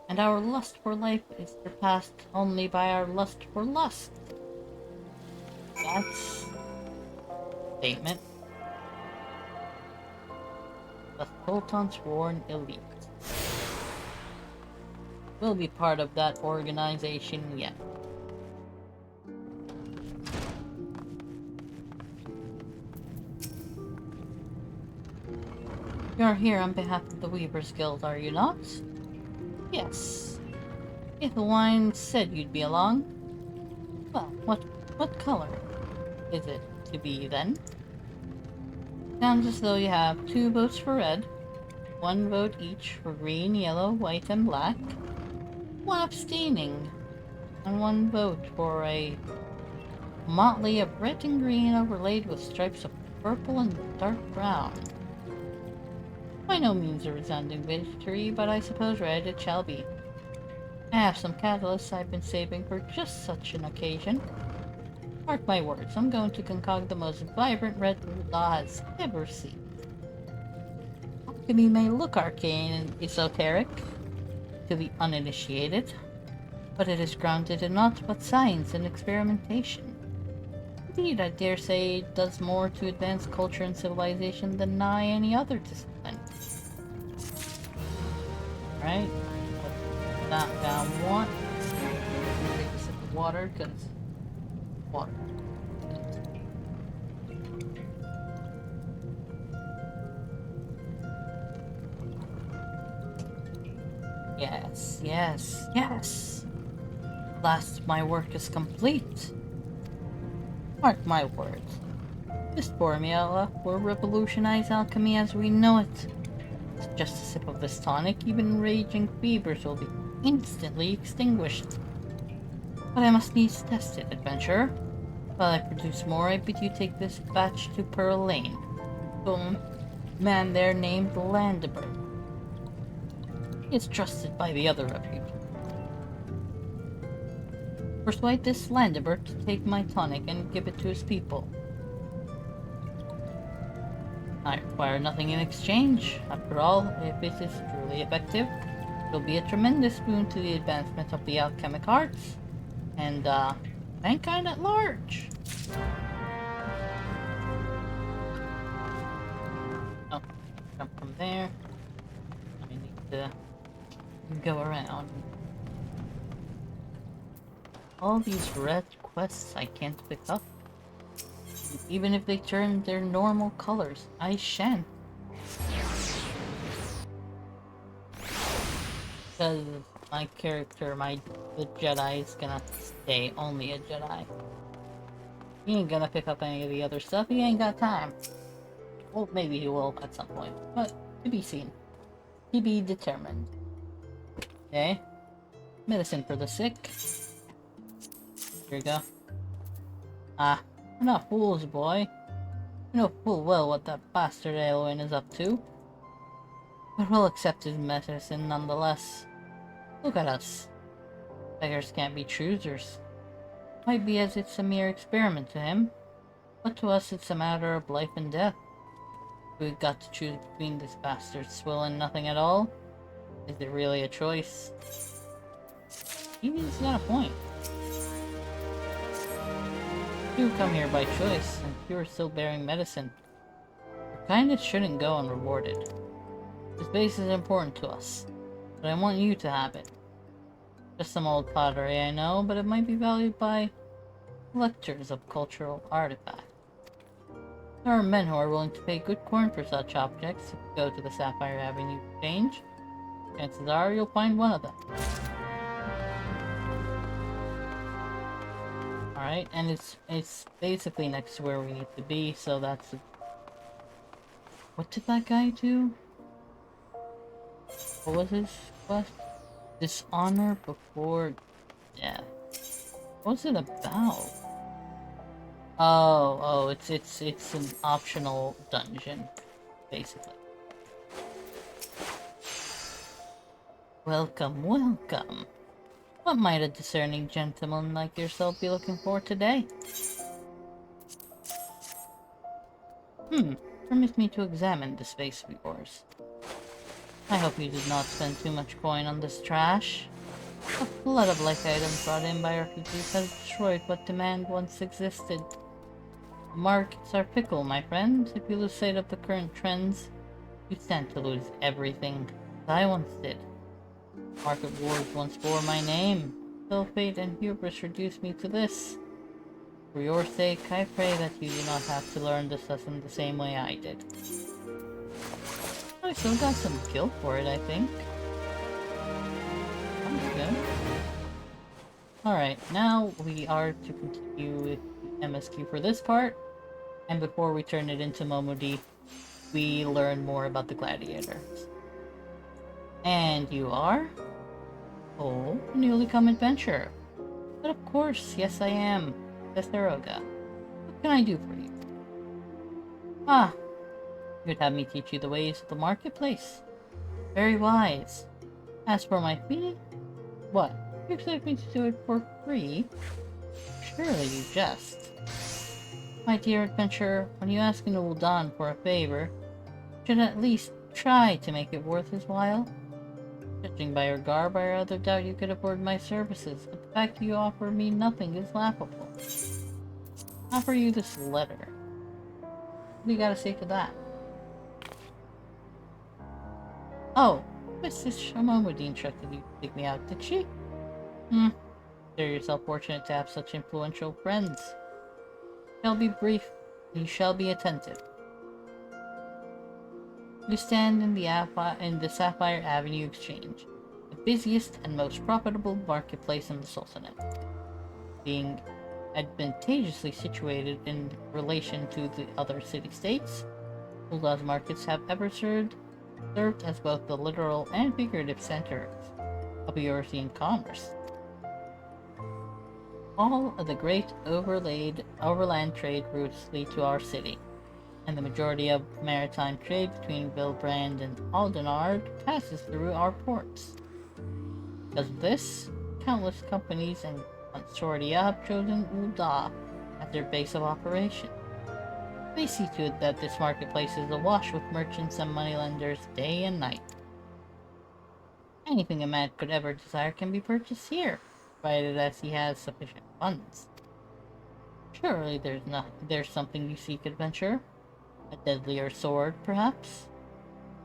and our lust for life is surpassed only by our lust for lust. That's a statement. The Sultan's sworn elite. We'll be part of that organization yet. You're here on behalf of the Weavers Guild, are you not? Yes. If the wine said you'd be along. Well, what color is it to be then? Sounds as though you have 2 votes for red, 1 vote each for green, yellow, white, and black, 1 abstaining, and 1 vote for a motley of red and green overlaid with stripes of purple and dark brown. By no means a resounding victory, but I suppose red it shall be. I have some catalysts I've been saving for just such an occasion. Mark my words, I'm going to concoct the most vibrant red Ulda has ever seen. Alchemy may look arcane and esoteric to the uninitiated, but it is grounded in naught but science and experimentation. Indeed, I dare say it does more to advance culture and civilization than nigh any other discipline. Right? Put that down one. Take a sip of water, because water. Yes, yes, yes! At last my work is complete. Mark my words. This formula will revolutionize alchemy as we know it. With just a sip of this tonic, even raging fevers will be instantly extinguished. But I must needs test it, adventurer. While I produce more, I bid you take this batch to Pearl Lane. To a man there named Landibert. He is trusted by the other refugees. Persuade this Landibert to take my tonic and give it to his people. I require nothing in exchange. After all, if it is truly effective, it will be a tremendous boon to the advancement of the alchemic arts and mankind at large. Oh, jump from there. I need to go around. All these red quests I can't pick up. Even if they turn their normal colors, I shan't. Because my character, the Jedi, is gonna stay only a Jedi. He ain't gonna pick up any of the other stuff, he ain't got time. Well, maybe he will at some point, but to be seen. To be determined. Okay. Medicine for the sick. Here we go. Ah, we're not fools, boy. We know full well what that bastard Eowyn is up to. But we'll accept his medicine nonetheless. Look at us. Beggars can't be choosers. Might be as it's a mere experiment to him, but to us it's a matter of life and death. We've got to choose between this bastard's swill and nothing at all. Is it really a choice? He's got a point. You come here by choice, and you're still bearing medicine. Your kindness shouldn't go unrewarded. This base is important to us, but I want you to have it. Just some old pottery, I know, but it might be valued by collectors of cultural artifacts. There are men who are willing to pay good coin for such objects. If you go to the Sapphire Avenue Exchange, chances are you'll find one of them. Alright, and it's basically next to where we need to be, so that's... What did that guy do? What was his quest? Dishonor before death. What's it about? Oh, it's an optional dungeon, basically. Welcome, welcome. What might a discerning gentleman like yourself be looking for today? Permit me to examine the space of yours. I hope you did not spend too much coin on this trash. A flood of like items brought in by refugees has destroyed what demand once existed. The markets are fickle, my friend. If you lose sight of the current trends, you stand to lose everything, as I once did. Market wars once bore my name, till fate and hubris reduced me to this. For your sake, I pray that you do not have to learn this lesson the same way I did. I still got some kill for it, I think. That's good. Alright, now we are to continue with the MSQ for this part. And before we turn it into Momodi, we learn more about the gladiators. And you are? Oh, a newly come adventurer. But of course, yes I am. Thessaroga. What can I do for you? Ah, you'd have me teach you the ways of the marketplace. Very wise. As for my fee? What? You expect me to do it for free? Surely you jest. My dear adventurer, when you ask an Ul'dan for a favor, you should at least try to make it worth his while. Judging by your garb, I rather doubt you could afford my services, but the fact that you offer me nothing is laughable. I offer you this letter. What do you gotta say to that? Oh, Mrs. Shamamudi instructed you to take me out, did she? Consider yourself fortunate to have such influential friends. Shall be brief, you shall be attentive. You stand in the Sapphire Avenue Exchange. The busiest and most profitable marketplace in the Sultanate, being advantageously situated in relation to the other city-states. Uldah's markets have ever served as both the literal and figurative centers of European commerce. All of the great overland trade routes lead to our city, and the majority of maritime trade between Vilbrand and Aldenard passes through our ports. Because of this, countless companies and consortia have chosen Uldah as their base of operation. They see to it that this marketplace is awash with merchants and moneylenders day and night. Anything a man could ever desire can be purchased here, provided as he has sufficient funds. Surely there's something you seek, adventurer? A deadlier sword, perhaps?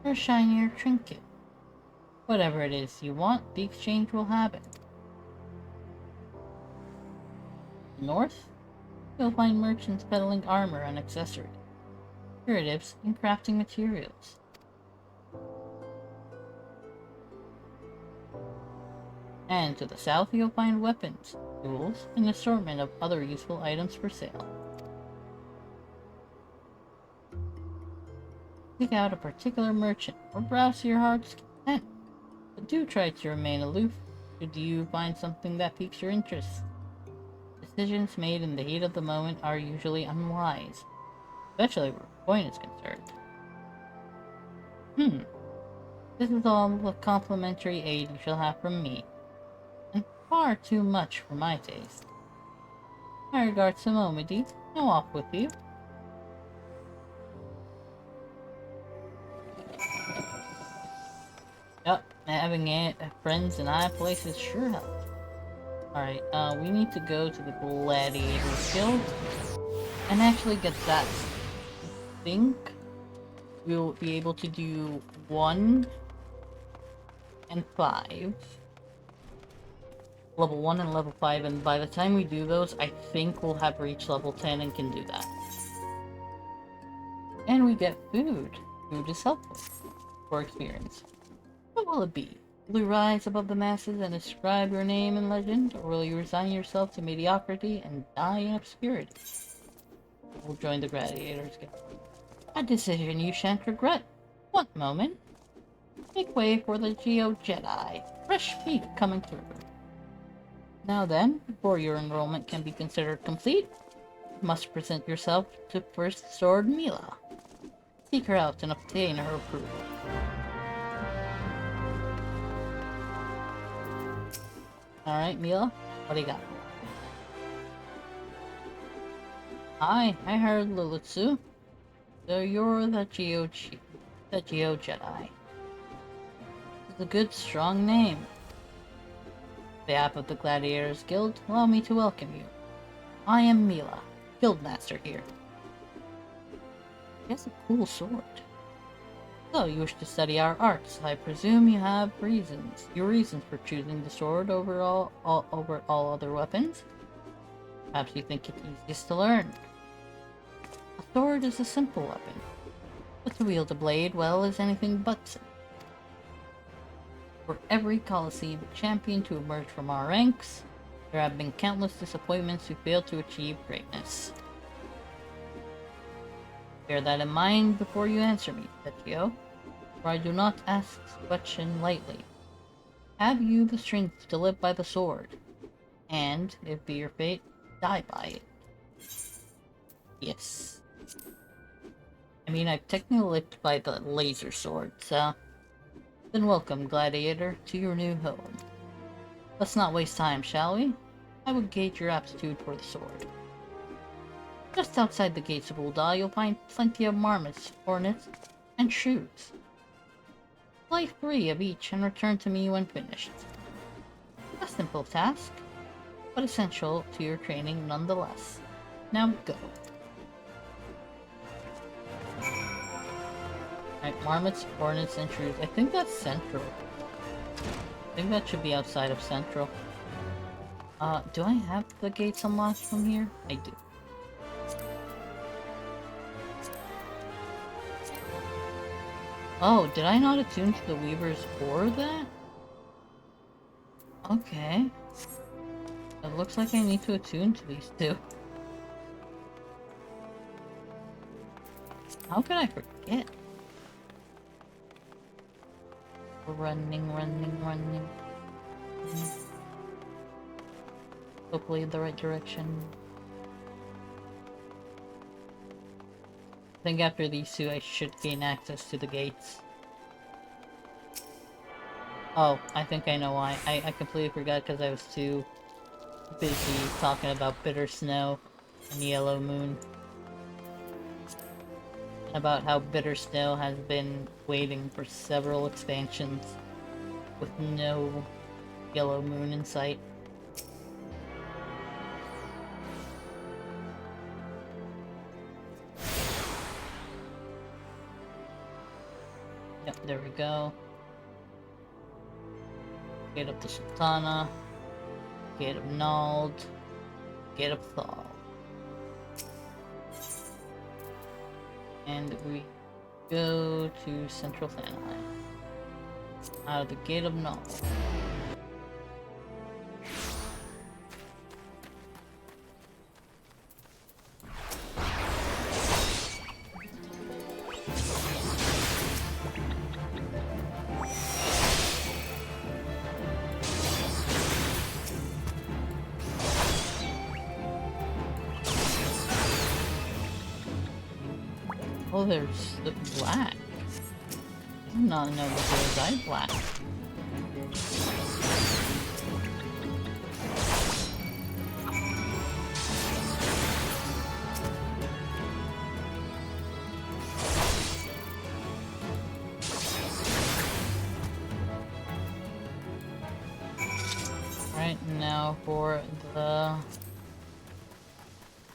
Or a shinier trinket? Whatever it is you want, the exchange will have it. North, you'll find merchants peddling armor and accessories, curatives, and crafting materials. And to the south, you'll find weapons, tools, and an assortment of other useful items for sale. Pick out a particular merchant, or browse to your heart's content, but do try to remain aloof should you find something that piques your interest. Decisions made in the heat of the moment are usually unwise, especially where coin is concerned. This is all the complimentary aid you shall have from me, and far too much for my taste. My regards to Momedy. Now off with you. Yep, having friends in high places sure helps. Alright, we need to go to the Gladiators Guild and actually get that. I think we'll be able to do 1 and 5. Level 1 and level 5, and by the time we do those, I think we'll have reached level 10 and can do that. And we get food. Food is helpful for experience. What will it be? Will you rise above the masses and ascribe your name and legend, or will you resign yourself to mediocrity and die in obscurity? We'll join the Gladiators Guild. A decision you shan't regret. One moment. Make way for the Geo Jedi. Fresh feet coming through. Now then, before your enrollment can be considered complete, you must present yourself to First Sword Mila. Seek her out and obtain her approval. Alright, Mila, what do you got? Hi, I heard Lilitsu. So you're the Geo Jedi. It's a good, strong name. On behalf of the Gladiators Guild, allow me to welcome you. I am Mila, Guildmaster here. He has a cool sword. So, you wish to study our arts. I presume you have your reasons for choosing the sword over all other weapons. Perhaps you think it's easiest to learn. A sword is a simple weapon, but to wield a blade well is anything but simple. For every Colosseum champion to emerge from our ranks, there have been countless disappointments who failed to achieve greatness. Bear that in mind before you answer me, Petio, for I do not ask this question lightly. Have you the strength to live by the sword, and, if be your fate, die by it? Yes. I mean, I've technically lived by the laser sword, so... Then welcome, Gladiator, to your new home. Let's not waste time, shall we? I will gauge your aptitude for the sword. Just outside the gates of Uldah, you'll find plenty of marmots, hornets, and shrews. Slay 3 of each and return to me when finished. A simple task, but essential to your training nonetheless. Now go. Alright, marmots, hornets, and shrews. I think that's Central. I think that should be outside of Central. Do I have the gates unlocked from here? I do. Oh, did I not attune to the Weavers for that? Okay. It looks like I need to attune to these two. How could I forget? Running. Hopefully the right direction. I think after these two I should gain access to the gates. Oh, I think I know why. I completely forgot because I was too busy talking about Bitter Snow and Yellow Moon. About how Bitter Snow has been waiting for several expansions with no Yellow Moon in sight. Yep, there we go. Gate up the Sultana. Gate of Nald. Gate of Thal. And we go to Central Fanline. Out of the Gate of Nald. Oh, there's the black. I did not know that there was eye black. Right, now for the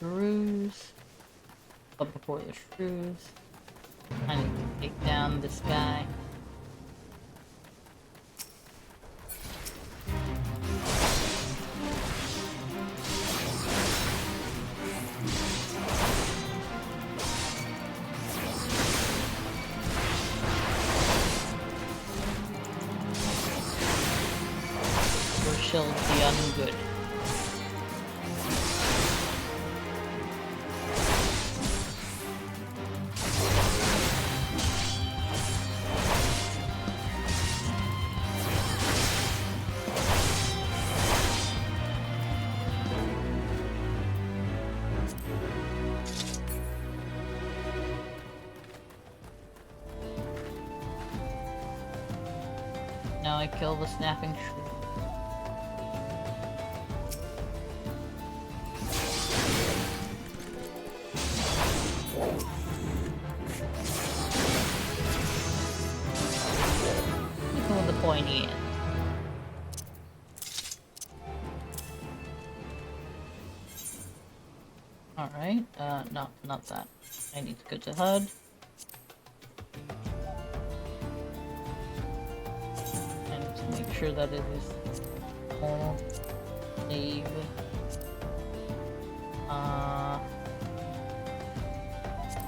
shrews. But before the shrews, I need to take down this guy. Or shield the ungood. Now I kill the snapping shrew. With the pointy end. Alright, no, not that. I need to go to HUD. And to make sure that it is all save.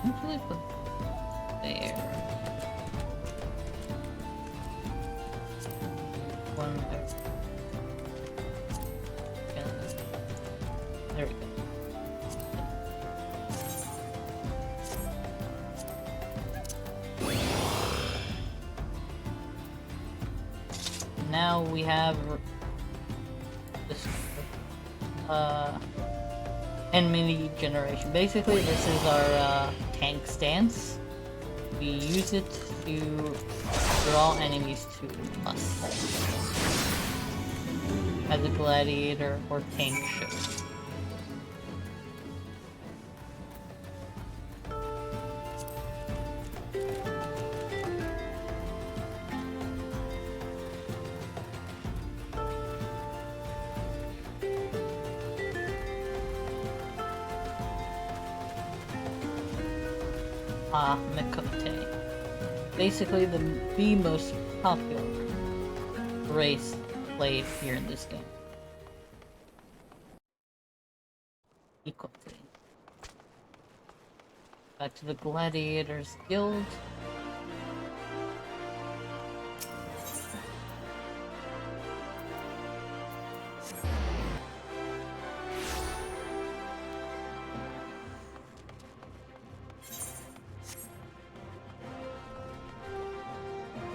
Usually put there. One there. There we go. Now we have this enemy generation. Basically, this is our tank stance. We use it to draw enemies to us, as a gladiator or tank should. Mikote. Basically the most popular race played here in this game. Mikote. Back to the Gladiators Guild.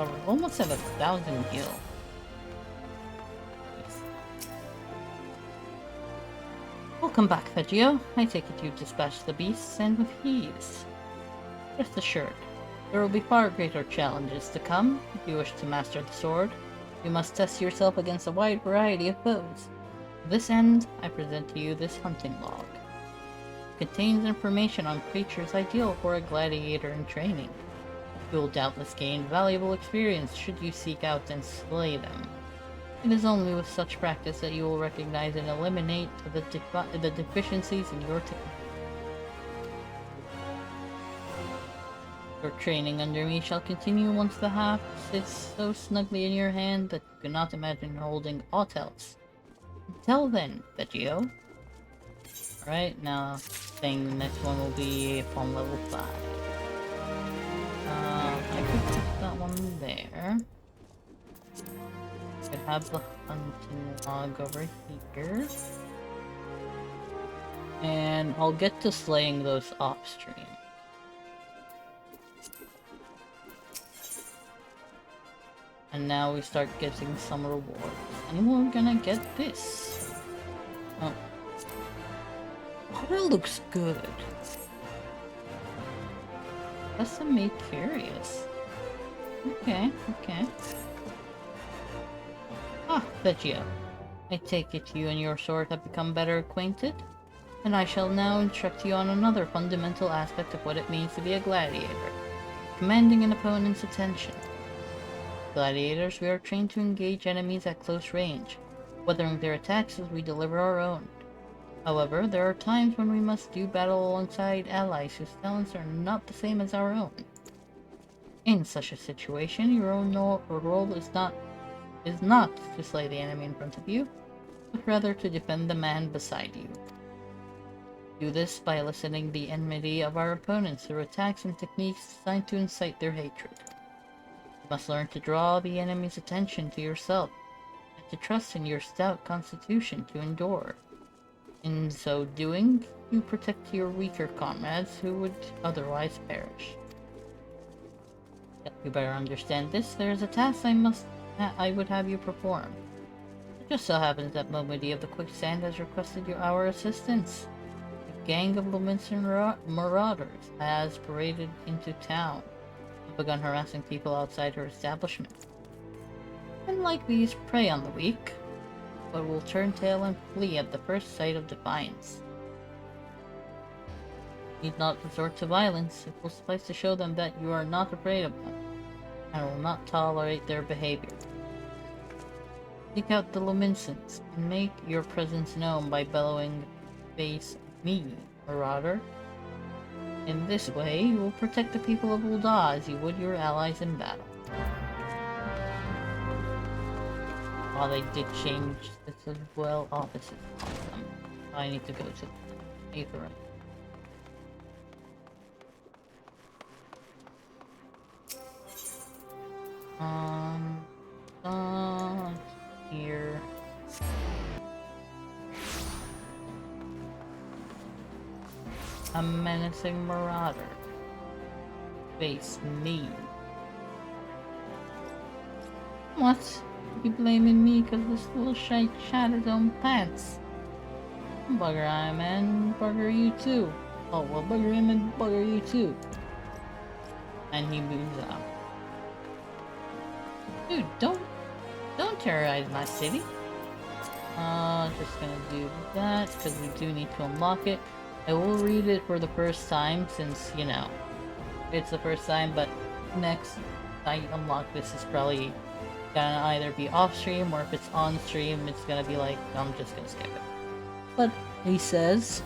Oh, we're almost at 1,000 gil. Welcome back, Vegio. I take it you've dispatched the beasts, and with ease. Rest assured, there will be far greater challenges to come. If you wish to master the sword, you must test yourself against a wide variety of foes. To this end, I present to you this hunting log. It contains information on creatures ideal for a gladiator in training. You will doubtless gain valuable experience should you seek out and slay them. It is only with such practice that you will recognize and eliminate the deficiencies in your technique. Your training under me shall continue once the half sits so snugly in your hand that you cannot imagine holding aught else. Until then, Vegio. Alright, now saying the next one will be upon level 5. I could put that one there. I could have the hunting log over here. And I'll get to slaying those off stream. And now we start getting some rewards. And we're gonna get this. Oh. Water looks good. That's to make curious. Okay, okay. Ah, Vegio. I take it you and your sword have become better acquainted, and I shall now instruct you on another fundamental aspect of what it means to be a gladiator, commanding an opponent's attention. Gladiators, we are trained to engage enemies at close range, weathering their attacks as we deliver our own. However, there are times when we must do battle alongside allies whose talents are not the same as our own. In such a situation, your own role is not to slay the enemy in front of you, but rather to defend the man beside you. Do this by eliciting the enmity of our opponents through attacks and techniques designed to incite their hatred. You must learn to draw the enemy's attention to yourself, and to trust in your stout constitution to endure. In so doing, you protect your weaker comrades who would otherwise perish. You better understand this. There is a task I would have you perform. It just so happens that Momody of the Quicksand has requested our assistance. A gang of Luminson marauders has paraded into town and begun harassing people outside her establishment. And like these, prey on the weak, but will turn tail and flee at the first sight of defiance. Need not resort to violence. It will suffice to show them that you are not afraid of them, and will not tolerate their behavior. Seek out the Luminsons, and make your presence known by bellowing, "Face me, marauder." In this way, you will protect the people of Ul'dah as you would your allies in battle. While they did change this as well, this is awesome. I need to go to Aether. Here. A menacing marauder. Face me. What? You blaming me because this little shite shot his own pants? Bugger him and bugger you too. Oh, well, bugger him and bugger you too. And he moves out. Dude, don't terrorize my city. Just gonna do that because we do need to unlock it. I will read it for the first time since, you know, it's the first time, but next I unlock this is probably gonna either be off stream or if it's on stream, it's gonna be like, I'm just gonna skip it. But he says,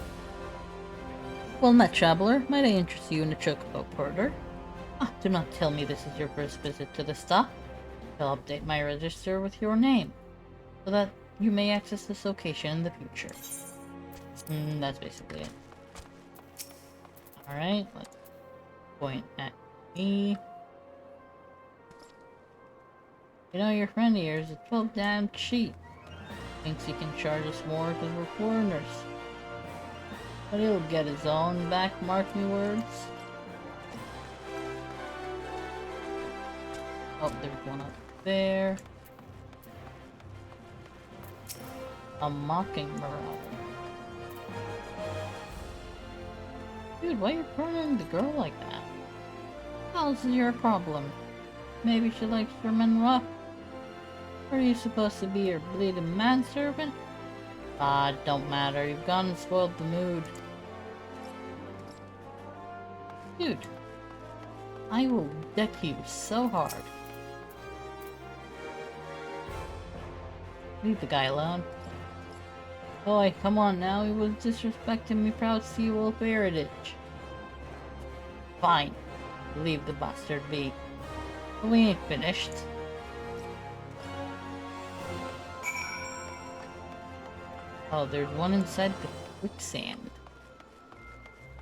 "Well met, traveler. Might I interest you in a chocobo porter? Ah, do not tell me this is your first visit to the stop. I'll update my register with your name, so that you may access this location in the future." That's basically it. Alright, let's point at me. You know, your friend here is a 12 damn cheat. Thinks he can charge us more because we're foreigners. But he'll get his own back, mark me words. Oh, there's one up there. A mocking marauder. Dude, why are you prying the girl like that? How's your problem? Maybe she likes your men rough? Or are you supposed to be her bleeding manservant? Ah, it don't matter. You've gone and spoiled the mood. Dude, I will deck you so hard. Leave the guy alone. Boy, come on now. He was disrespecting me proud Seawolf heritage. Fine. Leave the bastard be. But we ain't finished. Oh, there's one inside the quicksand.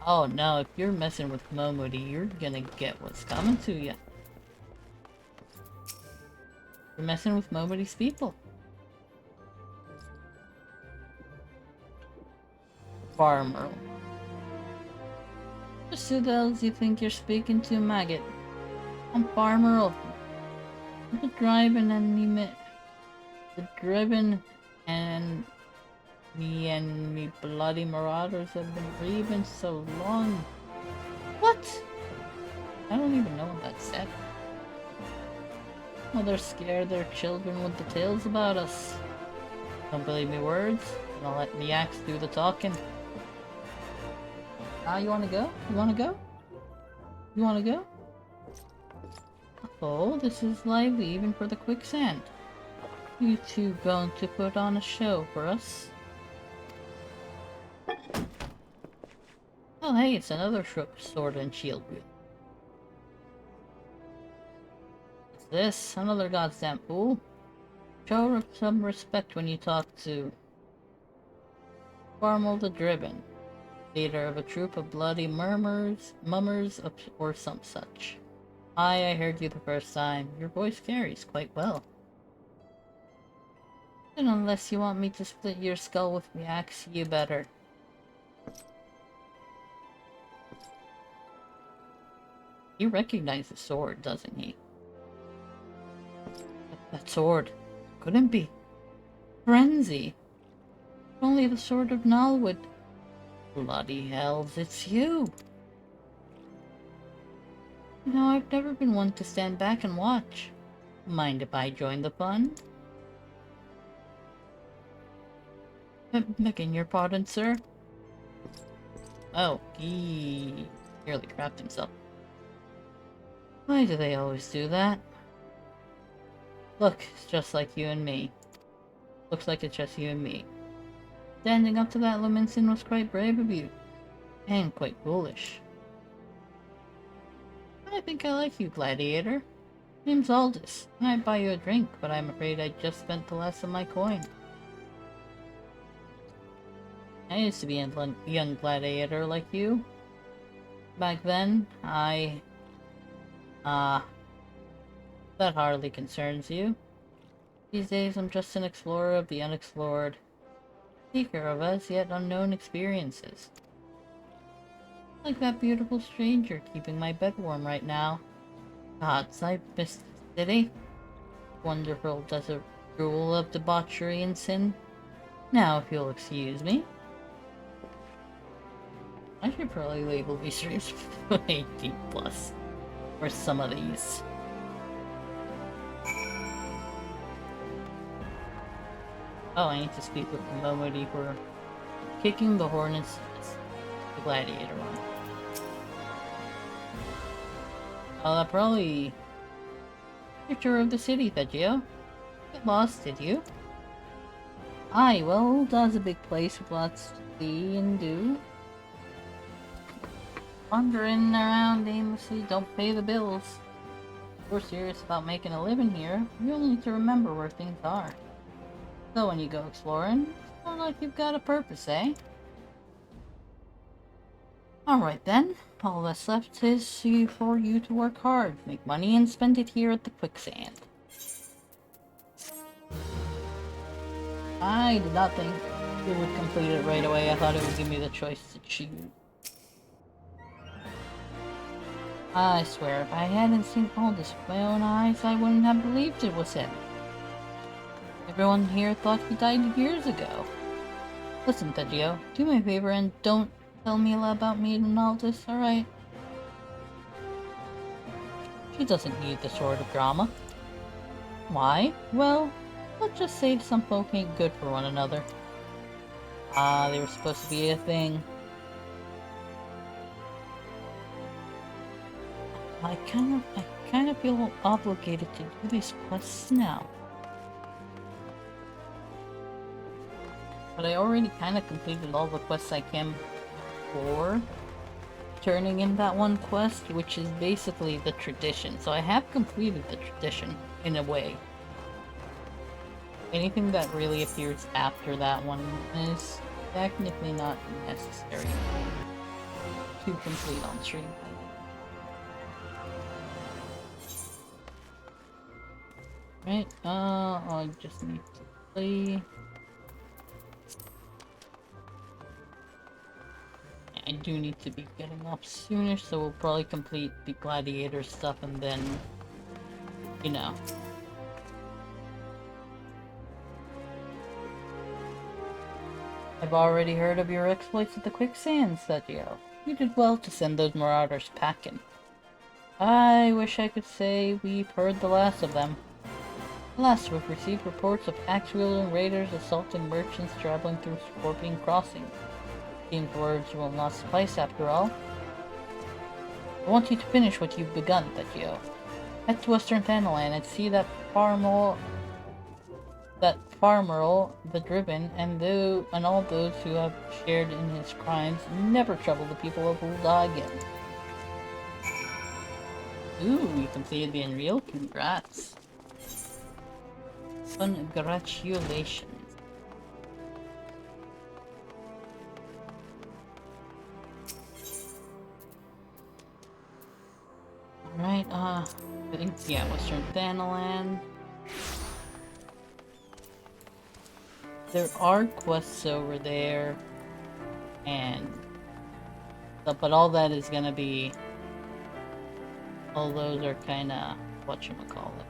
Oh no, if you're messing with Momodi, you're gonna get what's coming to you. You're messing with Momodi's people. Farmer. Just who the hell do you think you're speaking to, maggot? I'm Farmer. The driving and me bloody marauders have been grieving so long. What? I don't even know what that said. Well, they're scared their children with the tales about us. Don't believe me words? I'll let me axe do the talking. Ah, you wanna go? You wanna go? You wanna go? Oh, this is lively even for the quicksand. You two going to put on a show for us? Oh hey, it's another sword and shield wheel. What's this? Another goddamn fool? Show some respect when you talk to Farmel the Driven, leader of a troop of bloody mummers, or some such. I heard you the first time. Your voice carries quite well. And unless you want me to split your skull with the axe, you better. He recognized the sword, doesn't he? That sword. Couldn't be. Frenzy. Only the sword of Nalwood. Bloody hells, it's you! No, I've never been one to stand back and watch. Mind if I join the fun? Begging your pardon, sir? Oh, he nearly crapped himself. Why do they always do that? Look, it's just like you and me. Looks like it's just you and me. Standing up to that Luminson was quite brave of you. And quite foolish. I think I like you, Gladiator. Name's Aldous. I'd buy you a drink, but I'm afraid I just spent the last of my coin. I used to be a young gladiator like you. Back then, that hardly concerns you. These days I'm just an explorer of the unexplored. Seeker of as yet unknown experiences. Like that beautiful stranger keeping my bed warm right now. Gods, I miss the city. Wonderful desert rule of debauchery and sin. Now, if you'll excuse me. I should probably label these streams 18+. Or some of these. Oh, I need to speak with Momodi for kicking the Hornets, the Gladiator one. Oh, that probably... Your tour of the city, Vegio. Get lost, did you? Aye, well, that's a big place with lots to see and do. Wandering around aimlessly, don't pay the bills. If you're serious about making a living here, you'll need to remember where things are. So when you go exploring, it's not like you've got a purpose, eh? Alright then, all that's left is for you to work hard, make money, and spend it here at the quicksand. I did not think it would complete it right away. I thought it would give me the choice to choose. I swear, if I hadn't seen all this with my own eyes, I wouldn't have believed it was him. Everyone here thought he died years ago. Listen, Tejio, do me a favor and don't tell Mila about me and all this, alright? She doesn't need this sort of drama. Why? Well, let's just say some folk ain't good for one another. Ah, they were supposed to be a thing. I kind of feel obligated to do these quests now. But I already kind of completed all the quests I can before turning in that one quest, which is basically the tradition. So I have completed the tradition, in a way. Anything that really appears after that one is technically not necessary to complete on stream. Right, I just need to play. I do need to be getting up soonish, so we'll probably complete the gladiator stuff and then, you know. I've already heard of your exploits at the quicksands, Sergio. You did well to send those marauders packing. I wish I could say we've heard the last of them. Alas, we've received reports of axe-wielding raiders assaulting merchants traveling through Scorpion Crossing. Seems words will not suffice after all. I want you to finish what you've begun, Tejio. Head to Western Thanalan and see that Farmerl, the Driven, and all those who have shared in his crimes never trouble the people of Ul'dah again. Ooh, you completed the Unreal? Congrats. Congratulations. Right, I think, yeah, Western Thanalan. There are quests over there, and but all that is gonna be, all those are kinda, whatchamacallit,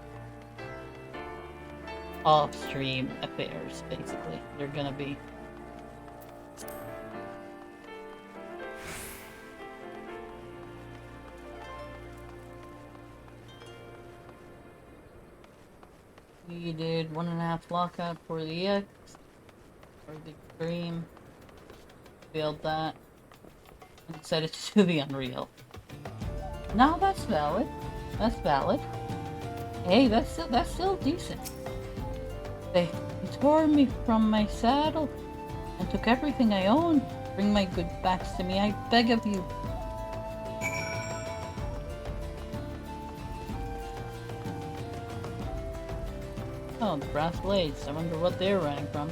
off-stream affairs, basically. They're gonna be. We did 1.5 lockout for the X, or the Dream. Failed that. I decided to do the Unreal. No, that's valid. That's valid. Hey, that's still decent. They tore me from my saddle and took everything I owned. Bring my good backs to me, I beg of you. Oh, the brass blades. I wonder what they're running from.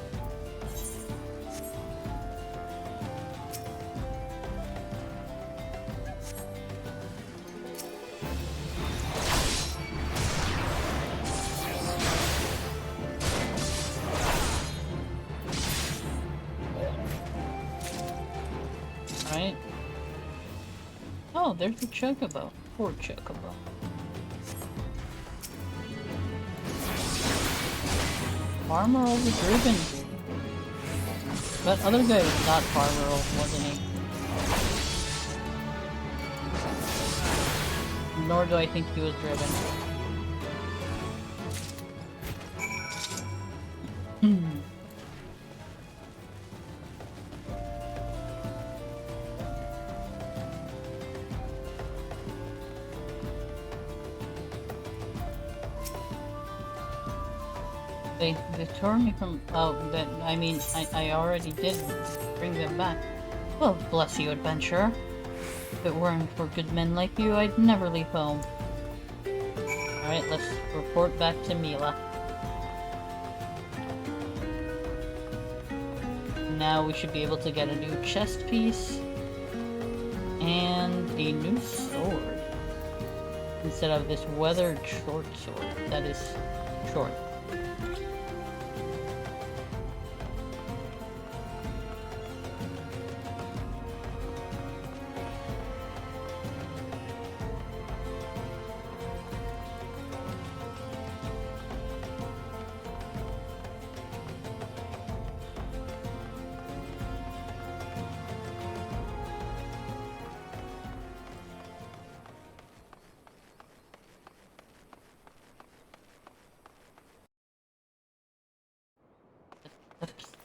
Right. Oh, there's the chocobo. Poor chocobo. Farmer over Driven. That other guy was not Farmer, wasn't he? Nor do I think he was Driven. They tore me from, oh, that, I mean, I already did bring them back. Well, bless you, adventurer. If it weren't for good men like you, I'd never leave home. Alright, let's report back to Mila. Now we should be able to get a new chest piece and a new sword instead of this weathered short sword that is short.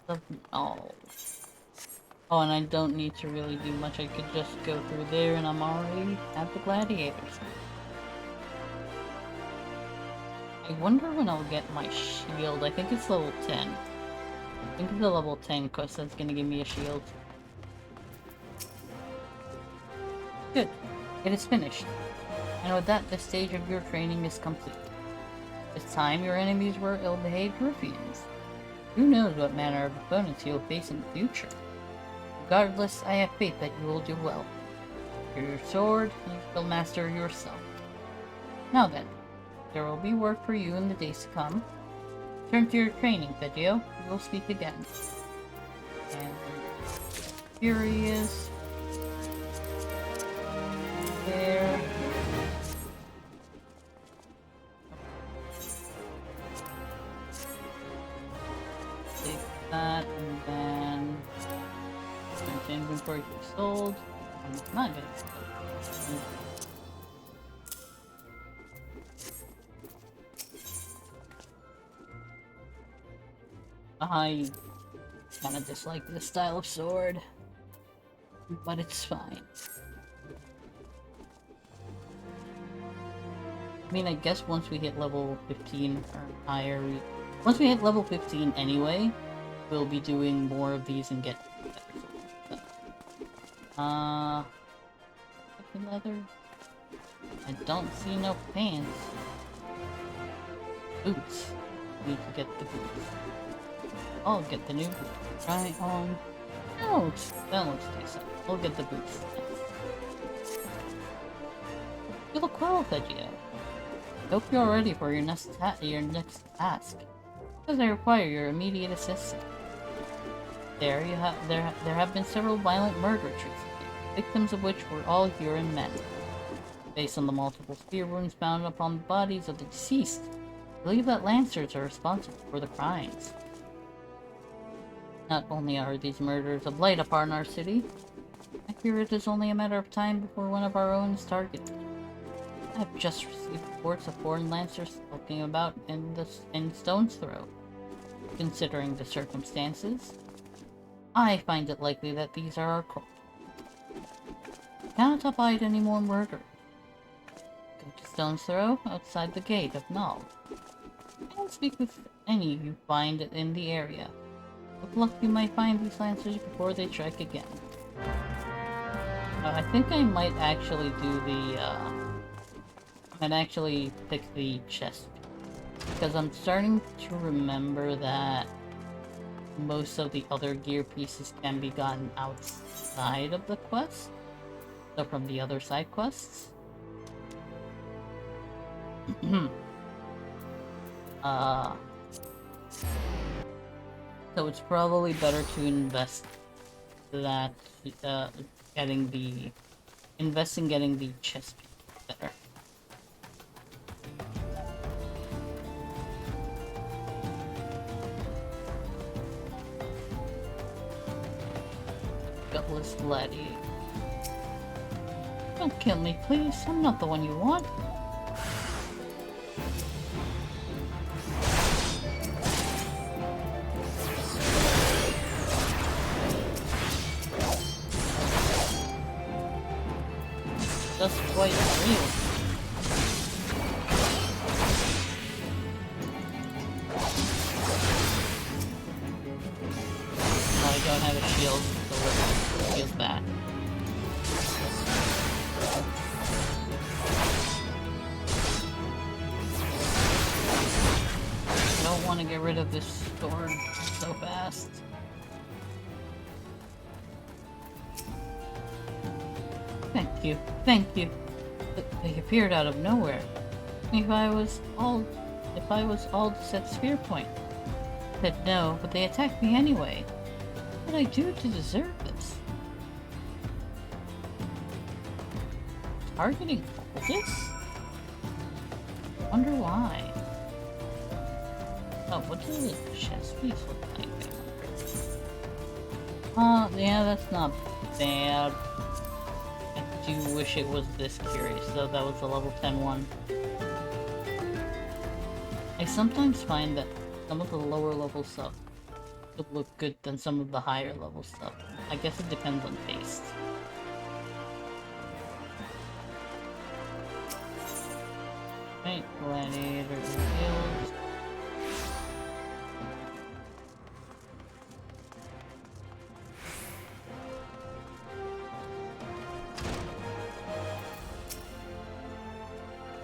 of... Oh. Oh, and I don't need to really do much. I could just go through there and I'm already at the gladiators. I wonder when I'll get my shield. I think it's level 10. I think it's the level 10 quest that's gonna give me a shield. Good. It is finished. And with that, this stage of your training is complete. This time, your enemies were ill-behaved ruffians. Who knows what manner of opponents you'll face in the future? Regardless, I have faith that you will do well. For your sword, you will master yourself. Now then, there will be work for you in the days to come. Turn to your training, Vegio. We will speak again. And Furious. There. Take that, and then turn to inventory for sold. I'm not gonna sell. I kinda dislike this style of sword, but it's fine. I mean, I guess once we hit level 15 or higher, once we hit level 15 anyway, we'll be doing more of these and get better stuff. Leather? I don't see no pants. Boots. Need to get the boots. I'll get the new boots. Try on. No, that looks decent. We'll get the boots. You look well, Vegio. Hope you're ready for your next task, because I require your immediate assistance. There have been several violent murders recently, victims of which were all Huron men. Based on the multiple spear wounds found upon the bodies of the deceased, I believe that Lancers are responsible for the crimes. Not only are these murders a blight upon our city, I fear it is only a matter of time before one of our own is targeted. I have just received reports of foreign Lancers skulking about in Stone's Throw. Considering the circumstances, I find it likely that these are our culprits. I cannot abide any more murder. Go to Stone's Throw, outside the gate of Null, and speak with any you find in the area. With luck, you might find these Lancers before they strike again. I think I might actually do the, I'd actually pick the chest, because I'm starting to remember that most of the other gear pieces can be gotten outside of the quest, so from the other side quests. So it's probably better to invest that, invest in getting the chest better. Gutless Gladiator. Don't kill me, please. I'm not the one you want. Just quite real. Oh, I don't have a shield, so let's shield that. I don't want to get rid of this sword so fast. Thank you. They appeared out of nowhere. If I was all to set spear point. I said no, but they attacked me anyway. What did I do to deserve this? Targeting cultists? Wonder why. Oh, what does the chest piece look like? Yeah, that's not bad. I do wish it was this curious, though. That was the level 10 one. I sometimes find that some of the lower level stuff would look good than some of the higher level stuff. I guess it depends on taste. Right, gladiator guild.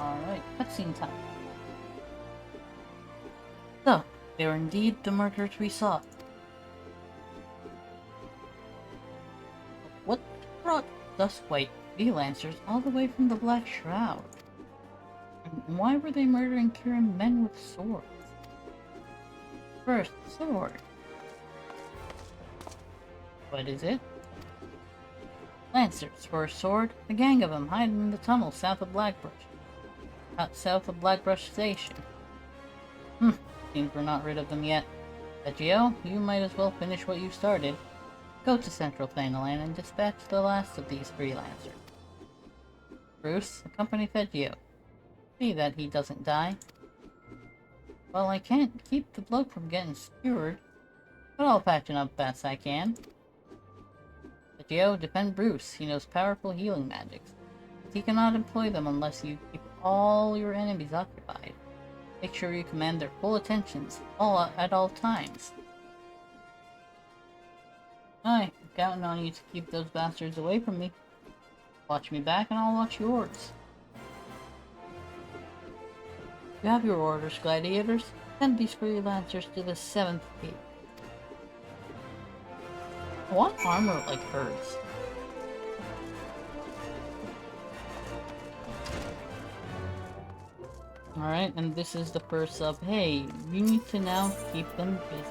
Alright, cutscene time. So, they were indeed the murderers we sought. What brought Duskwhite freelancers all the way from the Black Shroud? And why were they murdering Kirin men with swords? First, sword. What is it? Lancers for a sword. A gang of them hiding in the tunnel south of Blackbrush. South of Blackbrush Station. Seems we're not rid of them yet. But Geo, you might as well finish what you started. Go to Central Thanalan and dispatch the last of these freelancers. Bruce, accompany Fedgio. See that he doesn't die. Well, I can't keep the bloke from getting skewered, but I'll patch him up best I can. Fedgio, defend Bruce. He knows powerful healing magics. But he cannot employ them unless you keep all your enemies occupied. Make sure you command their full attentions at all times. Aye, I'm counting on you to keep those bastards away from me. Watch me back and I'll watch yours. You have your orders, gladiators. Send these freelancers to the 7th peak. I want armor like hers. Alright, and this is the first sub. Hey, you need to now keep them busy.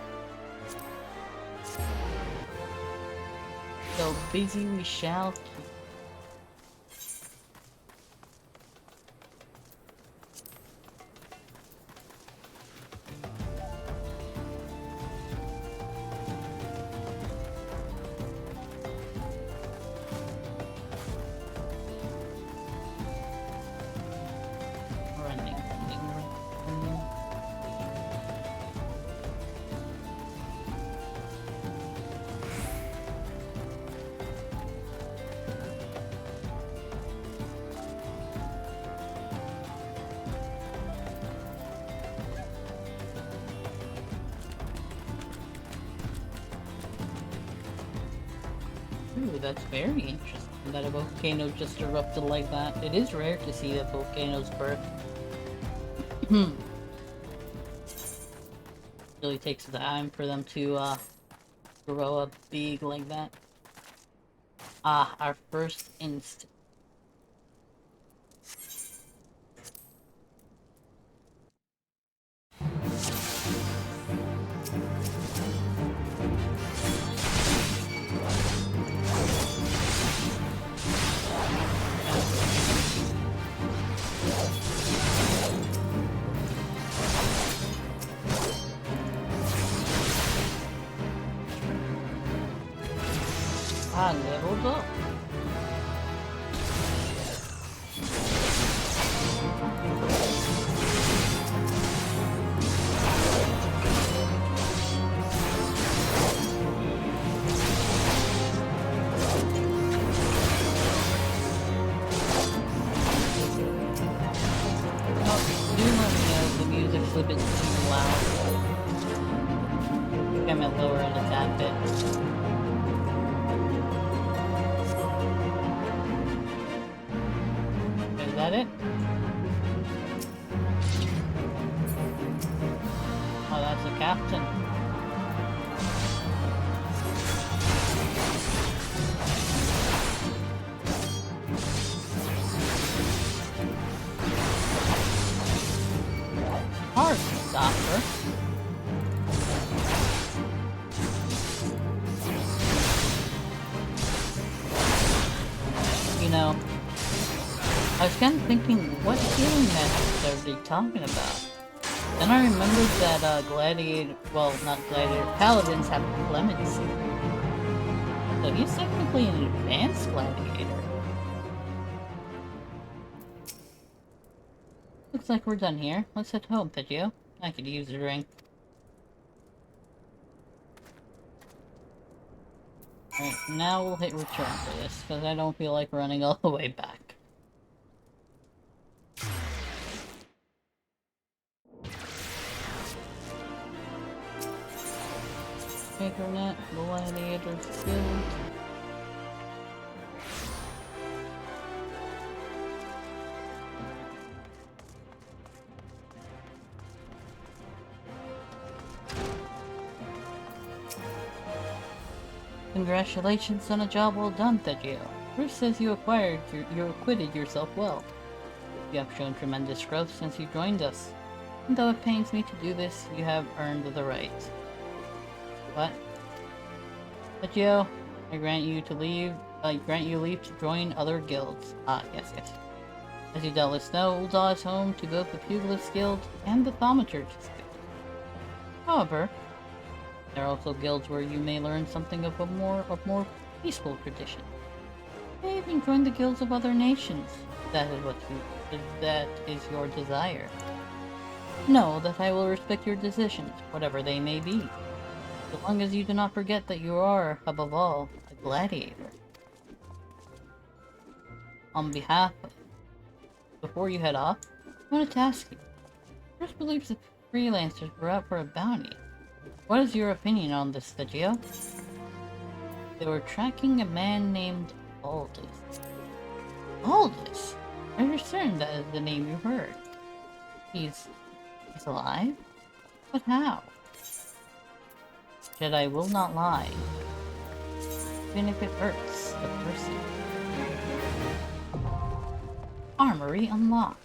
So busy we shall keep. Ooh, that's very interesting that a volcano just erupted like that. It is rare to see a volcano's birth. Really takes time for them to grow up big like that. Ah, our first instant. Ah, leveled up. Do let me know if the music's a bit too loud. I think I might lower it a tad bit. Is that it? Oh, that's the captain. Hard to stop her. You know, I was kind of thinking, what healing methods are they talking about? Then I remembered that gladiator, well, not gladiator, paladins have clemency. So he's technically an advanced gladiator. Looks like we're done here. Let's head home, Pedro. I could use a drink. Alright, now we'll hit return for this, because I don't feel like running all the way back. Makernet, Gladiators Guild. Congratulations on a job well done, Thegio. Bruce says you acquitted yourself well. You have shown tremendous growth since you joined us. And though it pains me to do this, you have earned the right. What? Thegio, I grant you leave to join other guilds. Ah, yes. As you doubtless know, Ul'dah is home to both the Pugilists Guild and the Thaumaturgists Guild. However, there are also guilds where you may learn something of more peaceful tradition. You may even join the guilds of other nations. That is your desire. Know that I will respect your decisions, whatever they may be, so long as you do not forget that you are, above all, a gladiator. Before you head off, I want to ask you. Bruce believes the freelancers were out for a bounty. What is your opinion on this, Thegio? They were tracking a man named Aldous. Aldous? Are you certain that is the name you heard? He's alive? But how? Jedi will not lie, even if it hurts the person. Armory unlocked.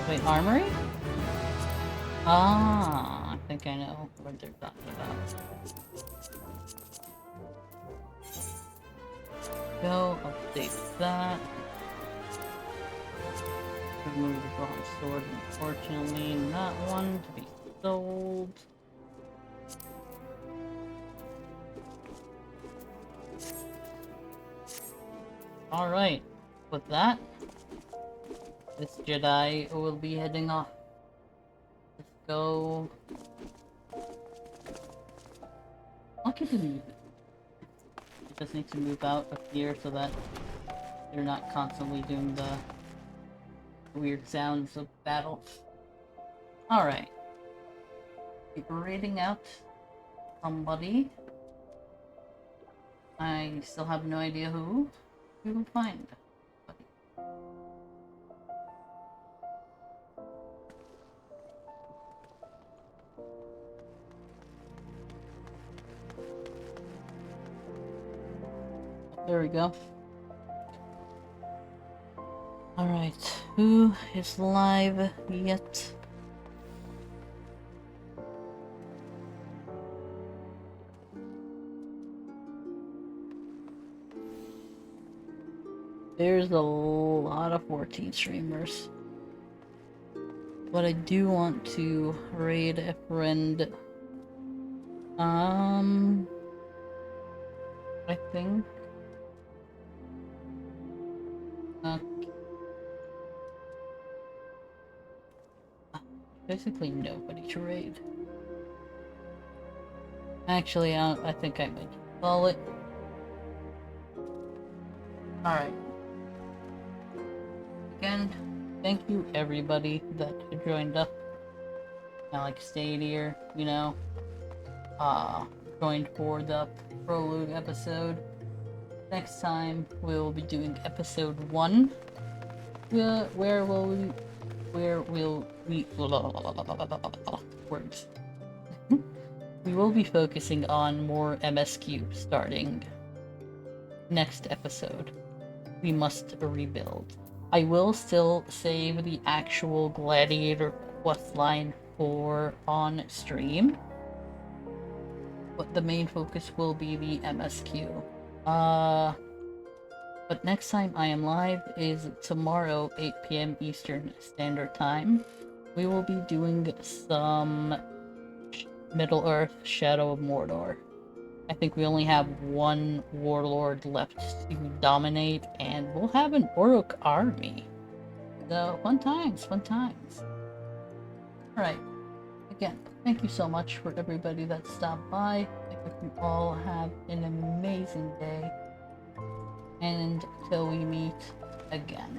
Wait, armory? Ah, I think I know what they're talking about. Go update that. Remove the bronze sword, unfortunately, not one to be sold. Alright, with that, this Jedi will be heading off. Let's go. I'll keep it moving. It just needs to move out of here so that they're not constantly doing the weird sounds of battle. Alright. Keep raiding out somebody. I still have no idea who. We will find. There we go. Alright, who is live yet? There's a lot of 14 streamers. But I do want to raid a friend. I think. Basically nobody to raid. Actually, I think I might call it. Alright. Again, thank you everybody that joined up. Stayed here, joined for the Prologue episode. Next time, we'll be doing episode 1. Where will we... Words. We will be focusing on more MSQ starting next episode. We must rebuild. I will still save the actual Gladiator questline for on stream, but the main focus will be the MSQ. But next time I am live is tomorrow, 8 PM Eastern Standard Time. We will be doing some Middle-earth Shadow of Mordor. I think we only have one warlord left to dominate, and we'll have an Orc army. So, fun times, fun times. Alright. again, thank you so much for everybody that stopped by. I hope you all have an amazing day. And until we meet again.